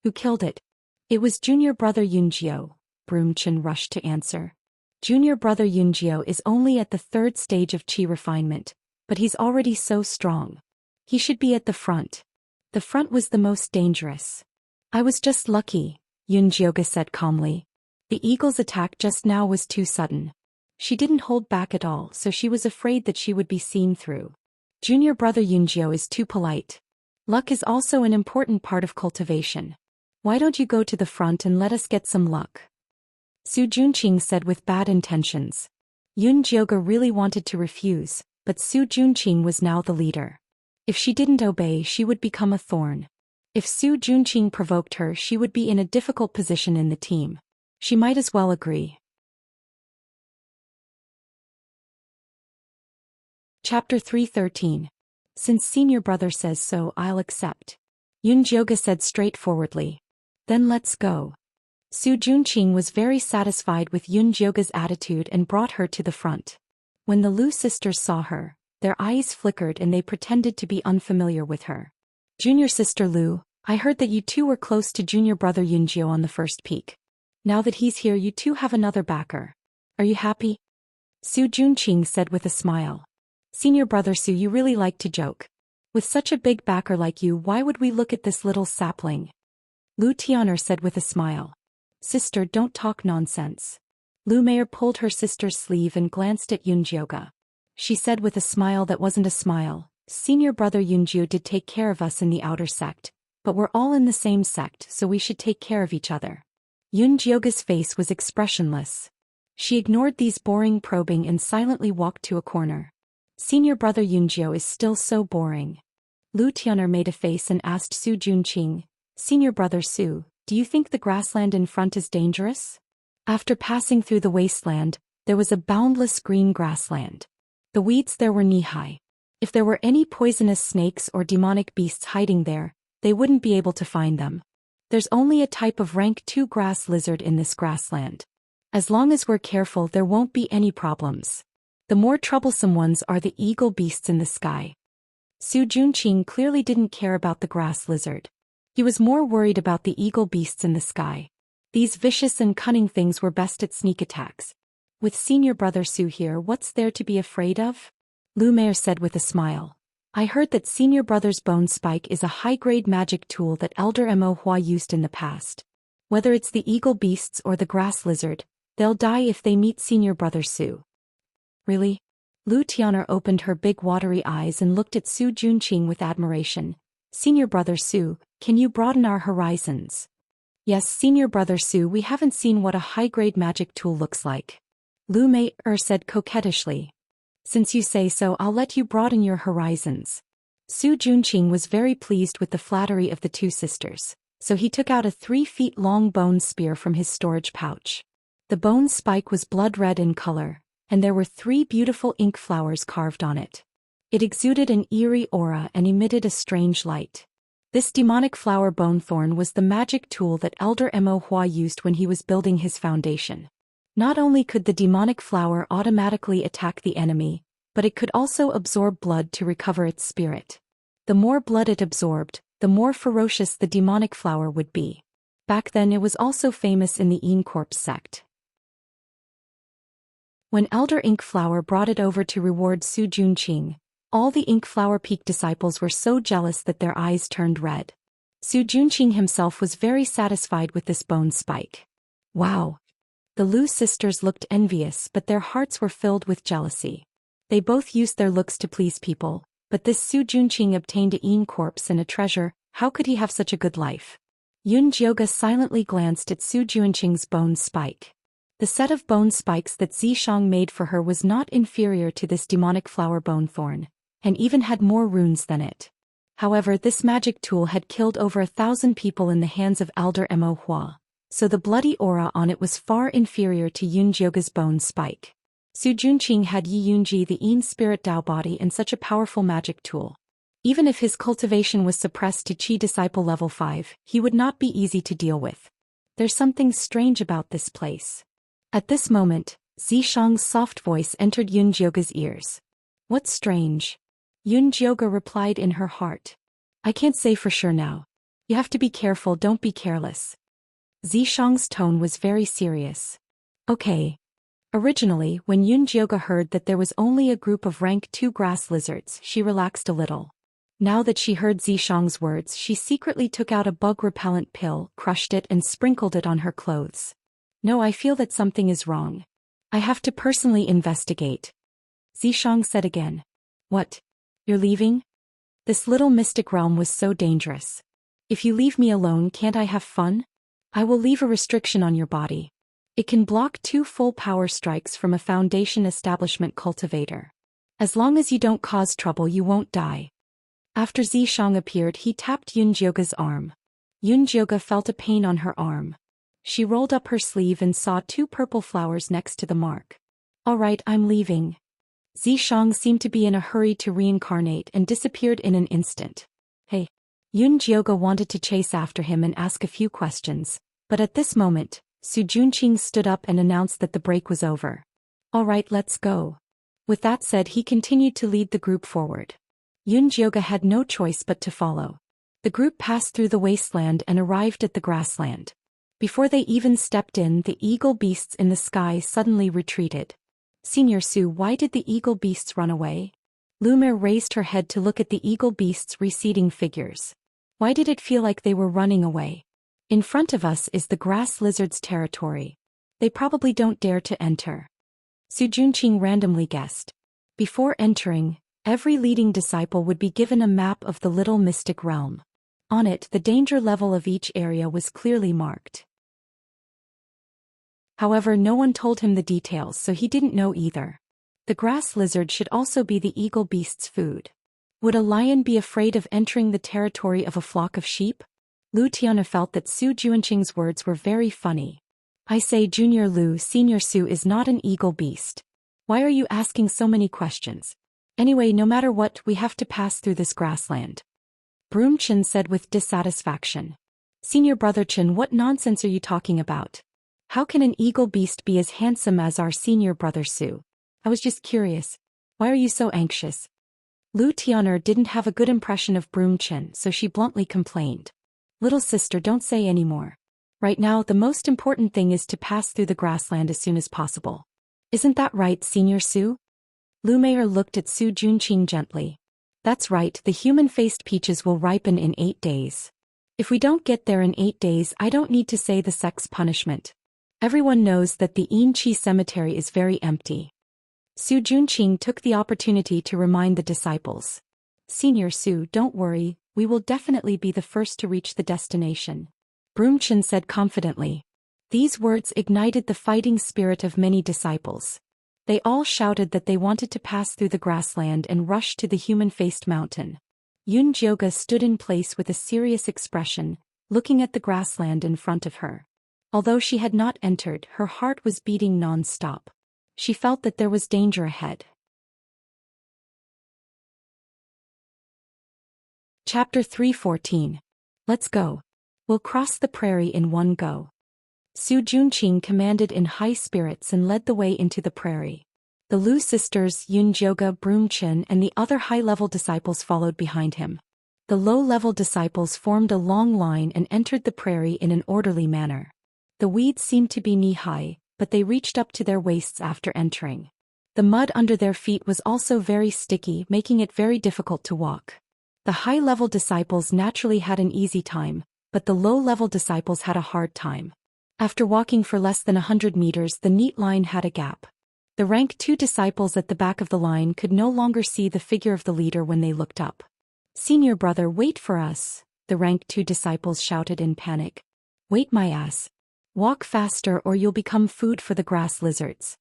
"Who killed it?" "It was Junior Brother Yunjio," Broomchin rushed to answer. Junior Brother Yunjio is only at the 3rd stage of chi refinement, but he's already so strong. He should be at the front. The front was the most dangerous. "I was just lucky," Yun Jioga said calmly. The eagle's attack just now was too sudden. She didn't hold back at all, so she was afraid that she would be seen through. Junior Brother Yunjio is too polite. Luck is also an important part of cultivation. Why don't you go to the front and let us get some luck?" Su Junqing said with bad intentions. Yun Jioga really wanted to refuse, but Su Junqing was now the leader. If she didn't obey, she would become a thorn. If Su Junqing provoked her, she would be in a difficult position in the team. She might as well agree. Chapter 313. Since Senior Brother says so, I'll accept. Yun Jioga said straightforwardly. Then let's go. Su Junqing was very satisfied with Yun Jioga's attitude and brought her to the front. When the Lu sisters saw her, their eyes flickered and they pretended to be unfamiliar with her. "Junior Sister Lu, I heard that you two were close to junior brother Yunjiu on the first peak. Now that he's here, you two have another backer. Are you happy? Su Junqing said with a smile. Senior brother Su, you really like to joke. With such a big backer like you, why would we look at this little sapling? Lu Tian'er said with a smile. Sister, don't talk nonsense. Lu Meier pulled her sister's sleeve and glanced at Yunjioga. She said with a smile that wasn't a smile, Senior brother Yunjiu did take care of us in the outer sect, but we're all in the same sect, so we should take care of each other. Yunjioga's face was expressionless. She ignored these boring probing and silently walked to a corner. Senior brother Yunjiu is still so boring. Lu Tian'er made a face and asked Su Junqing, Senior brother Su, do you think the grassland in front is dangerous? After passing through the wasteland, there was a boundless green grassland. The weeds there were knee-high. If there were any poisonous snakes or demonic beasts hiding there, they wouldn't be able to find them. There's only a type of rank 2 grass lizard in this grassland. As long as we're careful, there won't be any problems. The more troublesome ones are the eagle beasts in the sky. Su Junqing clearly didn't care about the grass lizard. He was more worried about the eagle beasts in the sky. These vicious and cunning things were best at sneak attacks. With senior brother Su here, what's there to be afraid of? Lu Meier said with a smile. I heard that senior brother's bone spike is a high-grade magic tool that Elder Mo Hua used in the past. Whether it's the eagle beasts or the grass lizard, they'll die if they meet senior brother Su. Really? Lu Tian'er opened her big watery eyes and looked at Su Junqing with admiration. Senior brother Su, can you broaden our horizons? Yes, senior brother Su, we haven't seen what a high-grade magic tool looks like. Lu Meier said coquettishly. Since you say so, I'll let you broaden your horizons. Su Junqing was very pleased with the flattery of the two sisters, so he took out a 3-feet-long bone spear from his storage pouch. The bone spike was blood-red in color, and there were 3 beautiful ink flowers carved on it. It exuded an eerie aura and emitted a strange light. This demonic flower bone thorn was the magic tool that Elder Mo Hua used when he was building his foundation. Not only could the demonic flower automatically attack the enemy, but it could also absorb blood to recover its spirit. The more blood it absorbed, the more ferocious the demonic flower would be. Back then it was also famous in the Corpse sect. When Elder Ink Flower brought it over to reward Su Junqing, all the Ink Flower Peak disciples were so jealous that their eyes turned red. Su Junqing himself was very satisfied with this bone spike. Wow! The Lu sisters looked envious, but their hearts were filled with jealousy. They both used their looks to please people, but this Su Junqing obtained a corpse and a treasure. How could he have such a good life? Yun Jioga silently glanced at Su Junqing's bone spike. The set of bone spikes that Zishang made for her was not inferior to this demonic flower bone thorn, and even had more runes than it. However, this magic tool had killed over 1,000 people in the hands of Elder Mo Hua, so the bloody aura on it was far inferior to Yun Jioga's bone spike. Su Junqing had Yi Yunji the Yin Spirit Tao body and such a powerful magic tool. Even if his cultivation was suppressed to Qi Disciple level 5, he would not be easy to deal with. There's something strange about this place. At this moment, Zishang's soft voice entered Yun Jioga's ears. What's strange? Yun Jioga replied in her heart. I can't say for sure now. You have to be careful, don't be careless. Zishang's tone was very serious. Okay. Originally, when Yun Jioga heard that there was only a group of rank 2 grass lizards, she relaxed a little. Now that she heard Zishang's words, she secretly took out a bug-repellent pill, crushed it and sprinkled it on her clothes. No, I feel that something is wrong. I have to personally investigate. Zishang said again. What? You're leaving? This little mystic realm was so dangerous. If you leave me alone, can't I have fun? I will leave a restriction on your body. It can block 2 full power strikes from a Foundation establishment cultivator. As long as you don't cause trouble, you won't die. After Zishang appeared, he tapped Yun Jioga's arm. Yun Jioga felt a pain on her arm. She rolled up her sleeve and saw 2 purple flowers next to the mark. All right, I'm leaving. Zishang seemed to be in a hurry to reincarnate and disappeared in an instant. Hey. Yun Jioga wanted to chase after him and ask a few questions, but at this moment, Su Junqing stood up and announced that the break was over. All right, let's go. With that said, he continued to lead the group forward. Yun Jioga had no choice but to follow. The group passed through the wasteland and arrived at the grassland. Before they even stepped in, the eagle beasts in the sky suddenly retreated. Senior Su, why did the eagle beasts run away? Lumiere raised her head to look at the eagle beasts' receding figures. Why did it feel like they were running away? In front of us is the grass lizard's territory. They probably don't dare to enter. Su Junqing randomly guessed. Before entering, every leading disciple would be given a map of the little mystic realm. On it, the danger level of each area was clearly marked. However, no one told him the details, so he didn't know either. The grass lizard should also be the eagle beast's food. Would a lion be afraid of entering the territory of a flock of sheep? Lu Tiana felt that Su Junqing's words were very funny. I say, Junior Lu, Senior Su is not an eagle beast. Why are you asking so many questions? Anyway, no matter what, we have to pass through this grassland. Broom Chen said with dissatisfaction. Senior Brother Chen, what nonsense are you talking about? How can an eagle beast be as handsome as our senior brother Su? I was just curious. Why are you so anxious? Lu Tianer didn't have a good impression of Broom Chen, so she bluntly complained. Little sister, don't say any more. Right now, the most important thing is to pass through the grassland as soon as possible. Isn't that right, Senior Su? Lumiere looked at Su Junqing gently. That's right, the human-faced peaches will ripen in 8 days. If we don't get there in 8 days, I don't need to say the sex punishment. Everyone knows that the Yinqi cemetery is very empty. Su Junqing took the opportunity to remind the disciples. Senior Su, don't worry, we will definitely be the first to reach the destination. Broom Chen said confidently. These words ignited the fighting spirit of many disciples. They all shouted that they wanted to pass through the grassland and rush to the human-faced mountain. Yun Jioga stood in place with a serious expression, looking at the grassland in front of her. Although she had not entered, her heart was beating non-stop. She felt that there was danger ahead. Chapter 3:14. Let's go. We'll cross the prairie in one go. Su Junqing commanded in high spirits and led the way into the prairie. The Lu sisters, Yun Jioga, Broom Chen, and the other high-level disciples followed behind him. The low-level disciples formed a long line and entered the prairie in an orderly manner. The weeds seemed to be knee-high, but they reached up to their waists after entering. The mud under their feet was also very sticky, making it very difficult to walk. The high-level disciples naturally had an easy time, but the low-level disciples had a hard time. After walking for less than 100 meters, the neat line had a gap. The rank 2 disciples at the back of the line could no longer see the figure of the leader when they looked up. Senior brother, wait for us, the rank 2 disciples shouted in panic. Wait my ass. Walk faster or you'll become food for the grass lizards.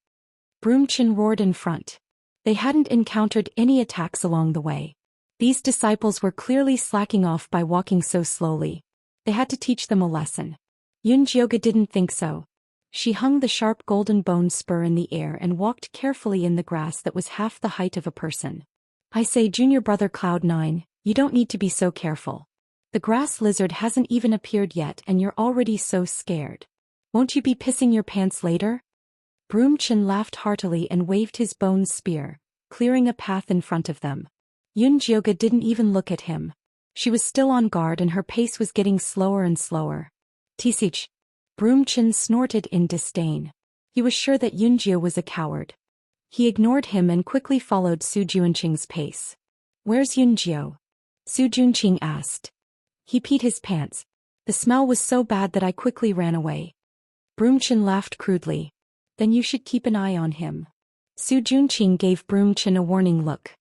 Broom Chen roared in front. They hadn't encountered any attacks along the way. These disciples were clearly slacking off by walking so slowly. They had to teach them a lesson. Yun Jioga didn't think so. She hung the sharp golden bone spur in the air and walked carefully in the grass that was half the height of a person. I say, Junior Brother Cloud9, you don't need to be so careful. The grass lizard hasn't even appeared yet and you're already so scared. Won't you be pissing your pants later? Broom Chen laughed heartily and waved his bone spear, clearing a path in front of them. Yun Jioga didn't even look at him. She was still on guard and her pace was getting slower and slower. Tisich. Broom Chen snorted in disdain. He was sure that Yun Jio was a coward. He ignored him and quickly followed Su Junqing's pace. Where's Yun Jio? Su Junqing asked. He peed his pants. The smell was so bad that I quickly ran away. Broom Chen laughed crudely. Then you should keep an eye on him. Su Junqing gave Broom Chen a warning look.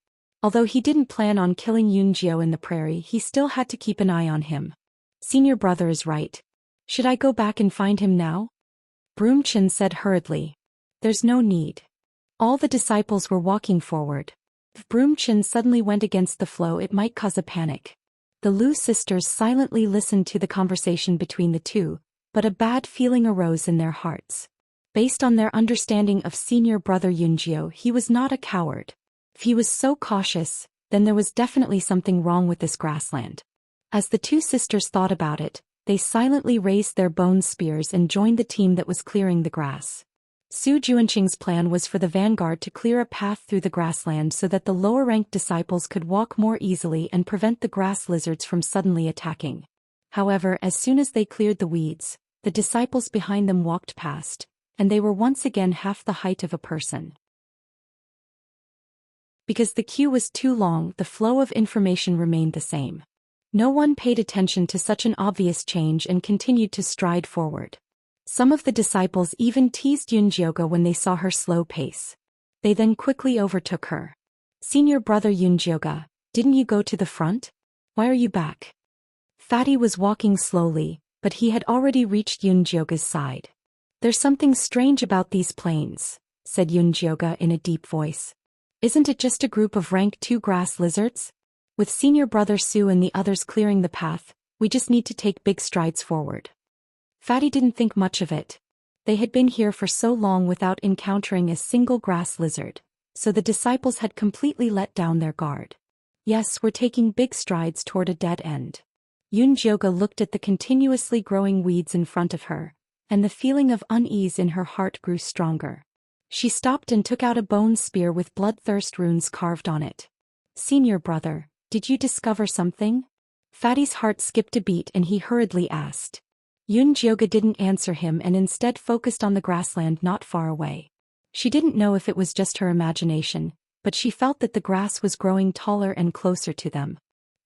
Although he didn't plan on killing Yun Jio in the prairie, he still had to keep an eye on him. Senior brother is right. Should I go back and find him now? Broom Chen said hurriedly. There's no need. All the disciples were walking forward. If Broom Chen suddenly went against the flow, it might cause a panic. The Lu sisters silently listened to the conversation between the two, but a bad feeling arose in their hearts. Based on their understanding of senior brother Yun Jio, he was not a coward. If he was so cautious, then there was definitely something wrong with this grassland. As the two sisters thought about it, they silently raised their bone spears and joined the team that was clearing the grass. Su Juanqing's plan was for the vanguard to clear a path through the grassland so that the lower-ranked disciples could walk more easily and prevent the grass lizards from suddenly attacking. However, as soon as they cleared the weeds, the disciples behind them walked past, and they were once again half the height of a person. Because the queue was too long, the flow of information remained the same. No one paid attention to such an obvious change and continued to stride forward. Some of the disciples even teased Yunjioge when they saw her slow pace. They then quickly overtook her. "Senior brother Yunjioge, didn't you go to the front? Why are you back?" Fatty was walking slowly, but he had already reached Yunjioge's side. "There's something strange about these plains," said Yunjioge in a deep voice. "Isn't it just a group of rank 2 grass lizards? With senior brother Su and the others clearing the path, we just need to take big strides forward." Fatty didn't think much of it. They had been here for so long without encountering a single grass lizard, so the disciples had completely let down their guard. "Yes, we're taking big strides toward a dead end." Yunjioge looked at the continuously growing weeds in front of her, and the feeling of unease in her heart grew stronger. She stopped and took out a bone spear with bloodthirst runes carved on it. "Senior brother, did you discover something?" Fatty's heart skipped a beat and he hurriedly asked. Yunjioge didn't answer him and instead focused on the grassland not far away. She didn't know if it was just her imagination, but she felt that the grass was growing taller and closer to them.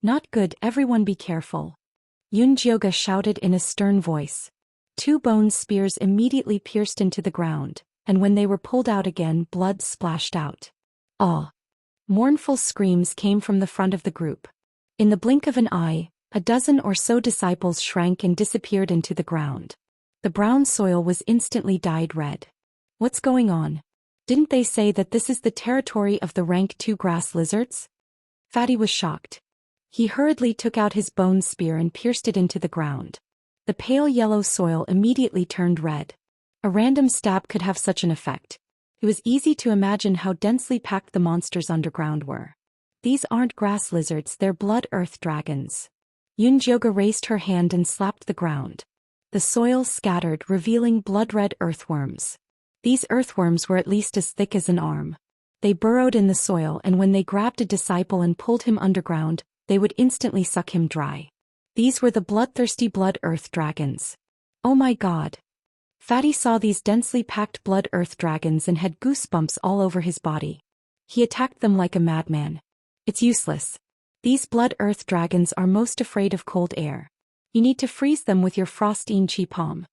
"Not good, everyone be careful," Yunjioge shouted in a stern voice. 2 bone spears immediately pierced into the ground, and when they were pulled out again, blood splashed out. "Aw!" Mournful screams came from the front of the group. In the blink of an eye, a dozen or so disciples shrank and disappeared into the ground. The brown soil was instantly dyed red. "What's going on? Didn't they say that this is the territory of the rank 2 grass lizards?" Fatty was shocked. He hurriedly took out his bone spear and pierced it into the ground. The pale yellow soil immediately turned red. A random stab could have such an effect. It was easy to imagine how densely packed the monsters underground were. "These aren't grass lizards, they're blood earth dragons." Yunjioge raised her hand and slapped the ground. The soil scattered, revealing blood-red earthworms. These earthworms were at least as thick as an arm. They burrowed in the soil, and when they grabbed a disciple and pulled him underground, they would instantly suck him dry. These were the bloodthirsty blood earth dragons. "Oh my god." Fatty saw these densely packed blood earth dragons and had goosebumps all over his body. He attacked them like a madman. "It's useless. These blood earth dragons are most afraid of cold air. You need to freeze them with your frost chi palm."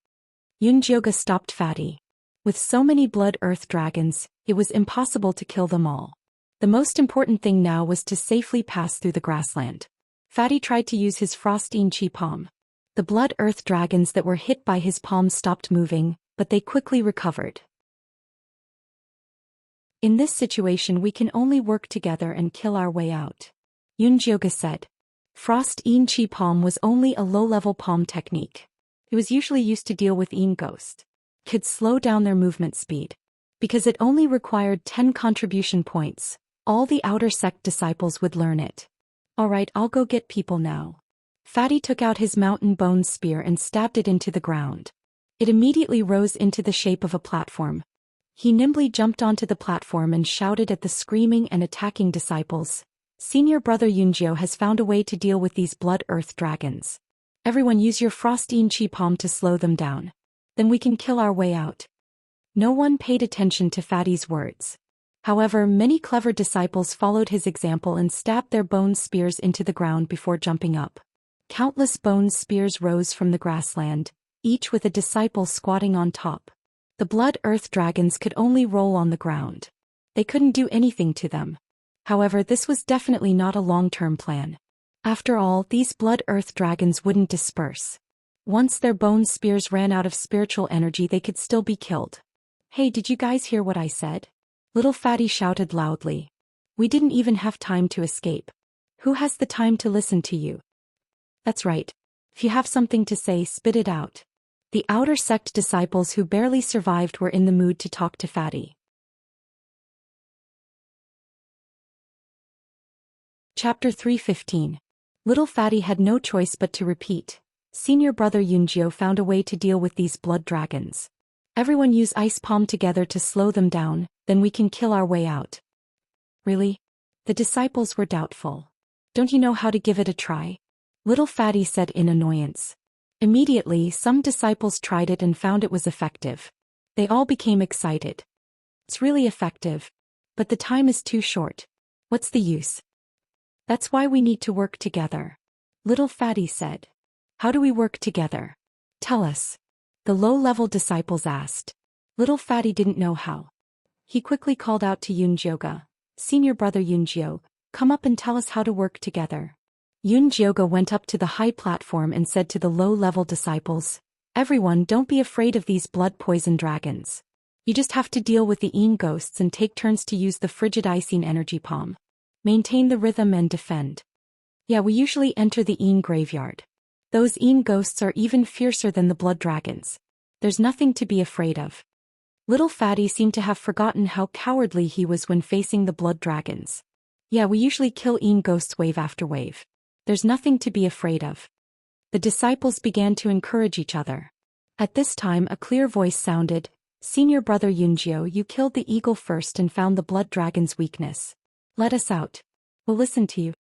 Yunjioge stopped Fatty. With so many blood earth dragons, it was impossible to kill them all. The most important thing now was to safely pass through the grassland. Fatty tried to use his frost chi palm. The blood earth dragons that were hit by his palm stopped moving, but they quickly recovered. "In this situation we can only work together and kill our way out," Yunjioge said. Frost chi palm was only a low-level palm technique. It was usually used to deal with ghost. Could slow down their movement speed. Because it only required 10 contribution points, all the outer sect disciples would learn it. "Alright, I'll go get people now." Fatty took out his mountain bone spear and stabbed it into the ground. It immediately rose into the shape of a platform. He nimbly jumped onto the platform and shouted at the screaming and attacking disciples. "Senior brother Yunjio has found a way to deal with these blood earth dragons. Everyone use your frost chi palm to slow them down. Then we can kill our way out." No one paid attention to Fatty's words. However, many clever disciples followed his example and stabbed their bone spears into the ground before jumping up. Countless bone spears rose from the grassland, each with a disciple squatting on top. The blood earth dragons could only roll on the ground. They couldn't do anything to them. However, this was definitely not a long-term plan. After all, these blood earth dragons wouldn't disperse. Once their bone spears ran out of spiritual energy, they could still be killed. "Hey, did you guys hear what I said?" Little Fatty shouted loudly. "We didn't even have time to escape. Who has the time to listen to you?" "That's right. If you have something to say, spit it out." The outer sect disciples who barely survived were in the mood to talk to Fatty. Chapter 3:15. Little Fatty had no choice but to repeat. Senior brother Yunjio found a way to deal with these blood dragons. Everyone use ice palm together to slow them down, then we can kill our way out. Really? The disciples were doubtful. Don't you know how to give it a try? Little Fatty said in annoyance. Immediately, some disciples tried it and found it was effective. They all became excited. It's really effective. But the time is too short. What's the use? That's why we need to work together. Little Fatty said. How do we work together? Tell us. The low-level disciples asked. Little Fatty didn't know how. He quickly called out to Yunjioga, "Senior brother Yunjio, come up and tell us how to work together." Yunjioga went up to the high platform and said to the low-level disciples, "Everyone, don't be afraid of these blood-poison dragons. You just have to deal with the Een ghosts and take turns to use the frigid Icene energy palm. Maintain the rhythm and defend. Yeah, we usually enter the Een graveyard. Those Een ghosts are even fiercer than the blood dragons. There's nothing to be afraid of." Little Fatty seemed to have forgotten how cowardly he was when facing the blood dragons. Yeah, we usually kill Een ghosts wave after wave. There's nothing to be afraid of. The disciples began to encourage each other. At this time a clear voice sounded, "Senior brother Yunjio, you killed the eagle first and found the blood dragon's weakness. Let us out. We'll listen to you."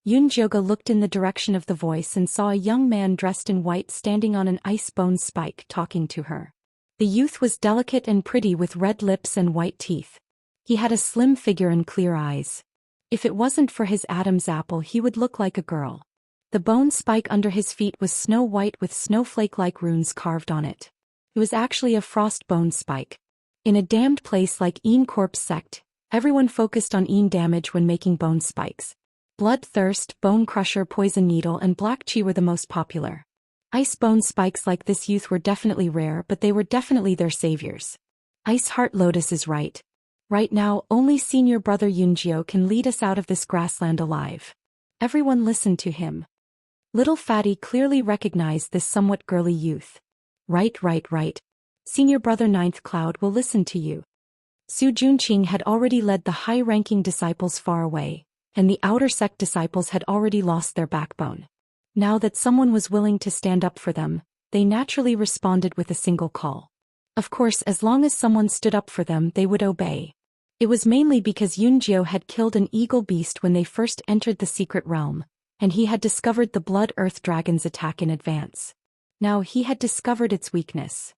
Yunjioga looked in the direction of the voice and saw a young man dressed in white standing on an ice bone spike talking to her. The youth was delicate and pretty with red lips and white teeth. He had a slim figure and clear eyes. If it wasn't for his Adam's apple he would look like a girl. The bone spike under his feet was snow white with snowflake-like runes carved on it. It was actually a frost bone spike. In a damned place like Een Corpse sect, everyone focused on Een damage when making bone spikes. Bloodthirst, Bone Crusher, Poison Needle and Black Chi were the most popular. Ice bone spikes like this youth were definitely rare, but they were definitely their saviors. Ice Heart Lotus is right. Right now, only senior brother Yunjio can lead us out of this grassland alive. Everyone listened to him. Little Fatty clearly recognized this somewhat girly youth. Right. Senior brother Ninth Cloud will listen to you. Su Junqing had already led the high-ranking disciples far away, and the outer sect disciples had already lost their backbone. Now that someone was willing to stand up for them, they naturally responded with a single call. Of course, as long as someone stood up for them, they would obey. It was mainly because Yunjio had killed an eagle beast when they first entered the secret realm, and he had discovered the Blood Earth Dragon's attack in advance. Now he had discovered its weakness.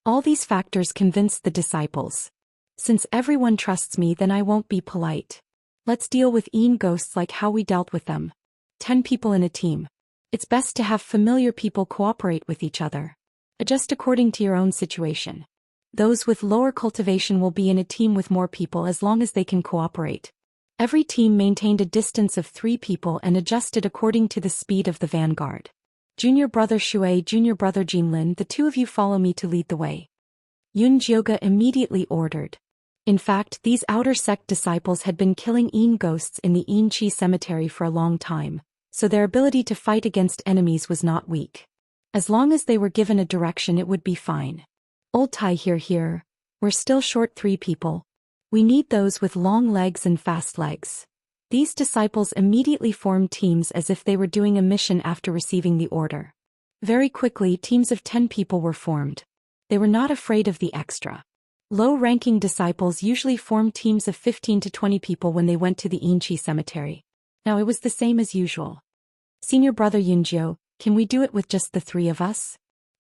All these factors convinced the disciples. Since everyone trusts me, then I won't be polite. Let's deal with Een ghosts like how we dealt with them. 10 people in a team. It's best to have familiar people cooperate with each other. Adjust according to your own situation. Those with lower cultivation will be in a team with more people as long as they can cooperate. Every team maintained a distance of 3 people and adjusted according to the speed of the vanguard. Junior brother Shui, junior brother Jinlin, the 2 of you follow me to lead the way. Yunjioga immediately ordered. In fact, these outer sect disciples had been killing Een ghosts in the Een Chi cemetery for a long time, so their ability to fight against enemies was not weak. As long as they were given a direction, it would be fine. Old Tai here. We're still short 3 people. We need those with long legs and fast legs. These disciples immediately formed teams as if they were doing a mission after receiving the order. Very quickly, teams of 10 people were formed. They were not afraid of the extra. Low-ranking disciples usually formed teams of 15 to 20 people when they went to the Een Chi cemetery. Now it was the same as usual. Senior brother Yunjio, can we do it with just the 3 of us?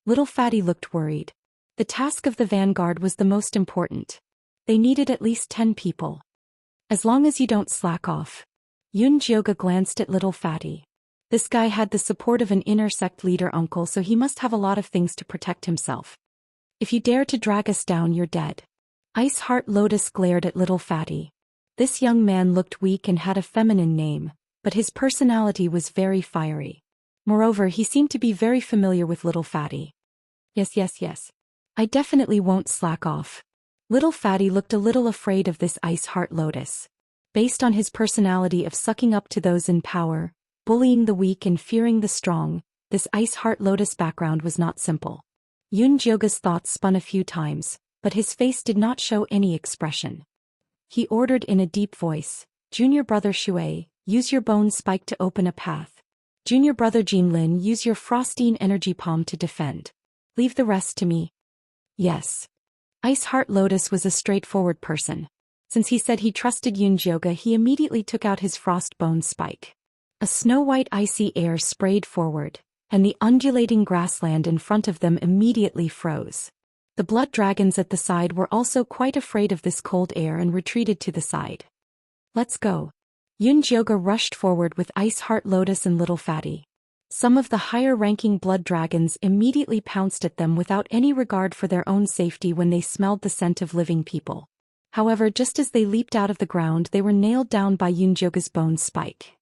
Little Fatty looked worried. The task of the vanguard was the most important. They needed at least 10 people. As long as you don't slack off. Yunjioga glanced at Little Fatty. This guy had the support of an inner sect leader uncle, so he must have a lot of things to protect himself. If you dare to drag us down, you're dead. Ice Heart Lotus glared at Little Fatty. This young man looked weak and had a feminine name, but his personality was very fiery. Moreover, he seemed to be very familiar with Little Fatty. Yes. I definitely won't slack off. Little Fatty looked a little afraid of this Ice Heart Lotus. Based on his personality of sucking up to those in power, bullying the weak and fearing the strong, this Ice Heart Lotus background was not simple. Yunjioga's thoughts spun a few times, but his face did not show any expression. He ordered in a deep voice, "Junior brother Shui, use your bone spike to open a path. Junior brother Jinlin, use your frostine energy palm to defend." Leave the rest to me. Yes. Ice Heart Lotus was a straightforward person. Since he said he trusted Yunjioge, he immediately took out his frost bone spike. A snow-white icy air sprayed forward, and the undulating grassland in front of them immediately froze. The blood dragons at the side were also quite afraid of this cold air and retreated to the side. Let's go. Yunjioge rushed forward with Ice Heart Lotus and Little Fatty. Some of the higher-ranking blood dragons immediately pounced at them without any regard for their own safety when they smelled the scent of living people. However, just as they leaped out of the ground, they were nailed down by Yunjioge's bone spike.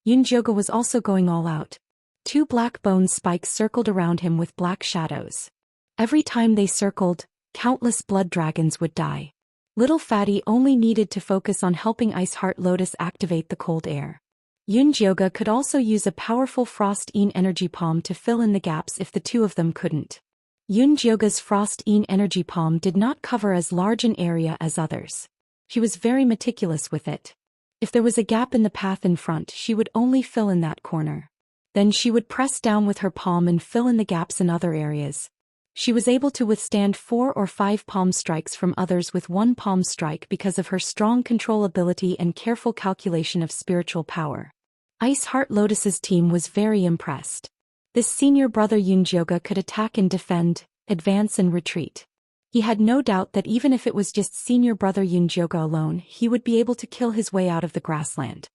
Yunjioge was also going all out. 2 black bone spikes circled around him with black shadows. Every time they circled, countless blood dragons would die. Little Fatty only needed to focus on helping Ice Heart Lotus activate the cold air. Yunjioge could also use a powerful Frost-Een energy palm to fill in the gaps if the two of them couldn't. Yunjioge's Frost-Een energy palm did not cover as large an area as others. She was very meticulous with it. If there was a gap in the path in front, she would only fill in that corner. Then she would press down with her palm and fill in the gaps in other areas. She was able to withstand 4 or 5 palm strikes from others with 1 palm strike because of her strong control ability and careful calculation of spiritual power. Ice Heart Lotus's team was very impressed. This senior brother Yunjioge could attack and defend, advance and retreat. He had no doubt that even if it was just senior brother Yunjioge alone, he would be able to kill his way out of the grassland.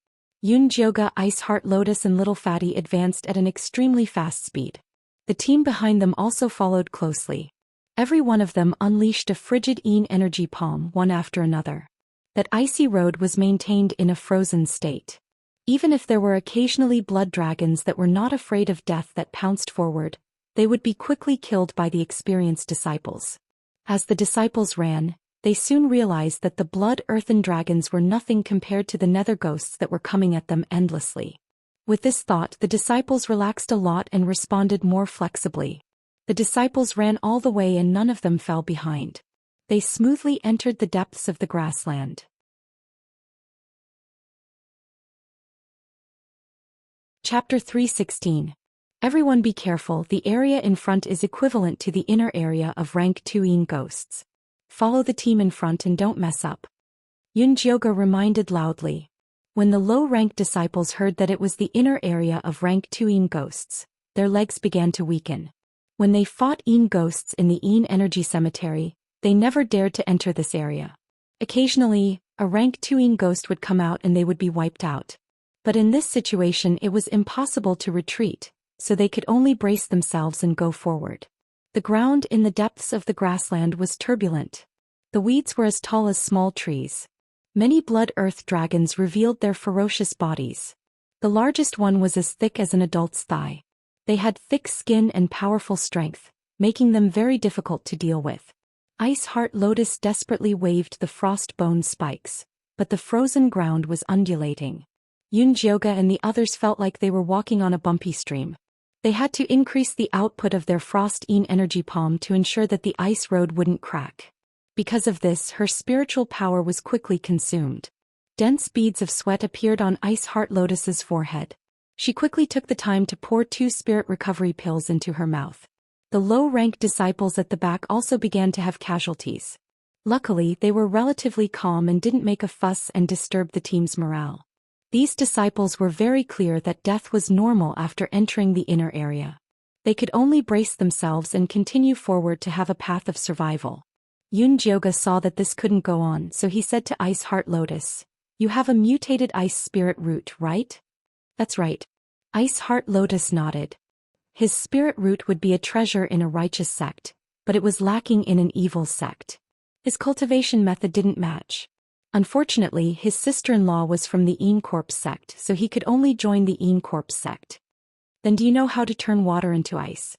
Yunjioge, Ice Heart Lotus and Little Fatty advanced at an extremely fast speed. The team behind them also followed closely. Every one of them unleashed a frigid Een energy palm one after another. That icy road was maintained in a frozen state. Even if there were occasionally blood dragons that were not afraid of death that pounced forward, they would be quickly killed by the experienced disciples. As the disciples ran, they soon realized that the blood-earthen dragons were nothing compared to the nether ghosts that were coming at them endlessly. With this thought, the disciples relaxed a lot and responded more flexibly. The disciples ran all the way and none of them fell behind. They smoothly entered the depths of the grassland. Chapter 3:16. Everyone be careful, the area in front is equivalent to the inner area of rank 2 Een ghosts. Follow the team in front and don't mess up. Yunjioge reminded loudly. When the low-ranked disciples heard that it was the inner area of rank 2 Een ghosts, their legs began to weaken. When they fought Een ghosts in the Een energy cemetery, they never dared to enter this area. Occasionally, a rank 2 Een ghost would come out and they would be wiped out. But in this situation it was impossible to retreat, so they could only brace themselves and go forward. The ground in the depths of the grassland was turbulent. The weeds were as tall as small trees. Many blood-earth dragons revealed their ferocious bodies. The largest one was as thick as an adult's thigh. They had thick skin and powerful strength, making them very difficult to deal with. Ice Heart Lotus desperately waved the frost bone spikes, but the frozen ground was undulating. Yunjioge and the others felt like they were walking on a bumpy stream. They had to increase the output of their Frost-Een energy palm to ensure that the ice road wouldn't crack. Because of this, her spiritual power was quickly consumed. Dense beads of sweat appeared on Ice Heart Lotus's forehead. She quickly took the time to pour 2 spirit recovery pills into her mouth. The low-ranked disciples at the back also began to have casualties. Luckily, they were relatively calm and didn't make a fuss and disturb the team's morale. These disciples were very clear that death was normal after entering the inner area. They could only brace themselves and continue forward to have a path of survival. Yunjioge saw that this couldn't go on, so he said to Ice Heart Lotus, "You have a mutated ice spirit root, right?" "That's right." Ice Heart Lotus nodded. His spirit root would be a treasure in a righteous sect, but it was lacking in an evil sect. His cultivation method didn't match. Unfortunately, his sister-in-law was from the Een Corpse sect, so he could only join the Een Corpse sect. "Then do you know how to turn water into ice?"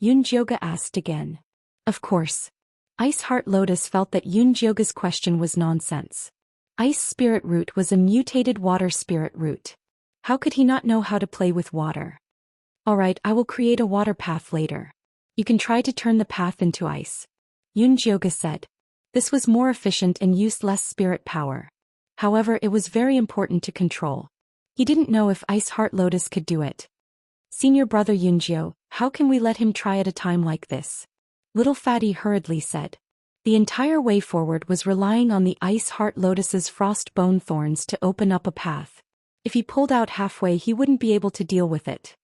Yunjioge asked again. Of course. Ice Heart Lotus felt that Yunjioge's question was nonsense. Ice spirit root was a mutated water spirit root. How could he not know how to play with water? "Alright, I will create a water path later. You can try to turn the path into ice," Yunjioge said. This was more efficient and used less spirit power. However, it was very important to control. He didn't know if Ice Heart Lotus could do it. "Senior brother Yunjio, How can we let him try at a time like this? Little Fatty hurriedly said. The entire way forward was relying on the Ice Heart Lotus's frost bone thorns to open up a path. If he pulled out halfway, he wouldn't be able to deal with it.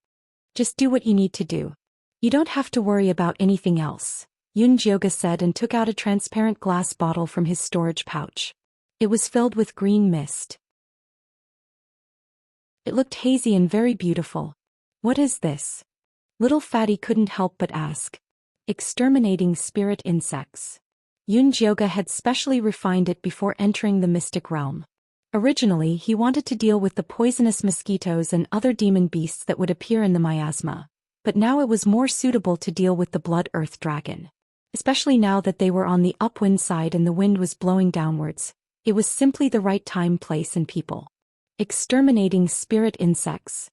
Just do what you need to do. You don't have to worry about anything else, Yunjioga said and took out a transparent glass bottle from his storage pouch. It was filled with green mist. It looked hazy and very beautiful. What is this? Little Fatty couldn't help but ask. Exterminating spirit insects. Yunjioga had specially refined it before entering the mystic realm. Originally, he wanted to deal with the poisonous mosquitoes and other demon beasts that would appear in the miasma, but now it was more suitable to deal with the blood earth dragon. Especially now that they were on the upwind side and the wind was blowing downwards, it was simply the right time, place and people. Exterminating spirit insects.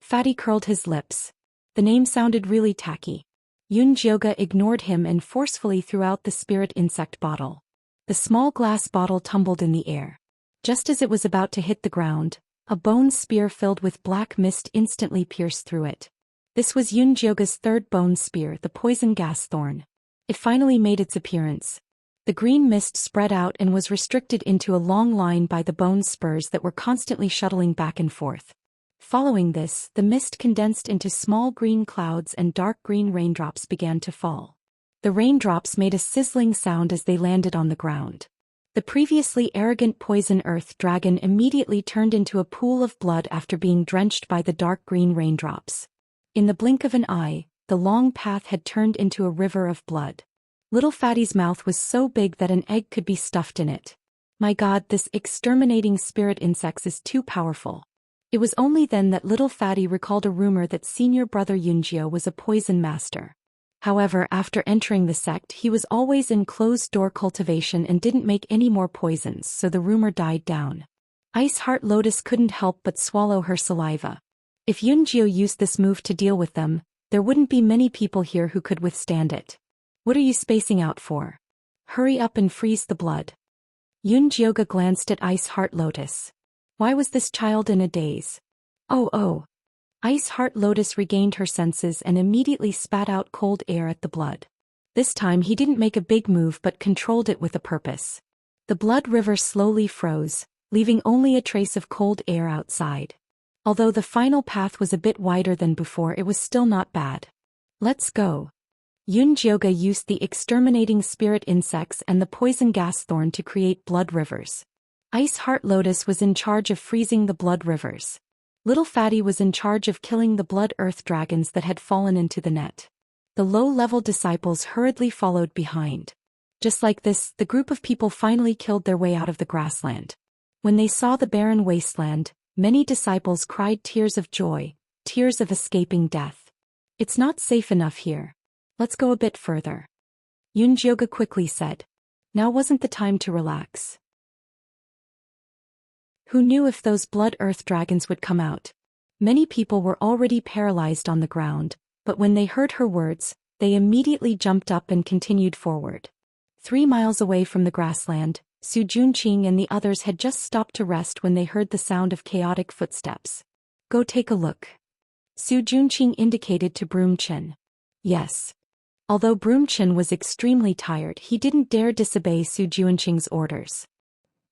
Fatty curled his lips. The name sounded really tacky. Yunjioga ignored him and forcefully threw out the spirit insect bottle. The small glass bottle tumbled in the air. Just as it was about to hit the ground, a bone spear filled with black mist instantly pierced through it. This was Yunjioga's third bone spear, the poison gas thorn. It finally made its appearance. The green mist spread out and was restricted into a long line by the bone spurs that were constantly shuttling back and forth. Following this, the mist condensed into small green clouds and dark green raindrops began to fall. The raindrops made a sizzling sound as they landed on the ground. The previously arrogant poison earth dragon immediately turned into a pool of blood after being drenched by the dark green raindrops. In the blink of an eye, the long path had turned into a river of blood. Little Fatty's mouth was so big that an egg could be stuffed in it. My God, this exterminating spirit insects is too powerful. It was only then that Little Fatty recalled a rumor that senior brother Yunjio was a poison master. However, after entering the sect, he was always in closed-door cultivation and didn't make any more poisons, so the rumor died down. Ice Heart Lotus couldn't help but swallow her saliva. If Yunjio used this move to deal with them, there wouldn't be many people here who could withstand it. What are you spacing out for? Hurry up and freeze the blood. Yunjioga glanced at Ice Heart Lotus. Why was this child in a daze? Oh. Ice Heart Lotus regained her senses and immediately spat out cold air at the blood. This time he didn't make a big move but controlled it with a purpose. The blood river slowly froze, leaving only a trace of cold air outside. Although the final path was a bit wider than before, it was still not bad. Let's go. Yunjioga used the exterminating spirit insects and the poison gas thorn to create blood rivers. Ice Heart Lotus was in charge of freezing the blood rivers. Little Fatty was in charge of killing the blood earth dragons that had fallen into the net. The low-level disciples hurriedly followed behind. Just like this, the group of people finally killed their way out of the grassland. When they saw the barren wasteland, many disciples cried tears of joy, tears of escaping death. It's not safe enough here. Let's go a bit further. Yunjioga quickly said. Now wasn't the time to relax. Who knew if those blood earth dragons would come out? Many people were already paralyzed on the ground, but when they heard her words, they immediately jumped up and continued forward. 3 miles away from the grassland, Su Junqing and the others had just stopped to rest when they heard the sound of chaotic footsteps. Go take a look. Su Junqing indicated to Broomchin. Yes. Although Broomchin was extremely tired, he didn't dare disobey Su Junqing's orders.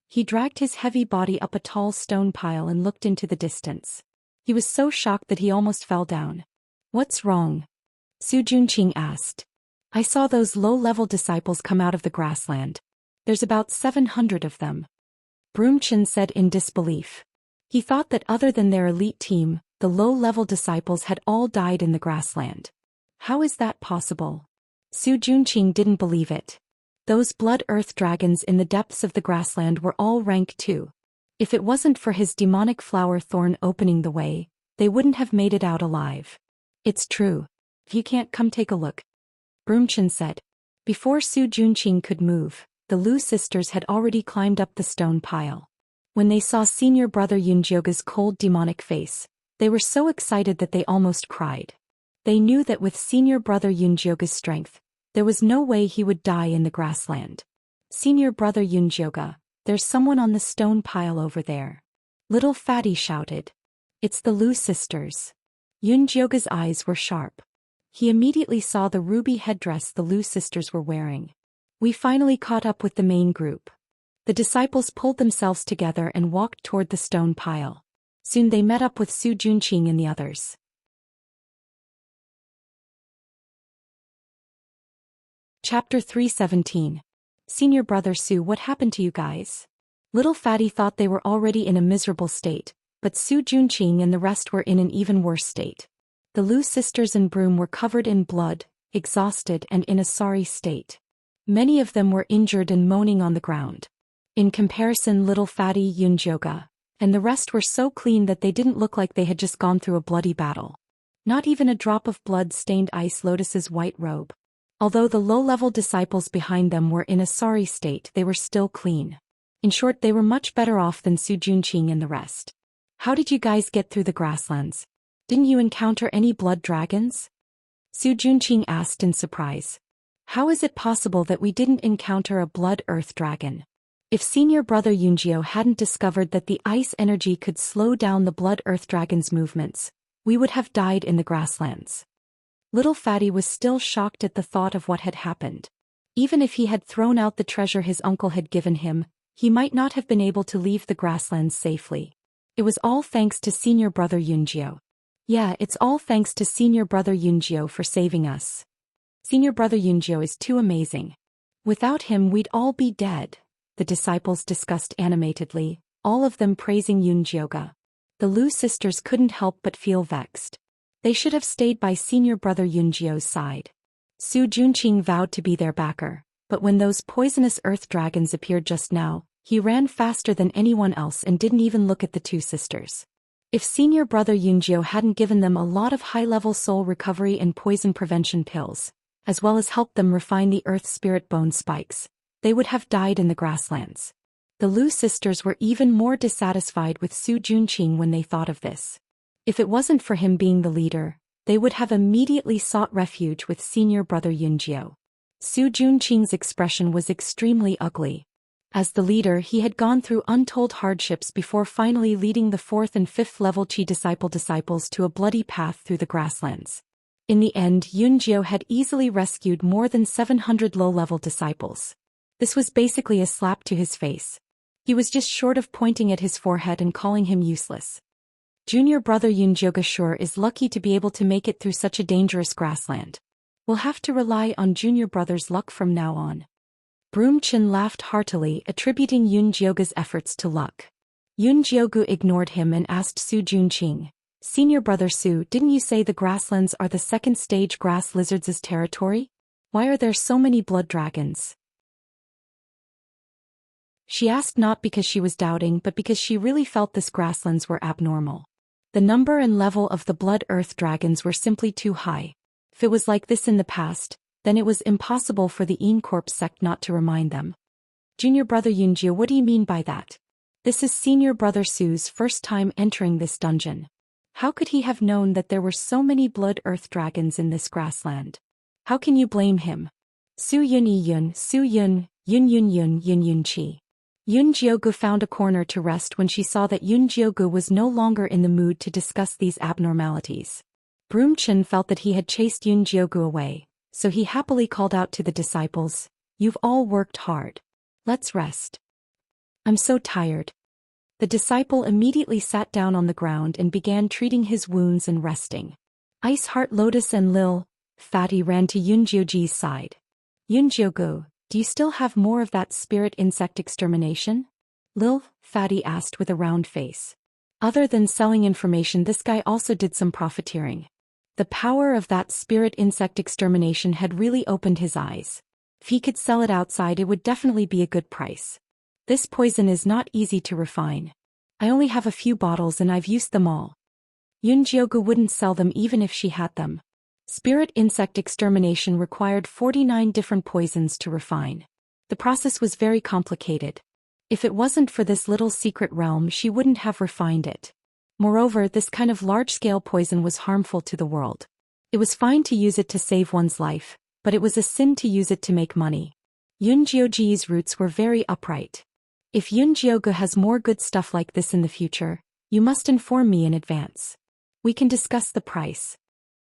He dragged his heavy body up a tall stone pile and looked into the distance. He was so shocked that he almost fell down. What's wrong? Su Junqing asked. I saw those low-level disciples come out of the grassland. There's about 700 of them. Broomchin said in disbelief. He thought that other than their elite team, the low-level disciples had all died in the grassland. How is that possible? Su Junqing didn't believe it. Those blood earth dragons in the depths of the grassland were all rank 2. If it wasn't for his demonic flower thorn opening the way, they wouldn't have made it out alive. It's true. If you can't, come take a look. Broomchin said. Before Su Junqing could move, the Lu sisters had already climbed up the stone pile. When they saw senior brother Yunjioga's cold demonic face, they were so excited that they almost cried. They knew that with senior brother Yunjioga's strength, there was no way he would die in the grassland. Senior brother Yunjioga, there's someone on the stone pile over there. Little Fatty shouted. It's the Lu sisters. Yunjioga's eyes were sharp. he immediately saw the ruby headdress the Lu sisters were wearing. We finally caught up with the main group. The disciples pulled themselves together and walked toward the stone pile. Soon they met up with Su Junqing and the others. Chapter 317. Senior Brother Su, what happened to you guys? Little Fatty thought they were already in a miserable state, but Su Junqing and the rest were in an even worse state. The Lu sisters and Broom were covered in blood, exhausted and in a sorry state. Many of them were injured and moaning on the ground. In comparison, Little Fatty, Yunjioga, and the rest were so clean that they didn't look like they had just gone through a bloody battle. Not even a drop of blood stained Ice Lotus's white robe. Although the low-level disciples behind them were in a sorry state, they were still clean. In short, they were much better off than Su Junqing and the rest. How did you guys get through the grasslands? Didn't you encounter any blood dragons? Su Junqing asked in surprise. How is it possible that we didn't encounter a blood earth dragon? If Senior Brother Yunjio hadn't discovered that the ice energy could slow down the blood earth dragon's movements, we would have died in the grasslands. Little Fatty was still shocked at the thought of what had happened. Even if he had thrown out the treasure his uncle had given him, he might not have been able to leave the grasslands safely. It was all thanks to Senior Brother Yunjio. Yeah, it's all thanks to Senior Brother Yunjio for saving us. Senior Brother Yunjio is too amazing. Without him we'd all be dead, the disciples discussed animatedly, all of them praising Yunjioga. The Lu sisters couldn't help but feel vexed. They should have stayed by Senior Brother Yunjio's side. Su Junqing vowed to be their backer, but when those poisonous earth dragons appeared just now, he ran faster than anyone else and didn't even look at the two sisters. If Senior Brother Yunjio hadn't given them a lot of high-level soul recovery and poison prevention pills, as well as helped them refine the earth spirit bone spikes, they would have died in the grasslands. The Lu sisters were even more dissatisfied with Su Junqing when they thought of this. If it wasn't for him being the leader, they would have immediately sought refuge with Senior Brother Yunjio. Su Junqing's expression was extremely ugly. As the leader, he had gone through untold hardships before finally leading the 4th and 5th level Qi disciples to a bloody path through the grasslands. In the end, Yunjio had easily rescued more than 700 low-level disciples. This was basically a slap to his face. He was just short of pointing at his forehead and calling him useless. Junior Brother Yunjioga sure is lucky to be able to make it through such a dangerous grassland. We'll have to rely on Junior Brother's luck from now on. Broom Chin laughed heartily, attributing Yunjioga's efforts to luck. Yunjiogu ignored him and asked Su Junqing, Senior Brother Su, didn't you say the grasslands are the second stage grass lizards' territory? Why are there so many blood dragons? She asked not because she was doubting but because she really felt this grasslands were abnormal. The number and level of the blood earth dragons were simply too high. If it was like this in the past, then it was impossible for the Corp sect not to remind them. Junior Brother Yunjio, what do you mean by that? This is Senior Brother Su's first time entering this dungeon. How could he have known that there were so many blood earth dragons in this grassland? How can you blame him? Su Yun Yun, Su Yun, Yun Yun Yun Yun Yun Chi. Yunjiogu found a corner to rest when she saw that Yunjiogu was no longer in the mood to discuss these abnormalities. Broom Chin felt that he had chased Yunjiogu away, so he happily called out to the disciples, You've all worked hard. Let's rest. I'm so tired. The disciple immediately sat down on the ground and began treating his wounds and resting. Ice Heart Lotus and Lil Fatty ran to Yunjiogu's side. Yunjiogu, do you still have more of that spirit insect extermination? Lil Fatty asked with a round face. Other than selling information, this guy also did some profiteering. The power of that spirit insect extermination had really opened his eyes. If he could sell it outside, it would definitely be a good price. This poison is not easy to refine. I only have a few bottles and I've used them all. Yunjiogu wouldn't sell them even if she had them. Spirit insect extermination required 49 different poisons to refine. The process was very complicated. If it wasn't for this little secret realm, she wouldn't have refined it. Moreover, this kind of large-scale poison was harmful to the world. It was fine to use it to save one's life, but it was a sin to use it to make money. Yunjiogu's roots were very upright. If Yunjiogu has more good stuff like this in the future, you must inform me in advance. We can discuss the price.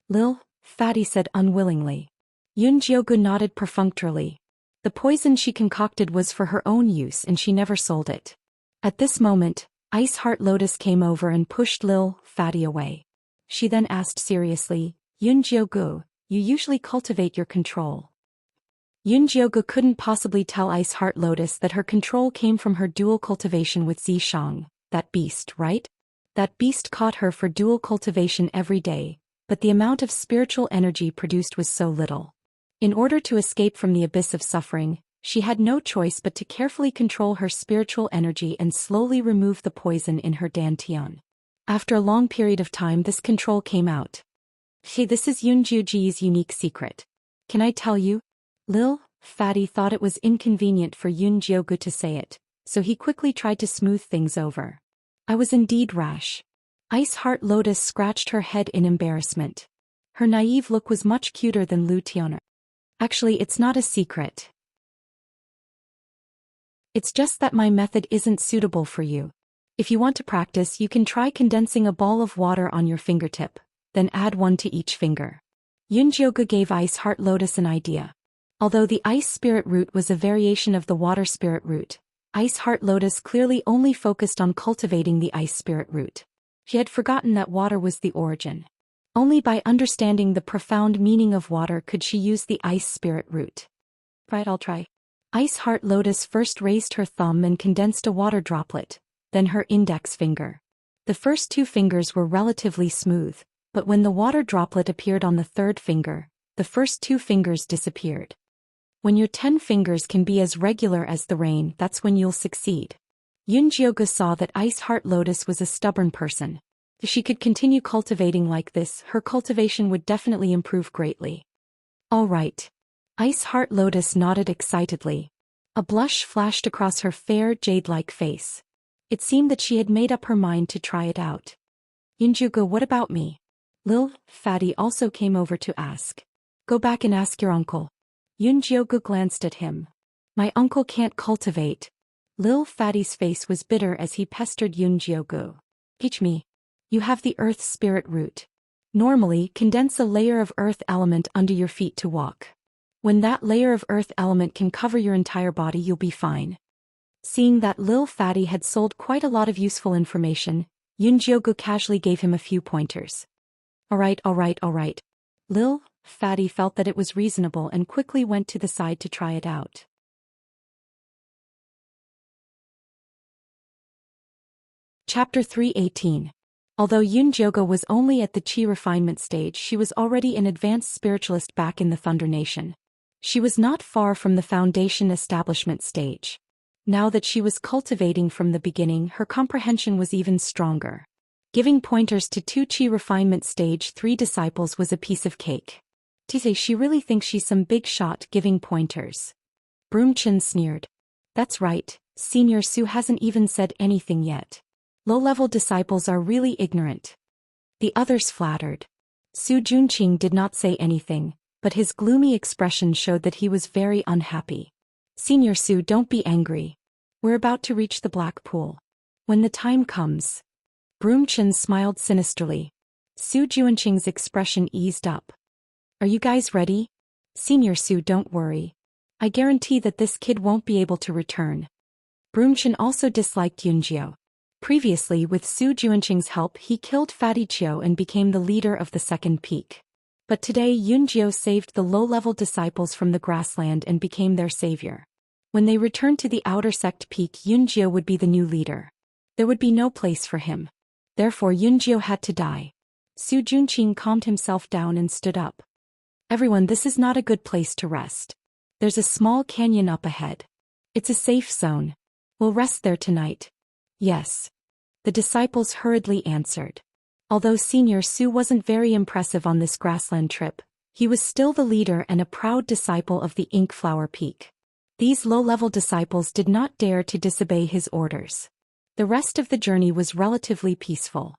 Lil Fatty said unwillingly. Yun Jiogu nodded perfunctorily. The poison she concocted was for her own use and she never sold it. At this moment, Ice Heart Lotus came over and pushed Lil Fatty away. She then asked seriously, Yun Jiogu, you usually cultivate your control. Yun Jiogu couldn't possibly tell Ice Heart Lotus that her control came from her dual cultivation with Zhi Xiang, that beast, right? That beast caught her for dual cultivation every day, but the amount of spiritual energy produced was so little. In order to escape from the abyss of suffering, she had no choice but to carefully control her spiritual energy and slowly remove the poison in her dantian. After a long period of time, this control came out. Hey, this is Yun Jiogu's unique secret. Can I tell you? Lil Fatty thought it was inconvenient for Yun Jiogu to say it, so he quickly tried to smooth things over. I was indeed rash. Ice Heart Lotus scratched her head in embarrassment. Her naive look was much cuter than Lu Tian'er. Actually, it's not a secret. It's just that my method isn't suitable for you. If you want to practice, you can try condensing a ball of water on your fingertip, then add one to each finger. Yun Jiogu gave Ice Heart Lotus an idea. Although the Ice Spirit Root was a variation of the Water Spirit Root, Ice Heart Lotus clearly only focused on cultivating the Ice Spirit Root. She had forgotten that water was the origin. Only by understanding the profound meaning of water could she use the Ice Spirit Root. Right, I'll try. Ice Heart Lotus first raised her thumb and condensed a water droplet, then her index finger. The first two fingers were relatively smooth, but when the water droplet appeared on the third finger, the first two fingers disappeared. When your 10 fingers can be as regular as the rain, that's when you'll succeed. Yun Jiogu saw that Ice Heart Lotus was a stubborn person. If she could continue cultivating like this, her cultivation would definitely improve greatly. All right. Ice Heart Lotus nodded excitedly. A blush flashed across her fair jade-like face. It seemed that she had made up her mind to try it out. Yun Jiogu, what about me? Lil Fatty also came over to ask. Go back and ask your uncle. Yun Jiogu glanced at him. My uncle can't cultivate. Lil Fatty's face was bitter as he pestered Yun Jiogu. Teach me. You have the Earth Spirit Root. Normally, condense a layer of Earth element under your feet to walk. When that layer of Earth element can cover your entire body, you'll be fine. Seeing that Lil Fatty had sold quite a lot of useful information, Yun Jiogu casually gave him a few pointers. Alright. Lil Fatty felt that it was reasonable and quickly went to the side to try it out. Chapter 318. Although Yun Jiogu was only at the Qi refinement stage, she was already an advanced spiritualist back in the Thunder Nation. She was not far from the foundation establishment stage. Now that she was cultivating from the beginning, her comprehension was even stronger. Giving pointers to 2 Qi refinement stage 3 disciples was a piece of cake. Tise, she really thinks she's some big shot giving pointers. Broomchin sneered. That's right, Senior Su hasn't even said anything yet. Low-level disciples are really ignorant. The others flattered. Su Junqing did not say anything, but his gloomy expression showed that he was very unhappy. Senior Su, don't be angry. We're about to reach the Black Pool. When the time comes. Broomchin smiled sinisterly. Su Junqing's expression eased up. Are you guys ready? Senior Su, don't worry. I guarantee that this kid won't be able to return. Broomchin also disliked Yunjio. Previously, with Su Junqing's help, he killed Fatty Chiu and became the leader of the second peak. But today Yunjio saved the low-level disciples from the grassland and became their savior. When they returned to the outer sect peak, Yunjio would be the new leader. There would be no place for him. Therefore Yunjio had to die. Su Junqing calmed himself down and stood up. Everyone, this is not a good place to rest. There's a small canyon up ahead. It's a safe zone. We'll rest there tonight. Yes. The disciples hurriedly answered. Although Senior Su wasn't very impressive on this grassland trip, he was still the leader and a proud disciple of the Inkflower Peak. These low-level disciples did not dare to disobey his orders. The rest of the journey was relatively peaceful.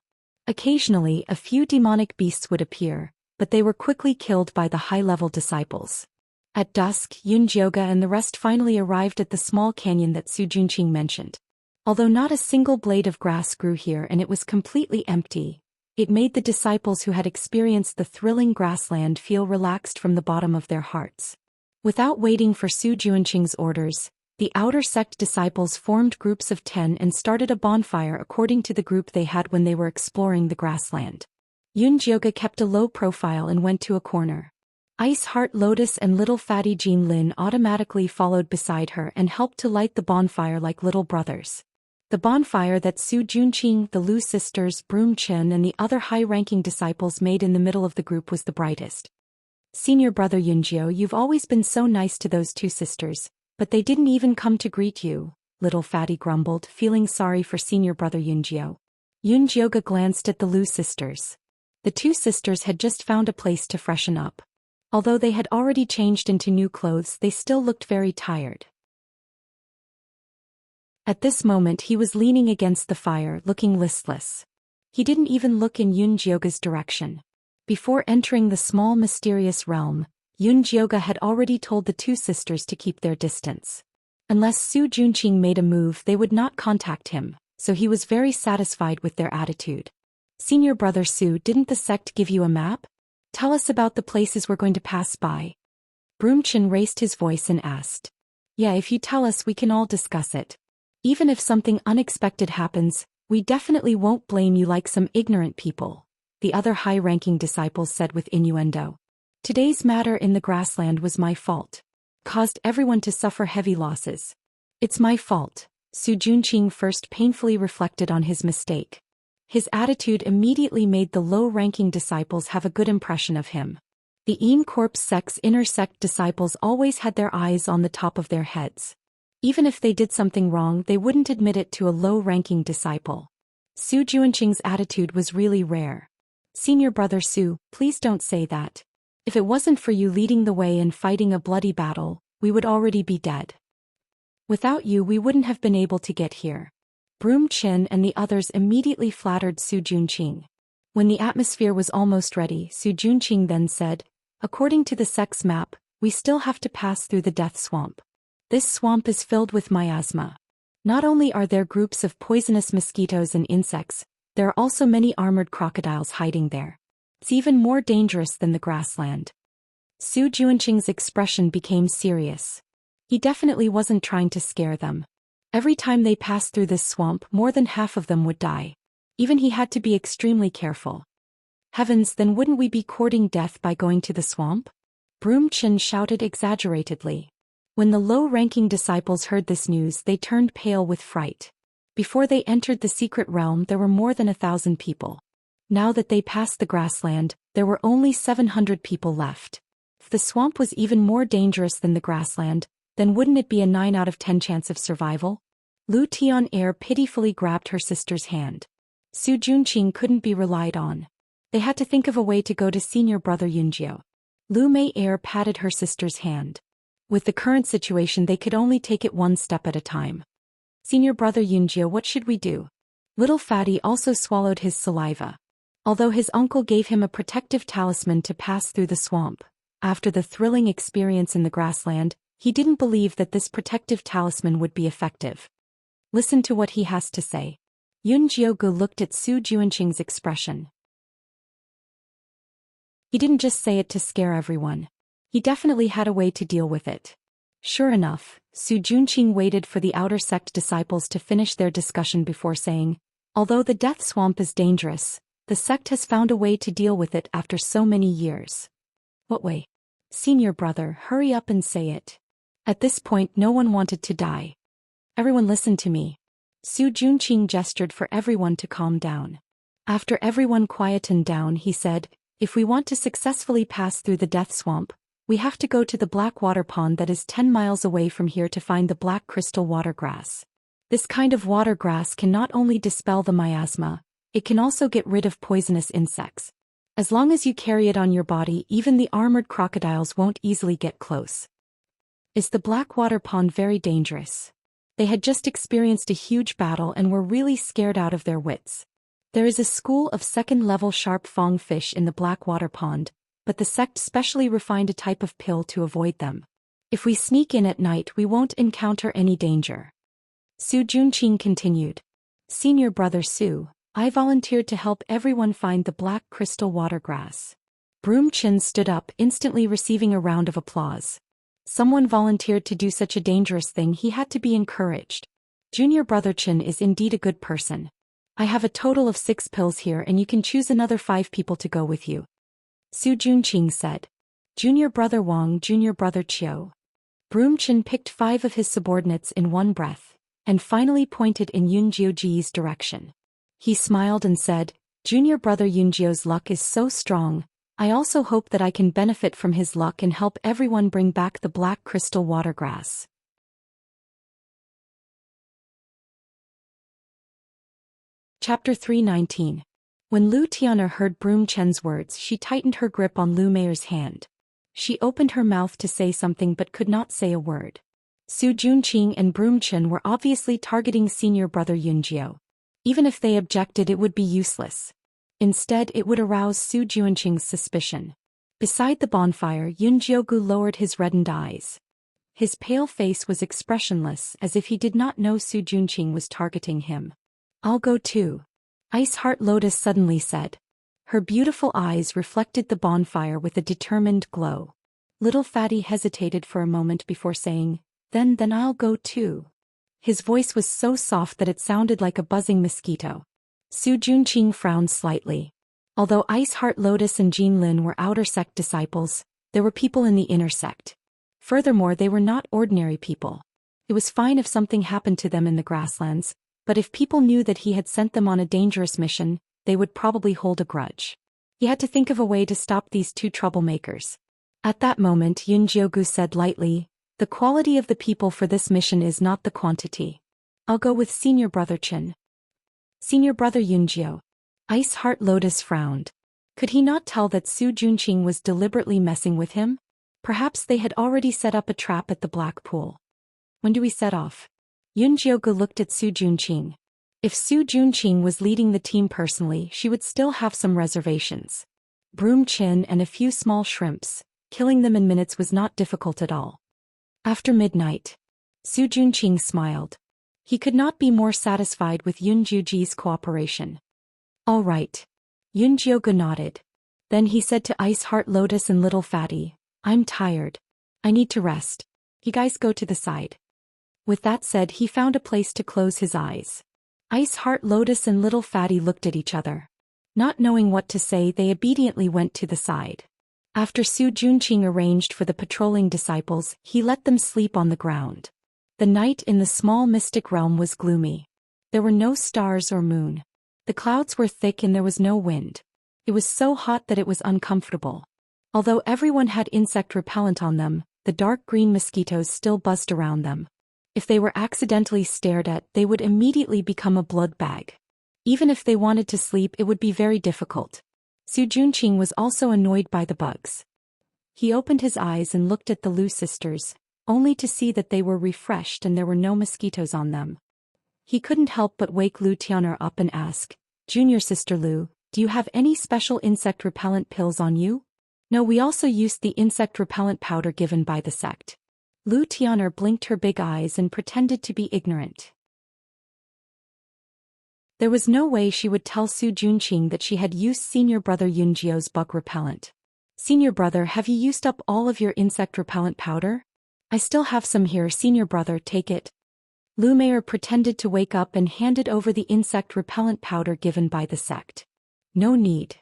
Occasionally, a few demonic beasts would appear, but they were quickly killed by the high-level disciples. At dusk, Yunjioga and the rest finally arrived at the small canyon that Su Junqing mentioned. Although not a single blade of grass grew here and it was completely empty, It made the disciples who had experienced the thrilling grassland feel relaxed from the bottom of their hearts. Without waiting for Su Juanqing's orders, the outer sect disciples formed groups of 10 and started a bonfire according to the group they had when they were exploring the grassland. Yunjioge kept a low profile and went to a corner. Ice Heart Lotus and little fatty Jean Lin automatically followed beside her and helped to light the bonfire like little brothers. The bonfire that Su Junqing, the Lu sisters, Broom Chen and the other high-ranking disciples made in the middle of the group was the brightest. Senior brother Yunjio, you've always been so nice to those two sisters, but they didn't even come to greet you, little fatty grumbled, feeling sorry for senior brother Yunjio. Yunjioge glanced at the Lu sisters. The two sisters had just found a place to freshen up. Although they had already changed into new clothes, they still looked very tired. At this moment he was leaning against the fire, looking listless. He didn't even look in Yunjioge's direction. Before entering the small mysterious realm, Yunjioge had already told the two sisters to keep their distance. Unless Su Junqing made a move, they would not contact him, so he was very satisfied with their attitude. Senior brother Su, didn't the sect give you a map? Tell us about the places we're going to pass by. Broomchin raised his voice and asked. Yeah, if you tell us, we can all discuss it. Even if something unexpected happens, we definitely won't blame you like some ignorant people, the other high-ranking disciples said with innuendo. Today's matter in the grassland was my fault. Caused everyone to suffer heavy losses. It's my fault. Su Junqing first painfully reflected on his mistake. His attitude immediately made the low-ranking disciples have a good impression of him. The Een Corps sect's inner sect disciples always had their eyes on the top of their heads. Even if they did something wrong, they wouldn't admit it to a low-ranking disciple. Su Juanqing's attitude was really rare. Senior brother Su, please don't say that. If it wasn't for you leading the way and fighting a bloody battle, we would already be dead. Without you, we wouldn't have been able to get here. Broom Chin and the others immediately flattered Su Junqing. When the atmosphere was almost ready, Su Junqing then said, according to the sect's map, we still have to pass through the Death Swamp. This swamp is filled with miasma. Not only are there groups of poisonous mosquitoes and insects, there are also many armored crocodiles hiding there. It's even more dangerous than the grassland. Su Juanqing's expression became serious. He definitely wasn't trying to scare them. Every time they passed through this swamp, more than half of them would die. Even he had to be extremely careful. Heavens, then wouldn't we be courting death by going to the swamp? Broom Chin shouted exaggeratedly. When the low-ranking disciples heard this news, they turned pale with fright. Before they entered the secret realm, there were more than 1,000 people. Now that they passed the grassland, there were only 700 people left. If the swamp was even more dangerous than the grassland, then wouldn't it be a 9 out of 10 chance of survival? Lu Tian pitifully grabbed her sister's hand. Su Junqing couldn't be relied on. They had to think of a way to go to senior brother Yunjio. Lu Mei patted her sister's hand. With the current situation, they could only take it one step at a time. Senior brother Yunjio, what should we do? Little Fatty also swallowed his saliva. Although his uncle gave him a protective talisman to pass through the swamp, after the thrilling experience in the grassland, he didn't believe that this protective talisman would be effective. Listen to what he has to say. Yun Jiugu looked at Su Juanqing's expression. He didn't just say it to scare everyone. He definitely had a way to deal with it. Sure enough, Su Junqing waited for the outer sect disciples to finish their discussion before saying, although the death swamp is dangerous, the sect has found a way to deal with it after so many years. What way? Senior brother, hurry up and say it. At this point, no one wanted to die. Everyone listen to me. Su Junqing gestured for everyone to calm down. After everyone quietened down, he said, if we want to successfully pass through the death swamp, we have to go to the black water pond that is 10 miles away from here to find the black crystal watergrass. This kind of watergrass can not only dispel the miasma, it can also get rid of poisonous insects. As long as you carry it on your body, even the armored crocodiles won't easily get close. Is the black water pond very dangerous? They had just experienced a huge battle and were really scared out of their wits. There is a school of second-level sharp fong fish in the black water pond, but the sect specially refined a type of pill to avoid them. If we sneak in at night, we won't encounter any danger. Su Junqing continued. Senior brother Su, I volunteered to help everyone find the black crystal watergrass. Broom Chin stood up, instantly receiving a round of applause. Someone volunteered to do such a dangerous thing, he had to be encouraged. Junior Brother Chin is indeed a good person. I have a total of 6 pills here and you can choose another 5 people to go with you. Su Junqing said. Junior Brother Wang, Junior Brother Chiu. Broom Chin picked 5 of his subordinates in one breath, and finally pointed in Yunjioji's direction. He smiled and said, Junior Brother Yunjio's luck is so strong, I also hope that I can benefit from his luck and help everyone bring back the black crystal watergrass. Chapter 319. When Lu Tian'er heard Broom Chen's words, she tightened her grip on Lu Meier's hand. She opened her mouth to say something but could not say a word. Su Junqing and Broom Chen were obviously targeting senior brother Yunjio. Even if they objected, it would be useless. Instead, it would arouse Su Junqing's suspicion. Beside the bonfire, Yunjiogu lowered his reddened eyes. His pale face was expressionless, as if he did not know Su Junqing was targeting him. I'll go too. Ice Heart Lotus suddenly said. Her beautiful eyes reflected the bonfire with a determined glow. Little Fatty hesitated for a moment before saying, Then I'll go too. His voice was so soft that it sounded like a buzzing mosquito. Su Junqing frowned slightly. Although Ice Heart Lotus and Jin Lin were outer sect disciples, there were people in the inner sect. Furthermore, they were not ordinary people. It was fine if something happened to them in the grasslands, but if people knew that he had sent them on a dangerous mission, they would probably hold a grudge. He had to think of a way to stop these 2 troublemakers. At that moment, Yunjiogu said lightly, The quality of the people for this mission is not the quantity. I'll go with Senior Brother Chin. Senior Brother Yunjio. Ice Heart Lotus frowned. Could he not tell that Su Junqing was deliberately messing with him? Perhaps they had already set up a trap at the black pool. When do we set off? Yunjiogu looked at Su Junqing. If Su Junqing was leading the team personally, she would still have some reservations. Broom Chin and a few small shrimps, killing them in minutes was not difficult at all. After midnight. Su Junqing smiled. He could not be more satisfied with Yunjioji's cooperation. All right. Yunjiogu nodded. Then he said to Ice Heart Lotus and Little Fatty, I'm tired. I need to rest. You guys go to the side. With that said, he found a place to close his eyes. Ice Heart Lotus and Little Fatty looked at each other. Not knowing what to say, they obediently went to the side. After Su Junqing arranged for the patrolling disciples, he let them sleep on the ground. The night in the small mystic realm was gloomy. There were no stars or moon. The clouds were thick and there was no wind. It was so hot that it was uncomfortable. Although everyone had insect repellent on them, the dark green mosquitoes still buzzed around them. If they were accidentally stared at, they would immediately become a blood bag. Even if they wanted to sleep, it would be very difficult. Su Junqing was also annoyed by the bugs. He opened his eyes and looked at the Lu sisters, only to see that they were refreshed and there were no mosquitoes on them. He couldn't help but wake Lu Tian'er up and ask, Junior Sister Lu, do you have any special insect repellent pills on you? No, we also used the insect repellent powder given by the sect. Lu Tian'er blinked her big eyes and pretended to be ignorant. There was no way she would tell Su Junqing that she had used Senior Brother Yunjio's bug repellent. Senior Brother, have you used up all of your insect repellent powder? I still have some here, Senior Brother, take it. Lu Meier pretended to wake up and handed over the insect repellent powder given by the sect. No need.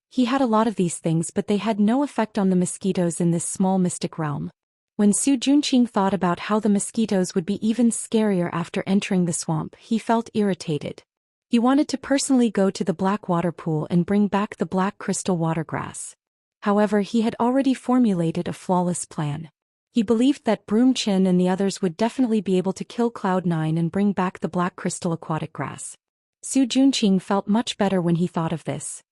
He had a lot of these things, but they had no effect on the mosquitoes in this small mystic realm. When Su Junqing thought about how the mosquitoes would be even scarier after entering the swamp, he felt irritated. He wanted to personally go to the black water pool and bring back the black crystal watergrass. However, he had already formulated a flawless plan. He believed that Broom Chin and the others would definitely be able to kill Cloud9 and bring back the black crystal aquatic grass. Su Junqing felt much better when he thought of this.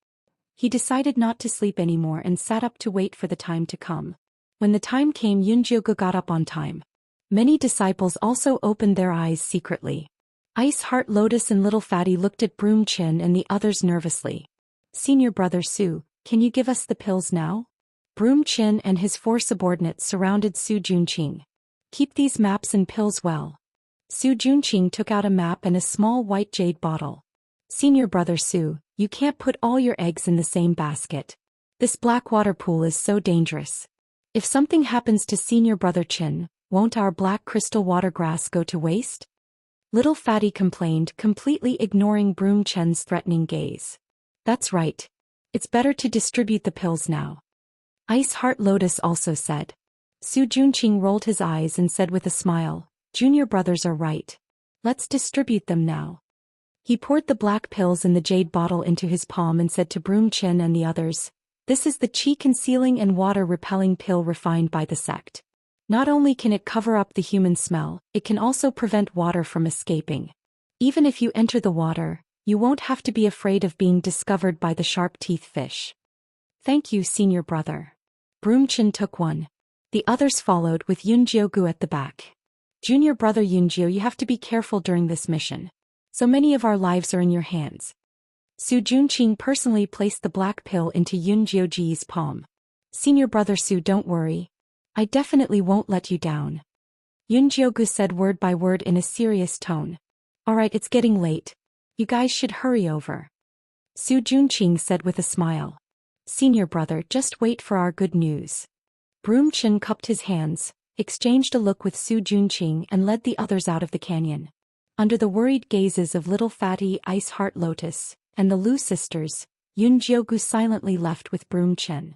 He decided not to sleep anymore and sat up to wait for the time to come. When the time came, Yunjiogu got up on time. Many disciples also opened their eyes secretly. Ice Heart Lotus and Little Fatty looked at Broom Chin and the others nervously. Senior Brother Su, can you give us the pills now? Broom Chin and his 4 subordinates surrounded Su Junqing. Keep these maps and pills well. Su Junqing took out a map and a small white jade bottle. Senior brother Su, you can't put all your eggs in the same basket. This black water pool is so dangerous. If something happens to senior brother Chin, won't our black crystal water grass go to waste? Little Fatty complained, completely ignoring Broom Chen's threatening gaze. That's right. It's better to distribute the pills now. Ice Heart Lotus also said. Su Junqing rolled his eyes and said with a smile, Junior brothers are right. Let's distribute them now. He poured the black pills in the jade bottle into his palm and said to Broom Chin and the others, this is the qi-concealing and water-repelling pill refined by the sect. Not only can it cover up the human smell, it can also prevent water from escaping. Even if you enter the water, you won't have to be afraid of being discovered by the sharp-teeth fish. Thank you, senior brother. Broom Chin took one. The others followed with Yunjiogu at the back. Junior brother Yunjio, you have to be careful during this mission. So many of our lives are in your hands. Su Junqing personally placed the black pill into Yunjioji's palm. Senior brother Su, don't worry. I definitely won't let you down. Yunjiogu said word by word in a serious tone. Alright, it's getting late. You guys should hurry over. Su Junqing said with a smile. Senior brother, just wait for our good news. Broom Chin cupped his hands, exchanged a look with Su Junqing and led the others out of the canyon. Under the worried gazes of Little Fatty, Ice Heart Lotus, and the Lu sisters, Yunjiogu silently left with Broom Chin.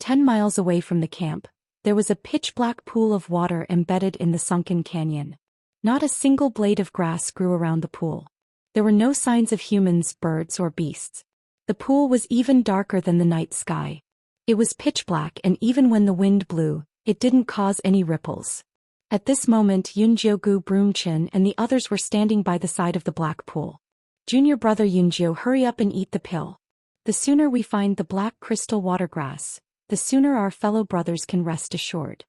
10 miles away from the camp, there was a pitch-black pool of water embedded in the sunken canyon. Not a single blade of grass grew around the pool. There were no signs of humans, birds, or beasts. The pool was even darker than the night sky. It was pitch black, and even when the wind blew, it didn't cause any ripples. At this moment, Yunjiogu, Broom Chin, and the others were standing by the side of the black pool. Junior brother Yunjio, hurry up and eat the pill. The sooner we find the black crystal water grass, the sooner our fellow brothers can rest assured.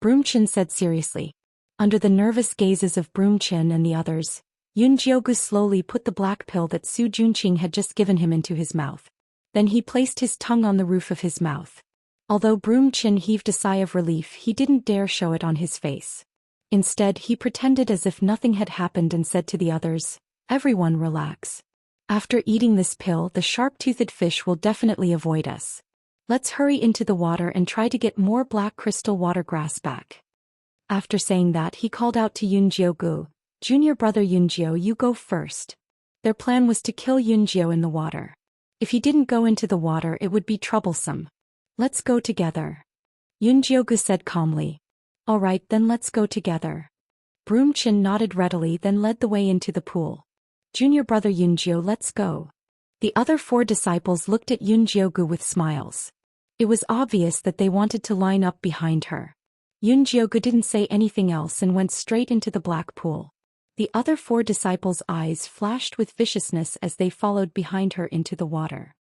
Broom Chin said seriously. Under the nervous gazes of Broom Chin and the others, Yunjiogu slowly put the black pill that Su Junqing had just given him into his mouth. Then he placed his tongue on the roof of his mouth. Although Broom Chin heaved a sigh of relief, he didn't dare show it on his face. Instead, he pretended as if nothing had happened and said to the others, everyone relax. After eating this pill, the sharp-toothed fish will definitely avoid us. Let's hurry into the water and try to get more black crystal water grass back. After saying that, he called out to Yunjiogu, Junior brother Yunjio, you go first. Their plan was to kill Yunjio in the water. If he didn't go into the water, it would be troublesome. Let's go together. Yunjiogu said calmly. All right, then let's go together. Broom Chin nodded readily, then led the way into the pool. Junior brother Yunjio, let's go. The other 4 disciples looked at Yunjiogu with smiles. It was obvious that they wanted to line up behind her. Yunjiogu didn't say anything else and went straight into the black pool. The other 4 disciples' eyes flashed with viciousness as they followed behind her into the water.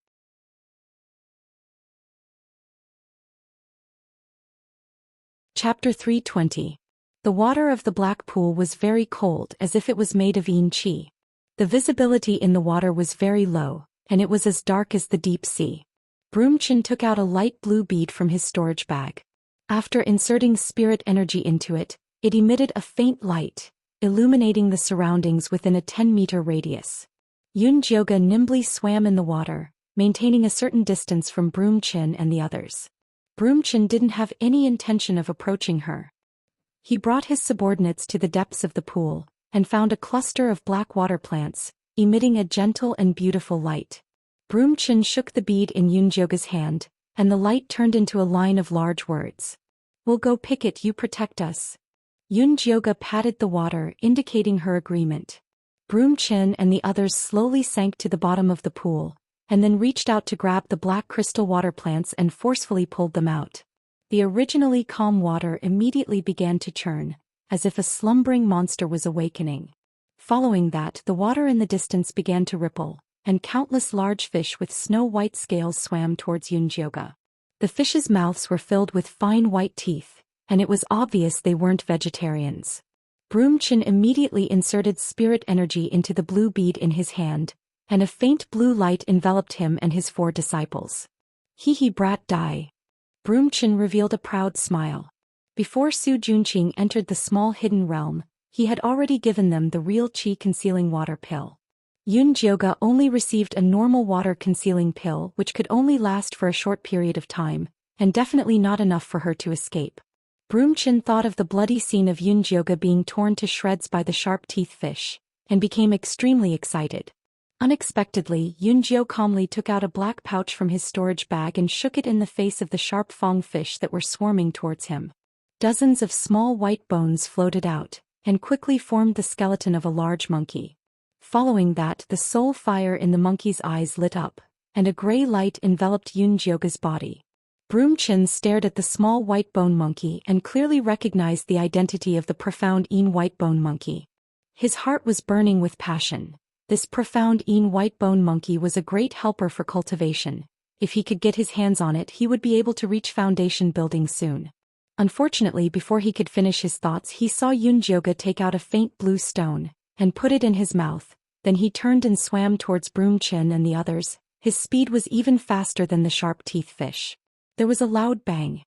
Chapter 320. The water of the black pool was very cold, as if it was made of yin qi. The visibility in the water was very low, and it was as dark as the deep sea. Broom Chin took out a light blue bead from his storage bag. After inserting spirit energy into it, it emitted a faint light, illuminating the surroundings within a 10-meter radius. Yunjiogu nimbly swam in the water, maintaining a certain distance from Broom Chin and the others. Broom Chin didn't have any intention of approaching her. He brought his subordinates to the depths of the pool, and found a cluster of black water plants, emitting a gentle and beautiful light. Broom Chin shook the bead in Yunjiogu's hand, and the light turned into a line of large words. We'll go pick it, you protect us. Yunjiogu patted the water, indicating her agreement. Broom Chin and the others slowly sank to the bottom of the pool, and then reached out to grab the black crystal water plants and forcefully pulled them out. The originally calm water immediately began to churn, as if a slumbering monster was awakening. Following that, the water in the distance began to ripple, and countless large fish with snow-white scales swam towards Yunjiogu. The fish's mouths were filled with fine white teeth, and it was obvious they weren't vegetarians. Broom Chin immediately inserted spirit energy into the blue bead in his hand, and a faint blue light enveloped him and his 4 disciples. Hee brat die. Broom Chin revealed a proud smile. Before Su Junqing entered the small hidden realm, he had already given them the real qi-concealing water pill. Jioge only received a normal water-concealing pill which could only last for a short period of time, and definitely not enough for her to escape. Broomchin thought of the bloody scene of Jioge being torn to shreds by the sharp-teeth fish, and became extremely excited. Unexpectedly, Jio calmly took out a black pouch from his storage bag and shook it in the face of the sharp-fang fish that were swarming towards him. Dozens of small white bones floated out, and quickly formed the skeleton of a large monkey. Following that, the soul fire in the monkey's eyes lit up, and a gray light enveloped Jioge's body. Broomchin stared at the small white bone monkey and clearly recognized the identity of the profound white bone monkey. His heart was burning with passion. This profound white bone monkey was a great helper for cultivation. If he could get his hands on it, he would be able to reach foundation building soon. Unfortunately, before he could finish his thoughts, he saw Jioge take out a faint blue stone and put it in his mouth. Then he turned and swam towards Broomchin and the others. His speed was even faster than the sharp-teeth fish. There was a loud bang.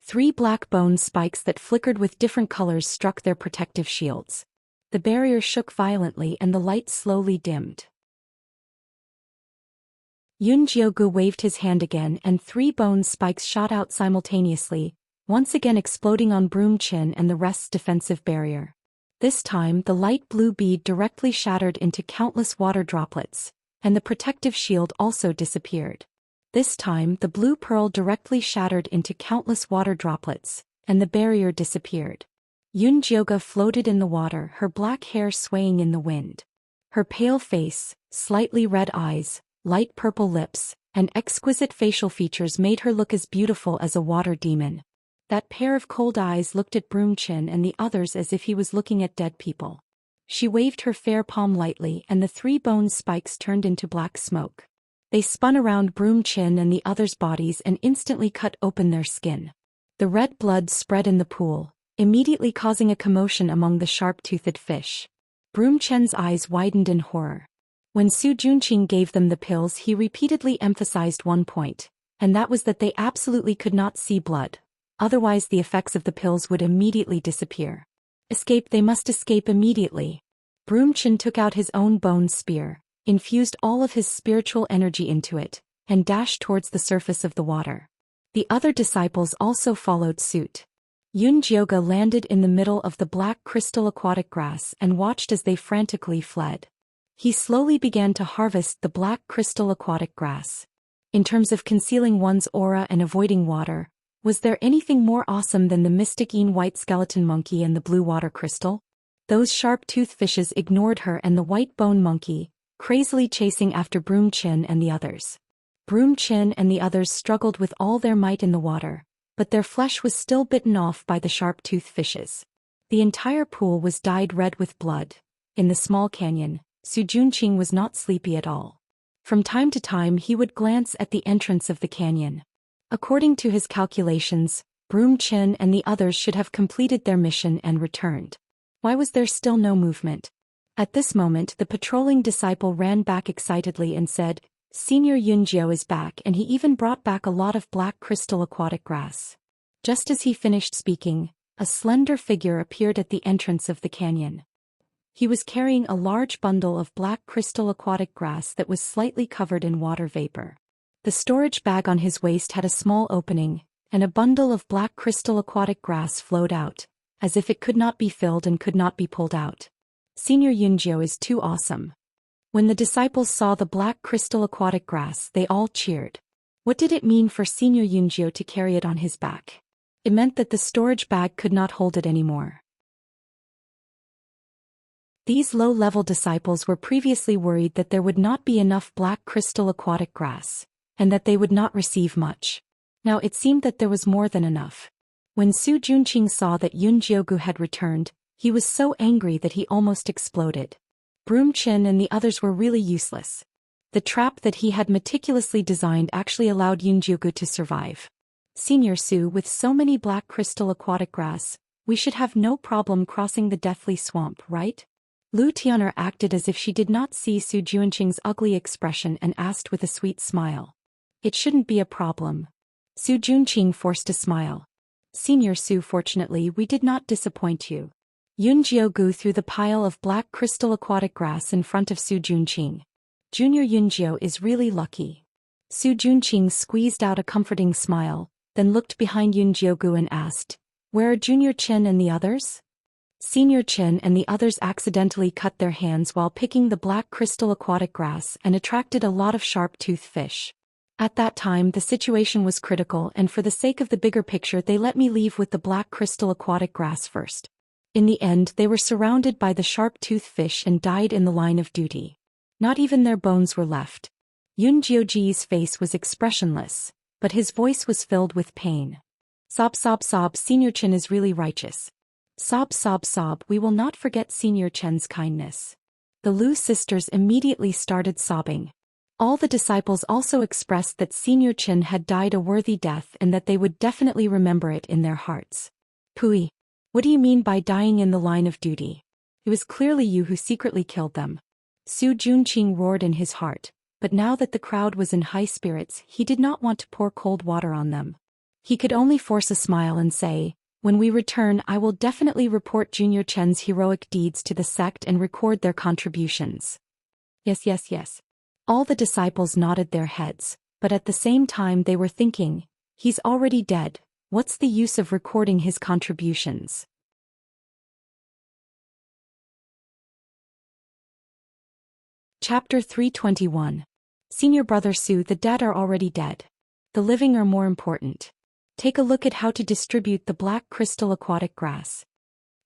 3 black bone spikes that flickered with different colors struck their protective shields. The barrier shook violently and the light slowly dimmed. Jioge waved his hand again and 3 bone spikes shot out simultaneously, once again exploding on Broomchin and the rest's defensive barrier. This time the light blue bead directly shattered into countless water droplets, and the protective shield also disappeared. This time the blue pearl directly shattered into countless water droplets, and the barrier disappeared. Jioge floated in the water, her black hair swaying in the wind. Her pale face, slightly red eyes, light purple lips, and exquisite facial features made her look as beautiful as a water demon. That pair of cold eyes looked at Broomchin and the others as if he was looking at dead people. She waved her fair palm lightly and the 3 bone spikes turned into black smoke. They spun around Broomchin and the others' bodies and instantly cut open their skin. The red blood spread in the pool, immediately causing a commotion among the sharp-toothed fish. Broomchin's eyes widened in horror. When Su Junqing gave them the pills, he repeatedly emphasized one point, and that was that they absolutely could not see blood. Otherwise the effects of the pills would immediately disappear. Escape, they must escape immediately. Broomchin took out his own bone spear, infused all of his spiritual energy into it, and dashed towards the surface of the water. The other disciples also followed suit. Jioge landed in the middle of the black crystal aquatic grass and watched as they frantically fled. He slowly began to harvest the black crystal aquatic grass. In terms of concealing one's aura and avoiding water, was there anything more awesome than the mystic white skeleton monkey and the blue water crystal? Those sharp-toothed fishes ignored her and the white bone monkey, crazily chasing after Broomchin and the others. Broomchin and the others struggled with all their might in the water, but their flesh was still bitten off by the sharp-toothed fishes. The entire pool was dyed red with blood. In the small canyon, Su Junqing was not sleepy at all. From time to time he would glance at the entrance of the canyon. According to his calculations, Broomchin and the others should have completed their mission and returned. Why was there still no movement? At this moment the patrolling disciple ran back excitedly and said, "Senior Jio is back, and he even brought back a lot of black crystal aquatic grass." Just as he finished speaking, a slender figure appeared at the entrance of the canyon. He was carrying a large bundle of black crystal aquatic grass that was slightly covered in water vapor. The storage bag on his waist had a small opening, and a bundle of black crystal aquatic grass flowed out, as if it could not be filled and could not be pulled out. Senior Jio is too awesome. When the disciples saw the black crystal aquatic grass, they all cheered. What did it mean for Senior Jio to carry it on his back? It meant that the storage bag could not hold it anymore. These low-level disciples were previously worried that there would not be enough black crystal aquatic grass, and that they would not receive much. Now it seemed that there was more than enough. When Su Junqing saw that Jioge had returned, he was so angry that he almost exploded. Broomchin and the others were really useless. The trap that he had meticulously designed actually allowed Jioge to survive. "Senior Su, with so many black crystal aquatic grass, we should have no problem crossing the deathly swamp, right?" Lu Tian'er acted as if she did not see Su Junqing's ugly expression and asked with a sweet smile. "It shouldn't be a problem." Su Junqing forced a smile. "Senior Su, fortunately we did not disappoint you. Yun Jiugu threw the pile of black crystal aquatic grass in front of Su Junqing. Junior Yunjiu is really lucky. Su Junqing squeezed out a comforting smile, then looked behind Yun Jiugu and asked, "Where are Junior Chen and the others?" Senior Chen and the others accidentally cut their hands while picking the black crystal aquatic grass and attracted a lot of sharp-toothed fish. At that time the situation was critical, and for the sake of the bigger picture they let me leave with the black crystal aquatic grass first. In the end they were surrounded by the sharp-toothed fish and died in the line of duty. Not even their bones were left. Yun Jiuji's face was expressionless, but his voice was filled with pain. Sob sob sob, Senior Chen is really righteous. Sob sob sob, we will not forget Senior Chen's kindness. The Lu sisters immediately started sobbing. All the disciples also expressed that Senior Chen had died a worthy death and that they would definitely remember it in their hearts. Pui. What do you mean by dying in the line of duty? It was clearly you who secretly killed them. Su Junqing roared in his heart, but now that the crowd was in high spirits he did not want to pour cold water on them. He could only force a smile and say, "When we return I will definitely report Junior Chen's heroic deeds to the sect and record their contributions." Yes, yes, yes. All the disciples nodded their heads, but at the same time they were thinking, he's already dead, what's the use of recording his contributions? Chapter 321. Senior Brother Su, the dead are already dead. The living are more important. Take a look at how to distribute the black crystal aquatic grass.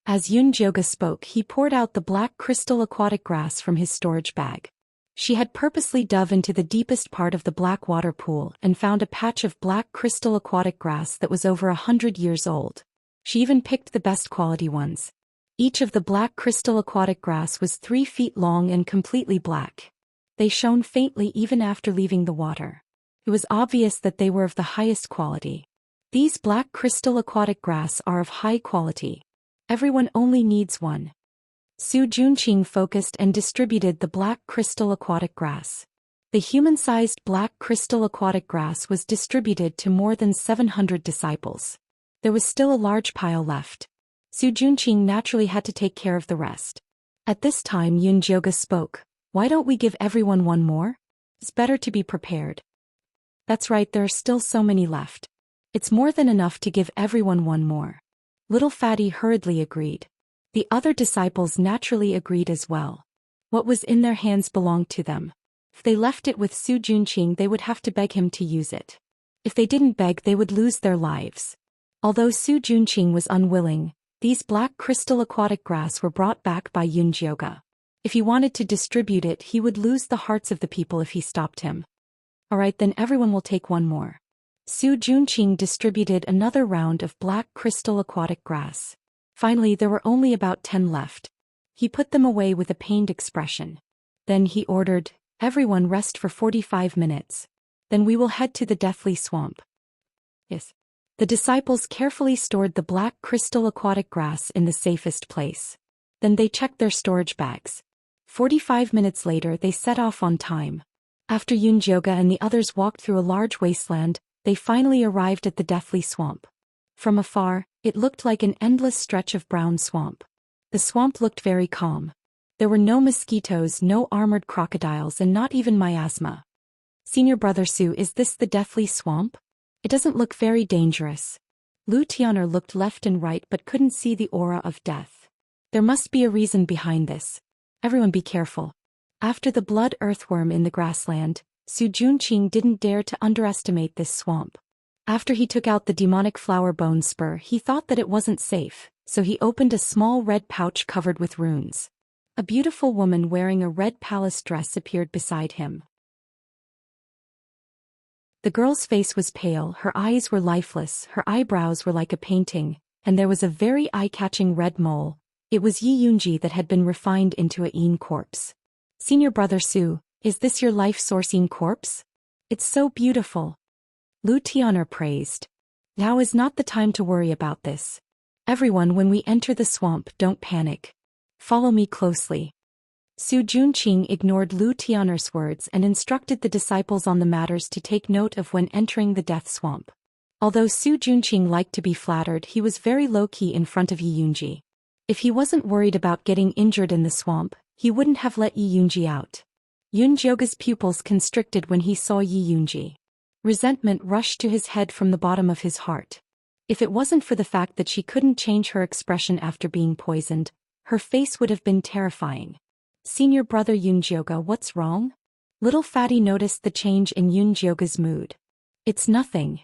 As Yun Jiugu spoke, he poured out the black crystal aquatic grass from his storage bag. She had purposely dove into the deepest part of the black water pool and found a patch of black crystal aquatic grass that was over 100 years old. She even picked the best quality ones. Each of the black crystal aquatic grass was 3 feet long and completely black. They shone faintly even after leaving the water. It was obvious that they were of the highest quality. These black crystal aquatic grass are of high quality. Everyone only needs one. Su Junqing focused and distributed the black crystal aquatic grass. The human-sized black crystal aquatic grass was distributed to more than 700 disciples. There was still a large pile left. Su Junqing naturally had to take care of the rest. At this time Yun Jiugu spoke, "Why don't we give everyone one more? It's better to be prepared." That's right, there are still so many left. It's more than enough to give everyone one more. Little Fatty hurriedly agreed. The other disciples naturally agreed as well. What was in their hands belonged to them. If they left it with Su Junqing they would have to beg him to use it. If they didn't beg they would lose their lives. Although Su Junqing was unwilling, these black crystal aquatic grass were brought back by Yun Jiugu. If he wanted to distribute it he would lose the hearts of the people if he stopped him. Alright, then everyone will take one more. Su Junqing distributed another round of black crystal aquatic grass. Finally there were only about 10 left. He put them away with a pained expression. Then he ordered, "Everyone rest for 45 minutes. Then we will head to the deathly swamp." Yes. The disciples carefully stored the black crystal aquatic grass in the safest place. Then they checked their storage bags. 45 minutes later they set off on time. After Yun Jiugu and the others walked through a large wasteland, they finally arrived at the deathly swamp. From afar, it looked like an endless stretch of brown swamp. The swamp looked very calm. There were no mosquitoes, no armored crocodiles, and not even miasma. Senior Brother Su, is this the deathly swamp? It doesn't look very dangerous. Lu Tian'er looked left and right but couldn't see the aura of death. There must be a reason behind this. Everyone be careful. After the blood earthworm in the grassland, Su Junqing didn't dare to underestimate this swamp. After he took out the demonic flower bone spur he thought that it wasn't safe, so he opened a small red pouch covered with runes. A beautiful woman wearing a red palace dress appeared beside him. The girl's face was pale, her eyes were lifeless, her eyebrows were like a painting, and there was a very eye-catching red mole. It was Yi Yunji that had been refined into a Yin corpse. Senior Brother Su, is this your life source Yin corpse? It's so beautiful. Lu Tian'er praised. Now is not the time to worry about this. Everyone, when we enter the swamp, don't panic. Follow me closely. Su Junqing ignored Lu Tian'er's words and instructed the disciples on the matters to take note of when entering the death swamp. Although Su Junqing liked to be flattered, he was very low-key in front of Yi Yunji. If he wasn't worried about getting injured in the swamp, he wouldn't have let Yi Yunji out. Yunjioga's pupils constricted when he saw Yi Yunji. Resentment rushed to his head from the bottom of his heart. If it wasn't for the fact that she couldn't change her expression after being poisoned, her face would have been terrifying. Senior brother Yunjioga, what's wrong? Little Fatty noticed the change in Yunjioga's mood. It's nothing.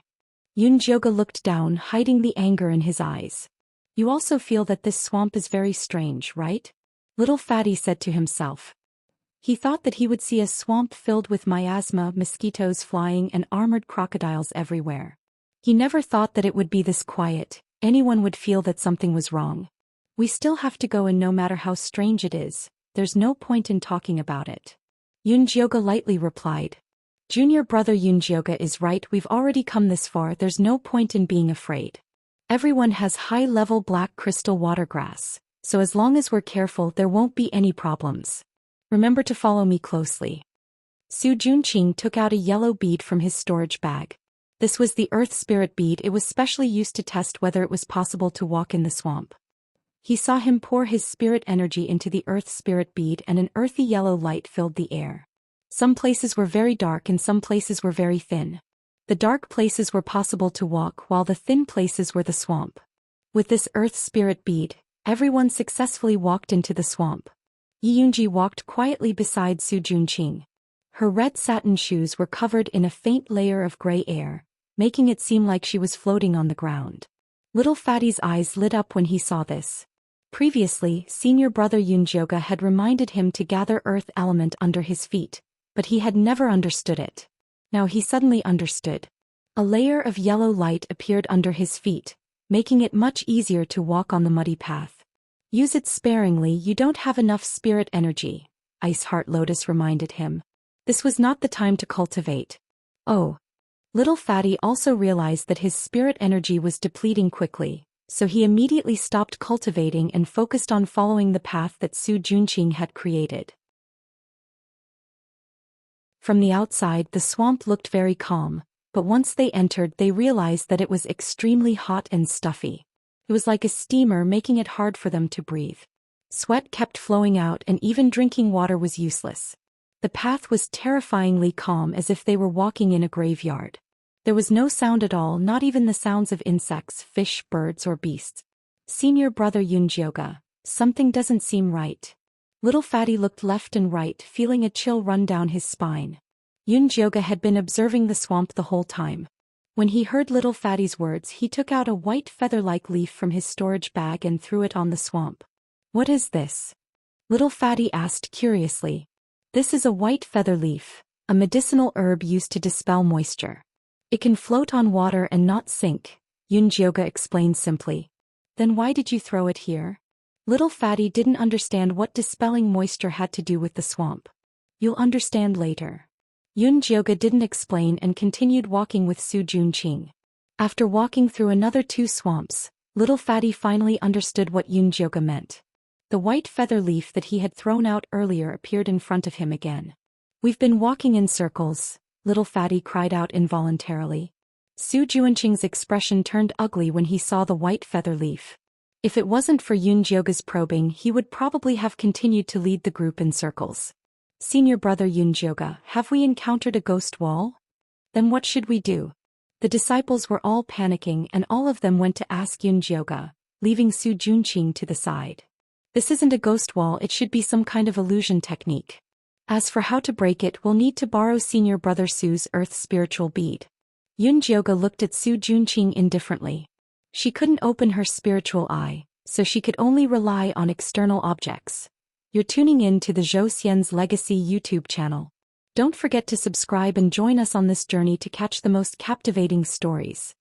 Yunjioga looked down, hiding the anger in his eyes. You also feel that this swamp is very strange, right? Little Fatty said to himself. He thought that he would see a swamp filled with miasma, mosquitoes flying and armored crocodiles everywhere. He never thought that it would be this quiet, anyone would feel that something was wrong. We still have to go, and no matter how strange it is, there's no point in talking about it. Yunjioga lightly replied. Junior brother Yunjioga is right, we've already come this far, there's no point in being afraid. Everyone has high-level black crystal water grass, so as long as we're careful there won't be any problems. Remember to follow me closely. Su Junqing took out a yellow bead from his storage bag. This was the Earth Spirit bead. It was specially used to test whether it was possible to walk in the swamp. He saw him pour his spirit energy into the Earth Spirit bead, and an earthy yellow light filled the air. Some places were very dark and some places were very thin. The dark places were possible to walk while the thin places were the swamp. With this Earth Spirit bead, everyone successfully walked into the swamp. Yi Yunji walked quietly beside Su Junqing. Her red satin shoes were covered in a faint layer of gray air, making it seem like she was floating on the ground. Little Fatty's eyes lit up when he saw this. Previously, senior brother Yunjioga had reminded him to gather earth element under his feet, but he had never understood it. Now he suddenly understood. A layer of yellow light appeared under his feet, making it much easier to walk on the muddy path. Use it sparingly, you don't have enough spirit energy, Ice Heart Lotus reminded him. This was not the time to cultivate. Oh. Little Fatty also realized that his spirit energy was depleting quickly, so he immediately stopped cultivating and focused on following the path that Su Junqing had created. From the outside, the swamp looked very calm, but once they entered they realized that it was extremely hot and stuffy. It was like a steamer, making it hard for them to breathe. Sweat kept flowing out and even drinking water was useless. The path was terrifyingly calm, as if they were walking in a graveyard. There was no sound at all, not even the sounds of insects, fish, birds or beasts. Senior brother Yunjioga, something doesn't seem right. Little Fatty looked left and right, feeling a chill run down his spine. Yunjioga had been observing the swamp the whole time. When he heard Little Fatty's words, he took out a white feather-like leaf from his storage bag and threw it on the swamp. What is this? Little Fatty asked curiously. This is a white feather leaf, a medicinal herb used to dispel moisture. It can float on water and not sink, Yunjioga explained simply. Then why did you throw it here? Little Fatty didn't understand what dispelling moisture had to do with the swamp. You'll understand later. Yunjioga didn't explain and continued walking with Su Junqing. After walking through another 2 swamps, Little Fatty finally understood what Yunjioga meant. The white feather leaf that he had thrown out earlier appeared in front of him again. We've been walking in circles, Little Fatty cried out involuntarily. Su Junqing's expression turned ugly when he saw the white feather leaf. If it wasn't for Yunjioga's probing, he would probably have continued to lead the group in circles. Senior brother Yunjioga, have we encountered a ghost wall? Then what should we do? The disciples were all panicking and all of them went to ask Yunjioga, leaving Su Junqing to the side. This isn't a ghost wall, it should be some kind of illusion technique. As for how to break it, we'll need to borrow senior brother Su's earth spiritual bead. Yunjioga looked at Su Junqing indifferently. She couldn't open her spiritual eye, so she could only rely on external objects. You're tuning in to the Zhou Xian's Legacy YouTube channel. Don't forget to subscribe and join us on this journey to catch the most captivating stories.